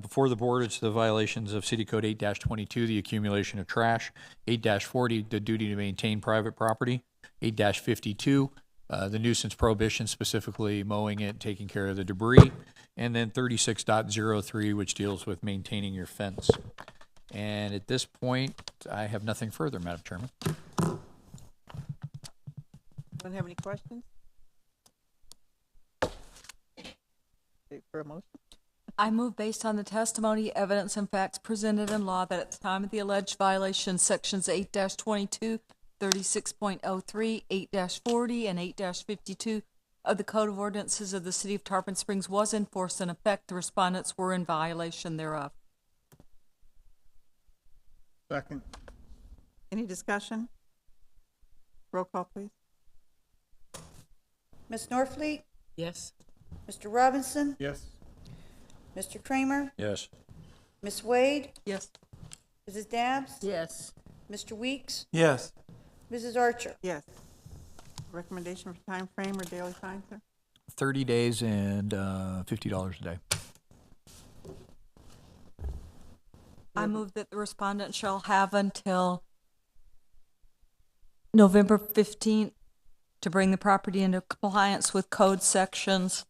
Before the board, it's the violations of City Code 8-22, the accumulation of trash, 8-40, the duty to maintain private property, 8-52, the nuisance prohibition, specifically mowing it, taking care of the debris, and then 36.03, which deals with maintaining your fence. And at this point, I have nothing further, Madam Chairman. Anyone have any questions? For a motion? I move based on the testimony, evidence, and facts presented in law that at the time of the alleged violation, sections 8-22, 36.03, 8-40, and 8-52 of the Code of Ordinances of the City of Tarpon Springs was enforced in effect. The respondents were in violation thereof. Second. Any discussion? Roll call, please. Ms. Norfleet, Yes. Mr. Robinson, Yes. Mr. Kramer, Yes. Ms. Wade, Yes. Mrs. Dabbs, Yes. Mr. Weeks, Yes. Mrs. Archer. Yes. Recommendation for time frame or daily fine, sir? 30 days and $50 a day. I move that the respondent shall have until November 15th to bring the property into compliance with code sections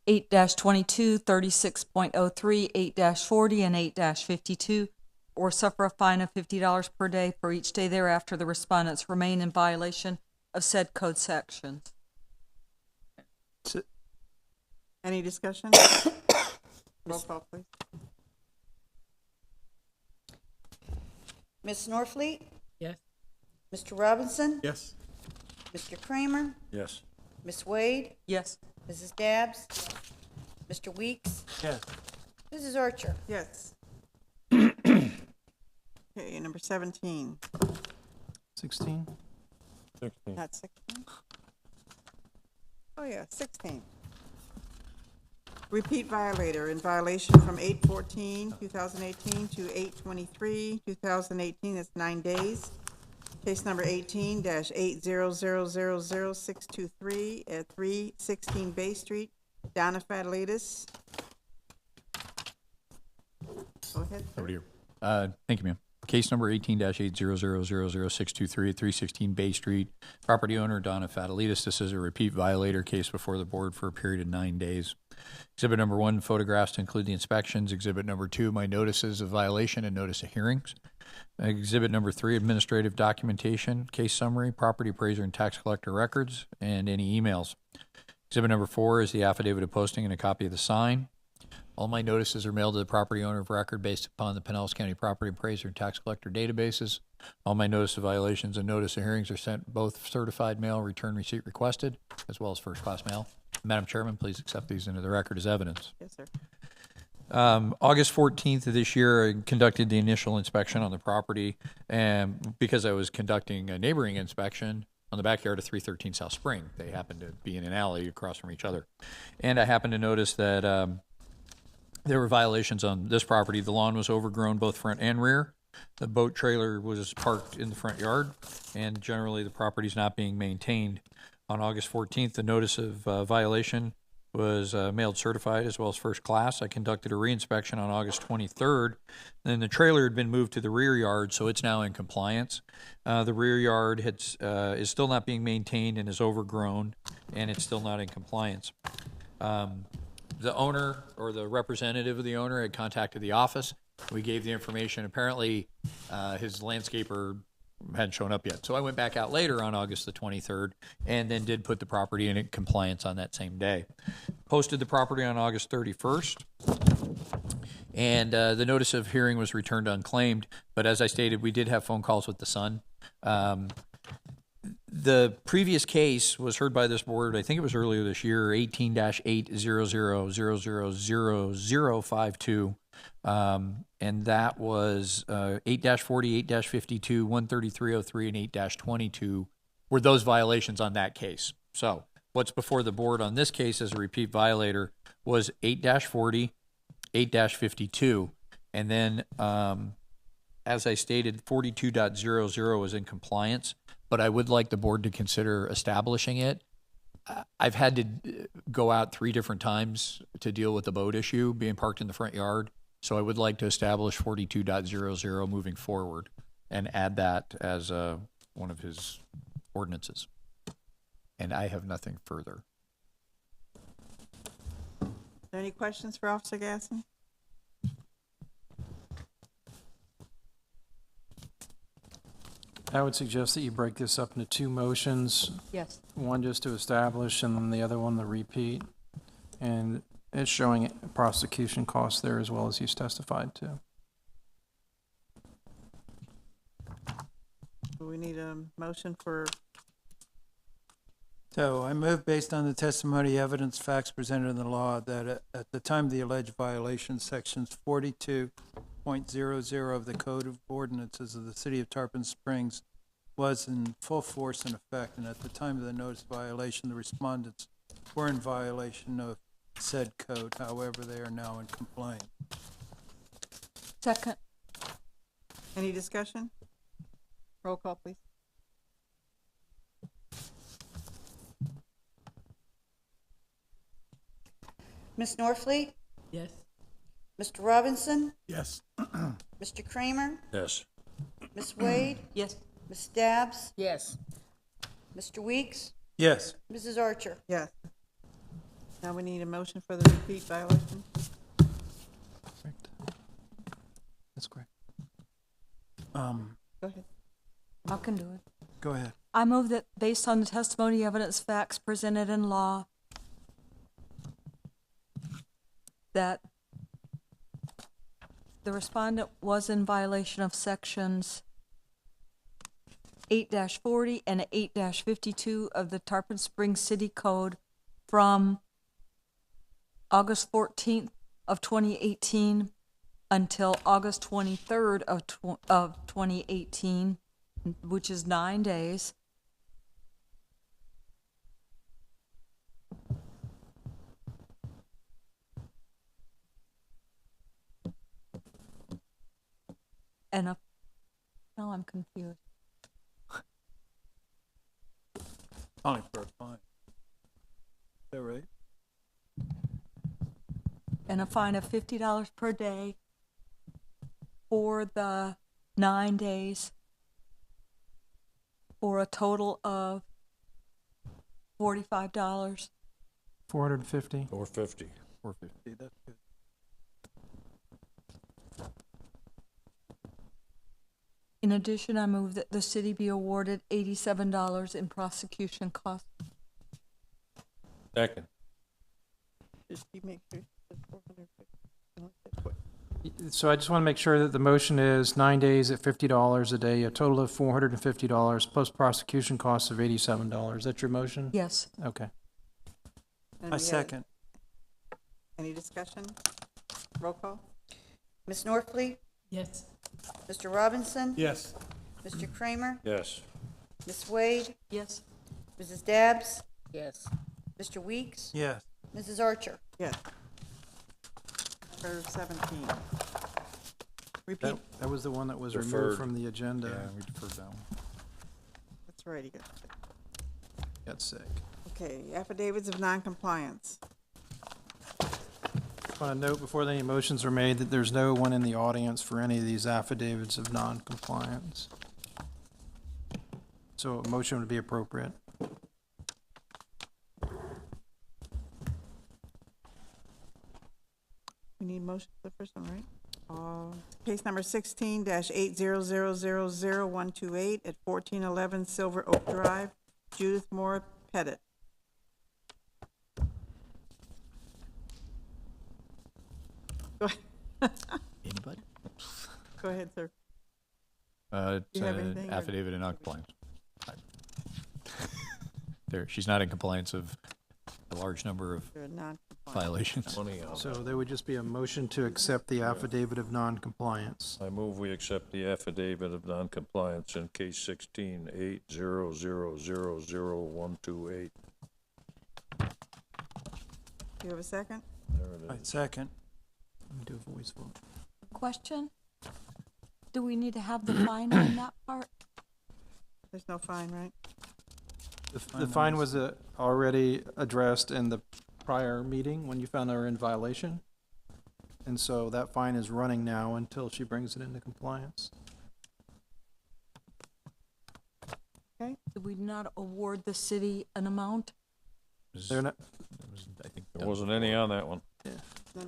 8-22, 36.03, 8-40, and 8-52, or suffer a fine of $50 per day for each day thereafter the respondents remain in violation of said code sections. Any discussion? Roll call, please. Ms. Norfleet, Yes. Mr. Robinson, Yes. Mr. Kramer, Yes. Ms. Wade, Yes. Mrs. Dabbs, Mr. Weeks, Yes. Mrs. Archer? Yes. Okay, number 17. 16? 16. Not 16? Oh, yeah, 16. Repeat violator in violation from 8/14/2018 to 8/23/2018. That's 9 days. Case number 18-800000623 at 316 Bay Street. Donna Fatalidis. Go ahead. sir. Over to you. Thank you, ma'am. Case number 18-800000623 at 316 Bay Street. Property owner Donna Fatalidis. This is a repeat violator case before the board for a period of 9 days. Exhibit number 1, photographs to include the inspections. Exhibit number 2, my notices of violation and notice of hearings. Exhibit number 3, administrative documentation, case summary, property appraiser and tax collector records, and any emails. Exhibit number 4 is the affidavit of posting and a copy of the sign. All my notices are mailed to the property owner of record based upon the Pinellas County Property Appraiser and Tax Collector databases. All my notice of violations and notice of hearings are sent both certified mail, return receipt requested, as well as first-class mail. Madam Chairman, please accept these into the record as evidence. Yes, sir. August 14th of this year, I conducted the initial inspection on the property, and because I was conducting a neighboring inspection on the backyard of 313 South Spring. They happened to be in an alley across from each other. And I happened to notice that there were violations on this property. The lawn was overgrown both front and rear. The boat trailer was parked in the front yard, and generally the property's not being maintained. On August 14th, the notice of violation was mailed certified as well as first class. I conducted a reinspection on August 23rd. Then the trailer had been moved to the rear yard, so it's now in compliance. The rear yard is still not being maintained and is overgrown, and it's still not in compliance. The owner or the representative of the owner had contacted the office. We gave the information. Apparently, his landscaper hadn't shown up yet. So I went back out later on August the 23rd and then did put the property in compliance on that same day. Posted the property on August 31st. And the notice of hearing was returned unclaimed. But as I stated, we did have phone calls with the son. The previous case was heard by this board, I think it was earlier this year, 18-800000052. And that was 8-40, 8-52, 13303, and 8-22 were those violations on that case. So what's before the board on this case as a repeat violator was 8-40, 8-52, and then as I stated, 42.00 was in compliance, but I would like the board to consider establishing it. I've had to go out 3 different times to deal with the boat issue being parked in the front yard. So I would like to establish 42.00 moving forward and add that as one of his ordinances. And I have nothing further. Are there any questions for Officer Gasson? I would suggest that you break this up into 2 motions. Yes. One just to establish and then the other one to repeat. And it's showing prosecution costs there as well as he's testified to. We need a motion for, So I move based on the testimony, evidence, facts presented in the law that at the time of the alleged violation, sections 42.00 of the Code of Ordinances of the City of Tarpon Springs was in full force and effect, and at the time of the notice of violation, the respondents were in violation of said code. However, they are now in compliance. Second. any discussion? Roll call, please. Ms. Norfleet, Yes. Mr. Robinson, Yes. Mr. Kramer, Yes. Ms. Wade, Yes. Ms. Dabbs, Yes. Mr. Weeks, Yes. Mrs. Archer. Yes. Now we need a motion for the repeat violation. Correct. That's correct. Go ahead. I can do it. Go ahead. I move that based on the testimony, evidence, facts presented in law, that the respondent was in violation of sections 8-40 and 8-52 of the Tarpon Springs City Code from August 14th of 2018 until August 23rd of 2018, which is 9 days. And now I'm confused. Only for a fine. Is that right? And a fine of $50 per day for the 9 days, for a total of $45. 450. 450. 450. That's good. In addition, I move that the city be awarded $87 in prosecution costs. Second. Just you make sure it's 450. So I just want to make sure that the motion is 9 days at $50 a day, a total of $450 plus prosecution costs of $87. That's your motion? Yes. Okay. And I we have- second. Any discussion? Roll call? Ms. Norfleet, Yes. Mr. Robinson, Yes. Mr. Kramer, Yes. Ms. Wade, Yes. Mrs. Dabbs, Yes. Mr. Weeks, Yes. Mrs. Archer. Yes. Number 17. Repeat. That was the one that was Deferred. removed from the agenda. Yeah, we deferred that one. That's right, he Got sick. Okay, affidavits of noncompliance. I want to note before any motions are made that there's no one in the audience for any of these affidavits of noncompliance. So a motion would be appropriate. We need motion for the first one, right? Case number 16-800000128 at 1411 Silver Oak Drive, Judith Moore Pettit. Go ahead. Anybody? Go ahead, sir. It's You have anything, or- affidavit of noncompliance. There, she's not in compliance of a large number of You're non-compliant. violations. 20 on So that. there would just be a motion to accept the affidavit of noncompliance. I move we accept the affidavit of noncompliance in case 16-800000128. Do you have a second? There it I is. second. Let me do a voice vote. Question? Do we need to have the fine on that part? There's no fine, right? The fine was already addressed in the prior meeting when you found her in violation. And so that fine is running now until she brings it into compliance. Okay. Did we not award the city an amount? They're not, I think There wasn't any on that one. No.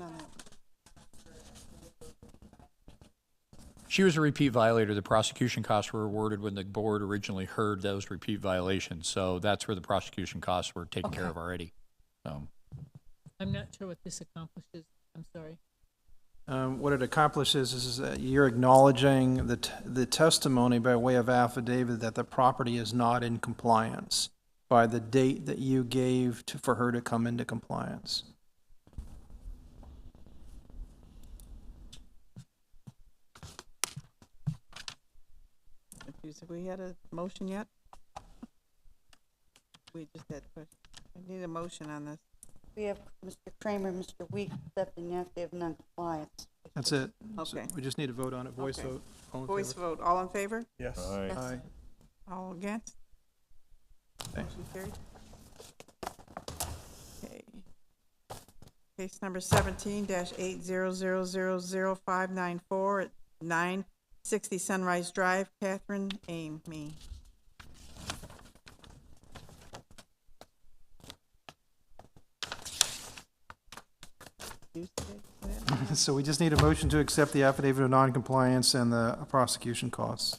She was a repeat violator. The prosecution costs were awarded when the board originally heard those repeat violations. So that's where the prosecution costs were taken care Okay. of already. So I'm not sure what this accomplishes. I'm sorry. what it accomplishes is that you're acknowledging the testimony by way of affidavit that the property is not in compliance by the date that you gave for her to come into compliance. Have we had a motion yet? We just had a question. I need a motion on this. We have Mr. Kramer and Mr. Weeks accepting the affidavit of noncompliance. That's it. So Okay. we just need to vote on it, voice Okay. vote. All in Voice favor? vote. All in favor? Yes. Aye. Aye. All against? Aye. Motion carried. Okay. Case number 17-800000594 at 960 Sunrise Drive, Catherine Amy. So we just need a motion to accept the affidavit of noncompliance and the prosecution costs.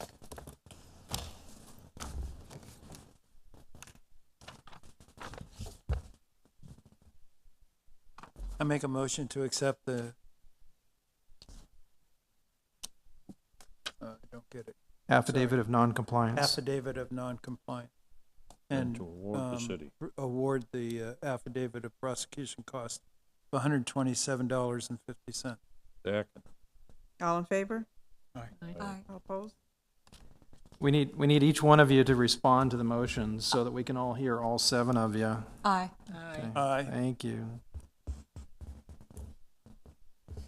I make a motion to accept the, I don't get it. Affidavit of noncompliance. Affidavit of non-compliance. And to award the city. Award the affidavit of prosecution cost of $127.50. Second. All in favor? Aye. All opposed? We need each one of you to respond to the motions so that we can all hear all 7 of you. Aye. Okay. Aye. Thank you.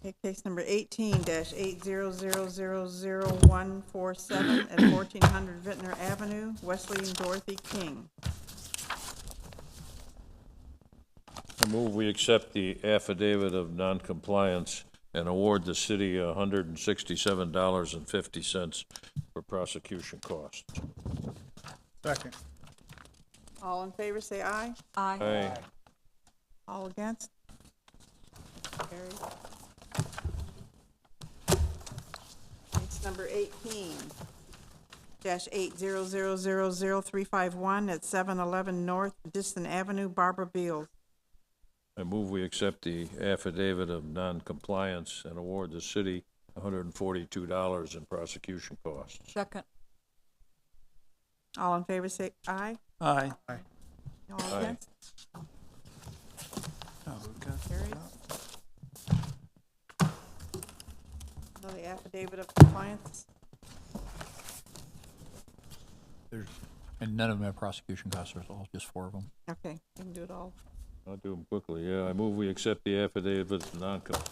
Okay, case number 18-800000147 at 1400 Vintner Avenue, Wesley and Dorothy King. I move we accept the affidavit of noncompliance and award the city $167.50 for prosecution costs. Second. All in favor, say aye. Aye. Aye. All against? Carried. Case number 18-800000351 at 711 North Distant Avenue, Barbara Beals. I move we accept the affidavit of noncompliance and award the city $142 in prosecution costs. Second. All in favor, say aye. Aye. All Aye. against? Oh, we've got Carried. Now the affidavit of compliance. And none of them have prosecution costs, there's all just 4 of them. Okay, you can do it all. I'll do them quickly, yeah. I move we accept the affidavit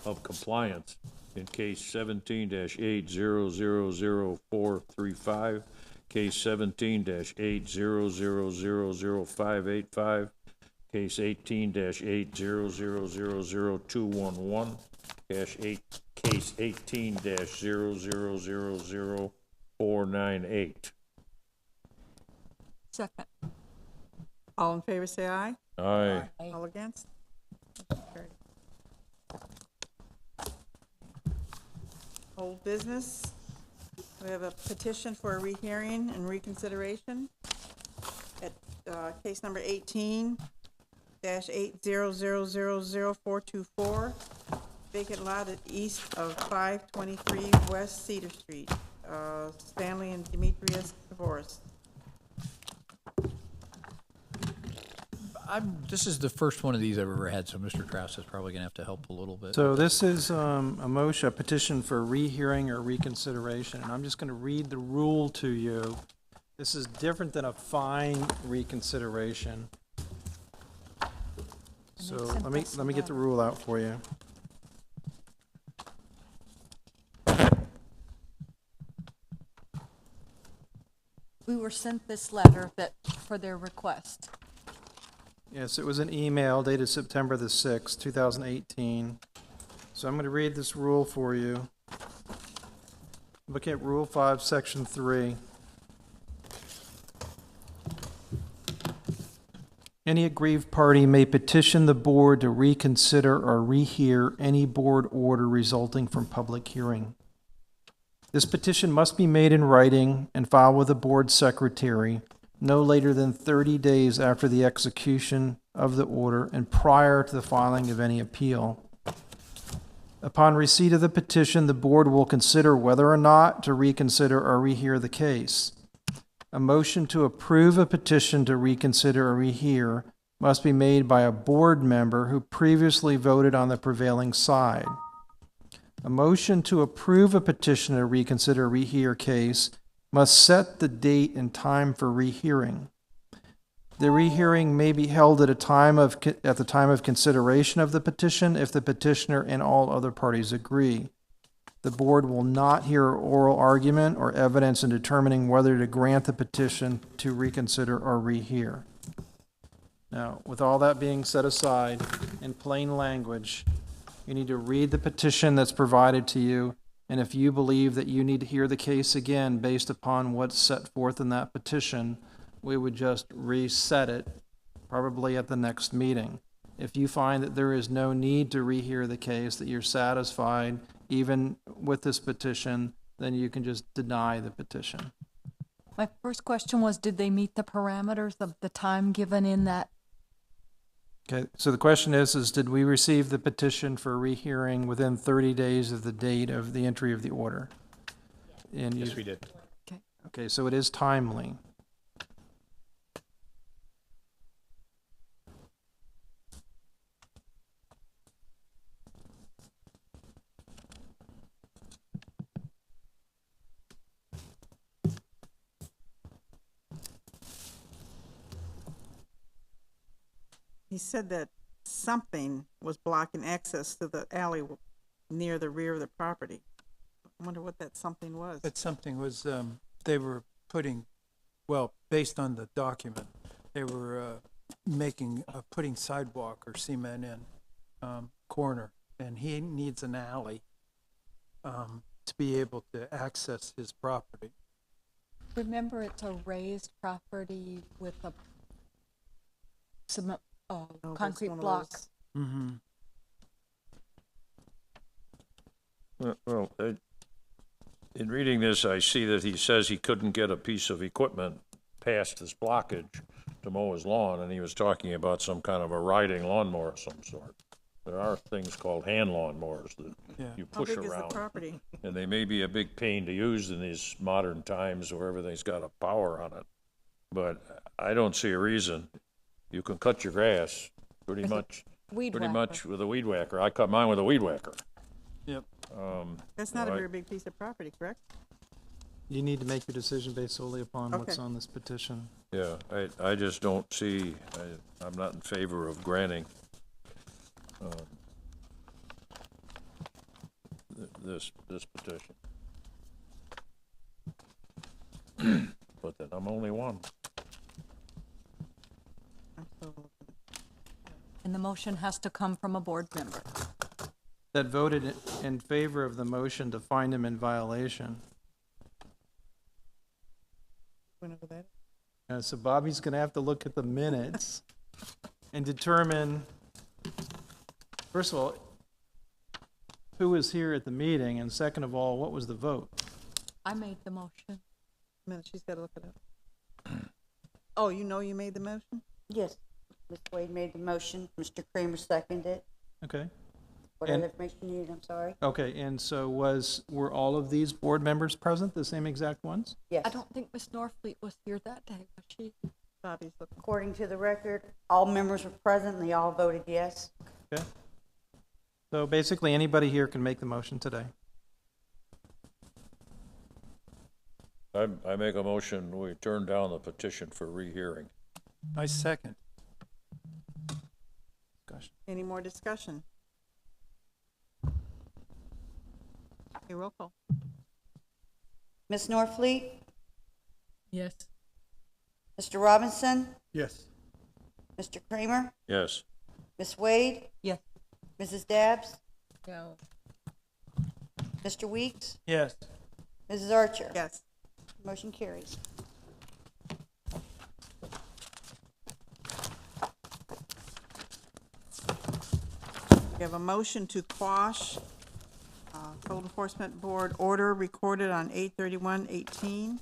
of compliance in case 17-8000435, case 17-8000585, case 18-8000211, case 18-000498. Second. All in favor, say aye. Aye. All against? Carried. Old business. We have a petition for a rehearing and reconsideration at case number 18-8000424, vacant lot at east of 523 West Cedar Street, Stanley and Demetrius divorce. This is the first one of these I've ever had, so Mr. Kraus is probably gonna have to help a little bit. So this is a petition for rehearing or reconsideration, and I'm just going to read the rule to you. This is different than a fine reconsideration. So let me get the rule out for you. We were sent this letter for their request. Yes, it was an email dated September the 6th, 2018. So I'm going to read this rule for you. Look at Rule 5, Section 3. Any aggrieved party may petition the board to reconsider or rehear any board order resulting from public hearing. This petition must be made in writing and filed with the board secretary no later than 30 days after the execution of the order and prior to the filing of any appeal. Upon receipt of the petition, the board will consider whether or not to reconsider or rehear the case. A motion to approve a petition to reconsider or rehear must be made by a board member who previously voted on the prevailing side. A motion to approve a petition to reconsider or rehear case must set the date and time for rehearing. The rehearing may be held at the time of consideration of the petition if the petitioner and all other parties agree. The board will not hear oral argument or evidence in determining whether to grant the petition to reconsider or rehear. Now, with all that being set aside, in plain language, you need to read the petition that's provided to you, and if you believe that you need to hear the case again based upon what's set forth in that petition, we would just reset it, probably at the next meeting. If you find that there is no need to rehear the case, that you're satisfied even with this petition, then you can just deny the petition. My first question was, did they meet the parameters of the time given in that? Okay, so the question is did we receive the petition for rehearing within 30 days of the date of the entry of the order? And Yes, we did. Okay. Okay, so it is timely. He said that something was blocking access to the alley near the rear of the property. I wonder what that something was. That something was, they were putting, well, based on the document, they were putting sidewalk or cement in corner, and he needs an alley to be able to access his property. Remember, it's a raised property with a cement, that's concrete one of block. those- Mm-hmm. Well, in reading this, I see that he says he couldn't get a piece of equipment past this blockage to mow his lawn, and he was talking about some kind of a riding lawnmower of some sort. There are things called hand lawnmowers that you How push big is the around. property? And they may be a big pain to use in these modern times where everything's got a power on it. But I don't see a reason. You can cut your grass pretty much with a weed whacker. I cut mine with a weed whacker. Yep. That's not a very big piece of property, correct? You need to make your decision based solely upon what's Okay. on this petition. Yeah, I just don't see, I'm not in favor of granting this petition. But then I'm only one. And the motion has to come from a board member. That voted in favor of the motion to find him in violation. Whenever that. So Bobby's gonna have to look at the minutes and determine, first of all, who was here at the meeting, and second of all, what was the vote? I made the motion. A minute, she's gotta look it up. Oh, you know you made the motion? Yes, Ms. Wade made the motion, Mr. Kramer seconded it. Okay. What And- other information you need, I'm sorry? Okay, and so were all of these board members present, the same exact ones? Yes. I don't think Miss Norfleet was here that day, was she? Bobby's looking. According to the record, all members were present and they all voted yes. Okay. So basically, anybody here can make the motion today. I make a motion, we turn down the petition for rehearing. I second. Any more discussion? Okay, roll call. Ms. Norfleet, Yes. Mr. Robinson, Yes. Mr. Kramer, Yes. Ms. Wade, Yes. Mrs. Dabbs, No. Mr. Weeks, Yes. Mrs. Archer. Yes. Motion carries. We have a motion to quash Code Enforcement Board order recorded on 8/31/18,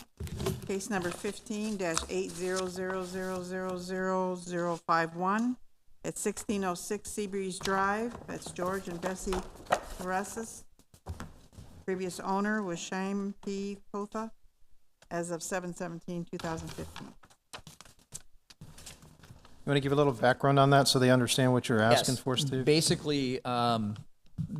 case number 15-800000051 at 1606 Seabreeze Drive. That's George and Bessie Terraces. Previous owner was Shyam P. Kotha as of 7/17/2015. You want to give a little background on that so they understand what you're asking Yes. for, Steve? Basically,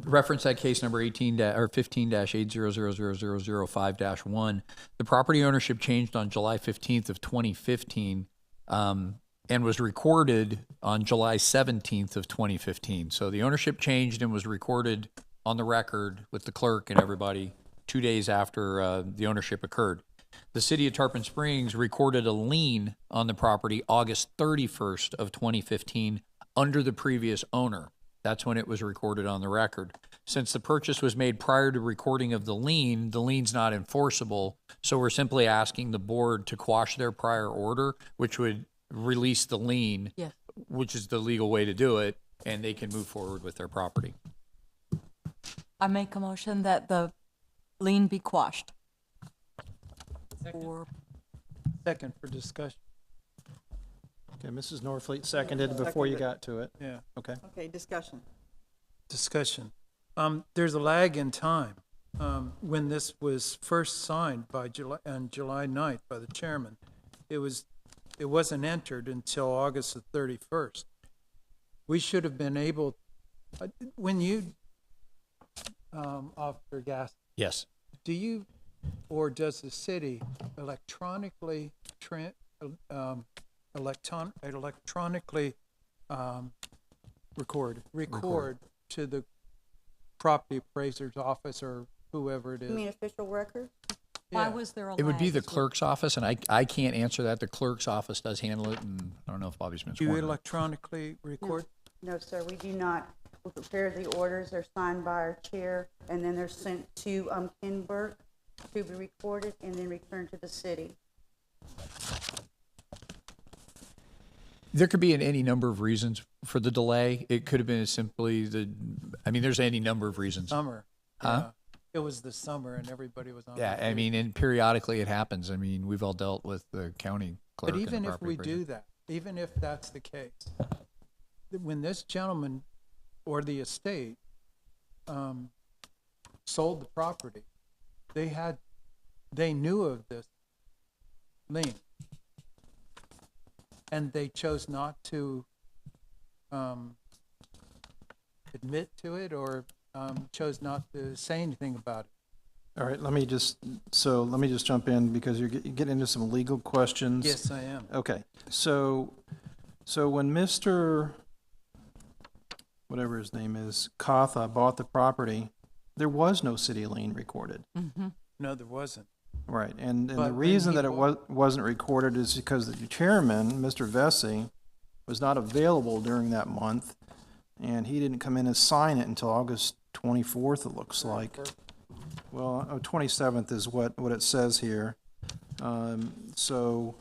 reference that case number 15-800000005-1. The property ownership changed on July 15th of 2015 and was recorded on July 17th of 2015. So the ownership changed and was recorded on the record with the clerk and everybody 2 days after the ownership occurred. The city of Tarpon Springs recorded a lien on the property August 31st of 2015 under the previous owner. That's when it was recorded on the record. Since the purchase was made prior to recording of the lien's not enforceable, so we're simply asking the board to quash their prior order, which would release the lien, Yes. which is the legal way to do it, and they can move forward with their property. I make a motion that the lien be quashed. Or Second for discussion. Okay, Mrs. Norfleet seconded before you got to it. Yeah. Okay. Okay, discussion. Discussion. There's a lag in time. When this was first signed on July 9th by the chairman, it wasn't entered until August the 31st. We should have been able, when you, Officer Gass, Yes. do you, or does the city electronically record to the property appraiser's office or whoever it You mean is? official record? why Yeah. was there a It would be lag? the clerk's office, and I can't answer that. The clerk's office does handle it, and I don't know if Bobby's been Do sworn. you in. electronically record? No, sir, we do not. We prepare the orders, they're signed by our chair, and then they're sent to Ken Burke to be recorded and then returned to the city. There could be any number of reasons for the delay. It could have been simply there's any number of reasons. Summer. Huh? Yeah. It was the summer and everybody was on. Yeah, I vacation. mean, and periodically it happens. I mean, we've all dealt with the county clerk. But and even the if property we appraiser. do that, even if that's the case, when this gentleman or the estate sold the property, they knew of this lien, and they chose not to admit to it or chose not to say anything about it. All right, let me just jump in because you're getting into some legal questions. Yes, I am. Okay, so when Mr. whatever his name is, Katha bought the property, there was no city lien recorded. Mm-hmm. No, there wasn't. Right, and But the when reason he that it wasn't recorded is because the chairman, Mr. Vesey, was not available during that month, and he didn't come in and sign it until August 24th, it looks like. Well, 27th is what it says here. So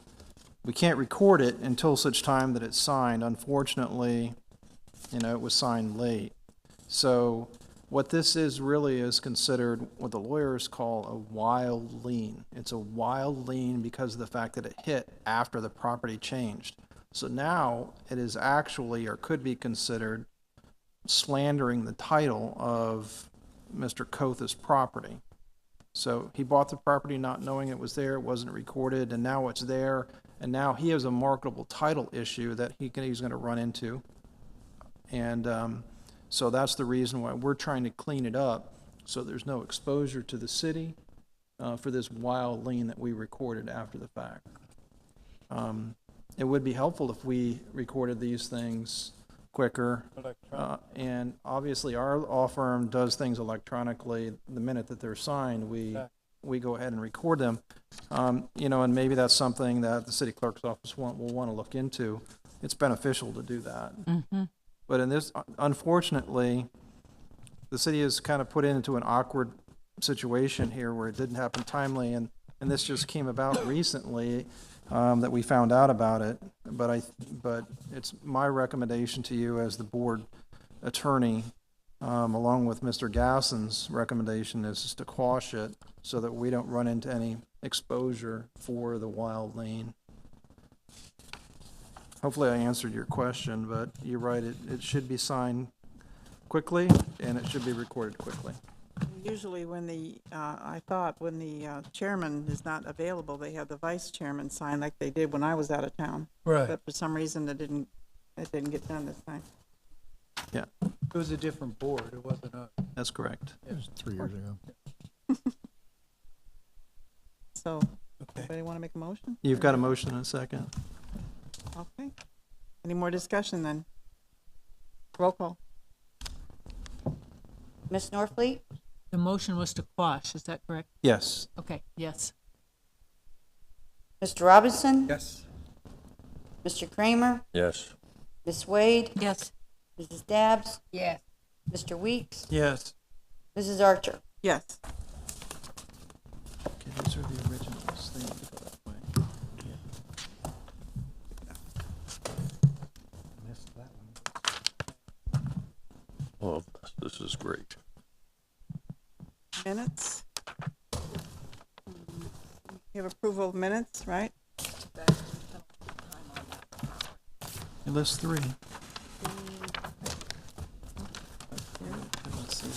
we can't record it until such time that it's signed. Unfortunately, it was signed late. So what this is really is considered what the lawyers call a wild lien. It's a wild lien because of the fact that it hit after the property changed. So now it is actually, or could be considered, slandering the title of Mr. Kotha's property. So he bought the property not knowing it was there, it wasn't recorded, and now it's there, and now he has a marketable title issue that he's going to run into. And so that's the reason why we're trying to clean it up so there's no exposure to the city for this wild lien that we recorded after the fact. It would be helpful if we recorded these things quicker. And obviously our law firm does things electronically. The minute that they're signed, we go ahead and record them. And maybe that's something that the city clerk's office will want to look into. It's beneficial to do that. Mm-hmm. But in this, unfortunately, the city is kind of put into an awkward situation here where it didn't happen timely, and this just came about recently that we found out about it. But it's my recommendation to you as the board attorney, along with Mr. Gasson's recommendation, is to quash it so that we don't run into any exposure for the wild lien. Hopefully I answered your question, but you're right, it should be signed quickly, and it should be recorded quickly. Usually when the chairman is not available, they have the vice chairman sign like they did when I was out of town. Right. But for some reason, it didn't get done this time. Yeah, It was a different board. It wasn't us. that's correct. It was 3 years ago. So, Okay. anybody want to make a motion? You've got a motion and a second. Okay. Any more discussion then? Roll call. Ms. Norfleet, The motion was to quash, is that correct? Yes. Okay, yes. Mr. Robinson? Yes. Mr. Kramer? Yes. Ms. Wade? Yes. Mrs. Dabbs? Yes. Mr. Weeks? Yes. Mrs. Archer? Yes. Okay, these are the originals. They need to go that way. Missed that one. Oh, this is great. Minutes. You have approval of minutes, right? It lists 3. Let's see.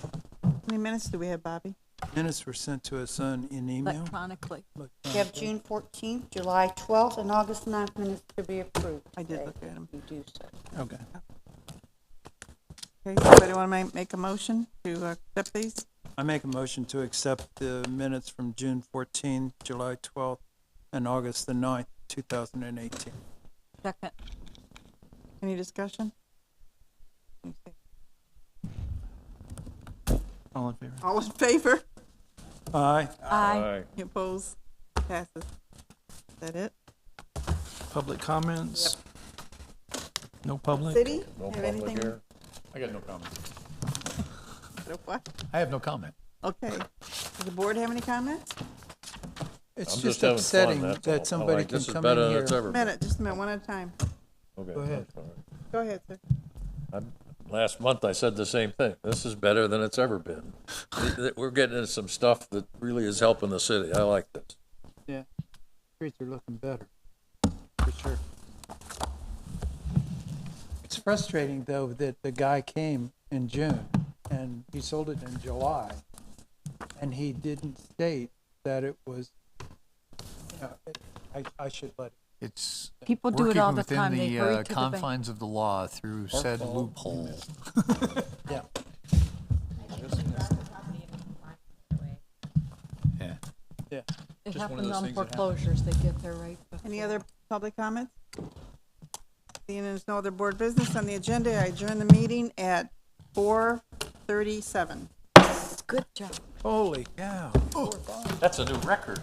How many minutes do we have, Bobby? Minutes were sent to us in email. Electronically. We have June 14th, July 12th, and August 9th minutes to be approved. I did look at them. You do so. Okay. Okay, somebody want to make a motion to accept these? I make a motion to accept the minutes from June 14, July 12th, and August the 9th, 2018. Second. Any discussion? All in favor? All in favor? Aye. Aye. Any opposed? Passes. Is that it? Public comments? No public? City? No Have public anything? here. I got no comment. No what? I have no comment. Okay. Does the board have any comments? It's I'm just having fun, upsetting that's all. that I somebody like can this is come better in than here. it's ever been. Just a minute, one at a time. Okay, Go ahead. that's all right. Go ahead, sir. Last month I said the same thing. This is better than it's ever been. We're getting into some stuff that really is helping the city. I like this. Yeah. Streets are looking better, for sure. It's frustrating, though, that the guy came in June and he sold it in July, and he didn't state that it was, you know, I should let it. It's People do it working all the within time. They the hurry to the bank. confines of the law through said loophole. Yeah. Yeah. Yeah. It Just one of happens those on things that happen. foreclosures. They get there right before. Any other public comments? Seeing there's no other board business on the agenda, I adjourn the meeting at 4:37. Good job. Holy cow. That's a new record.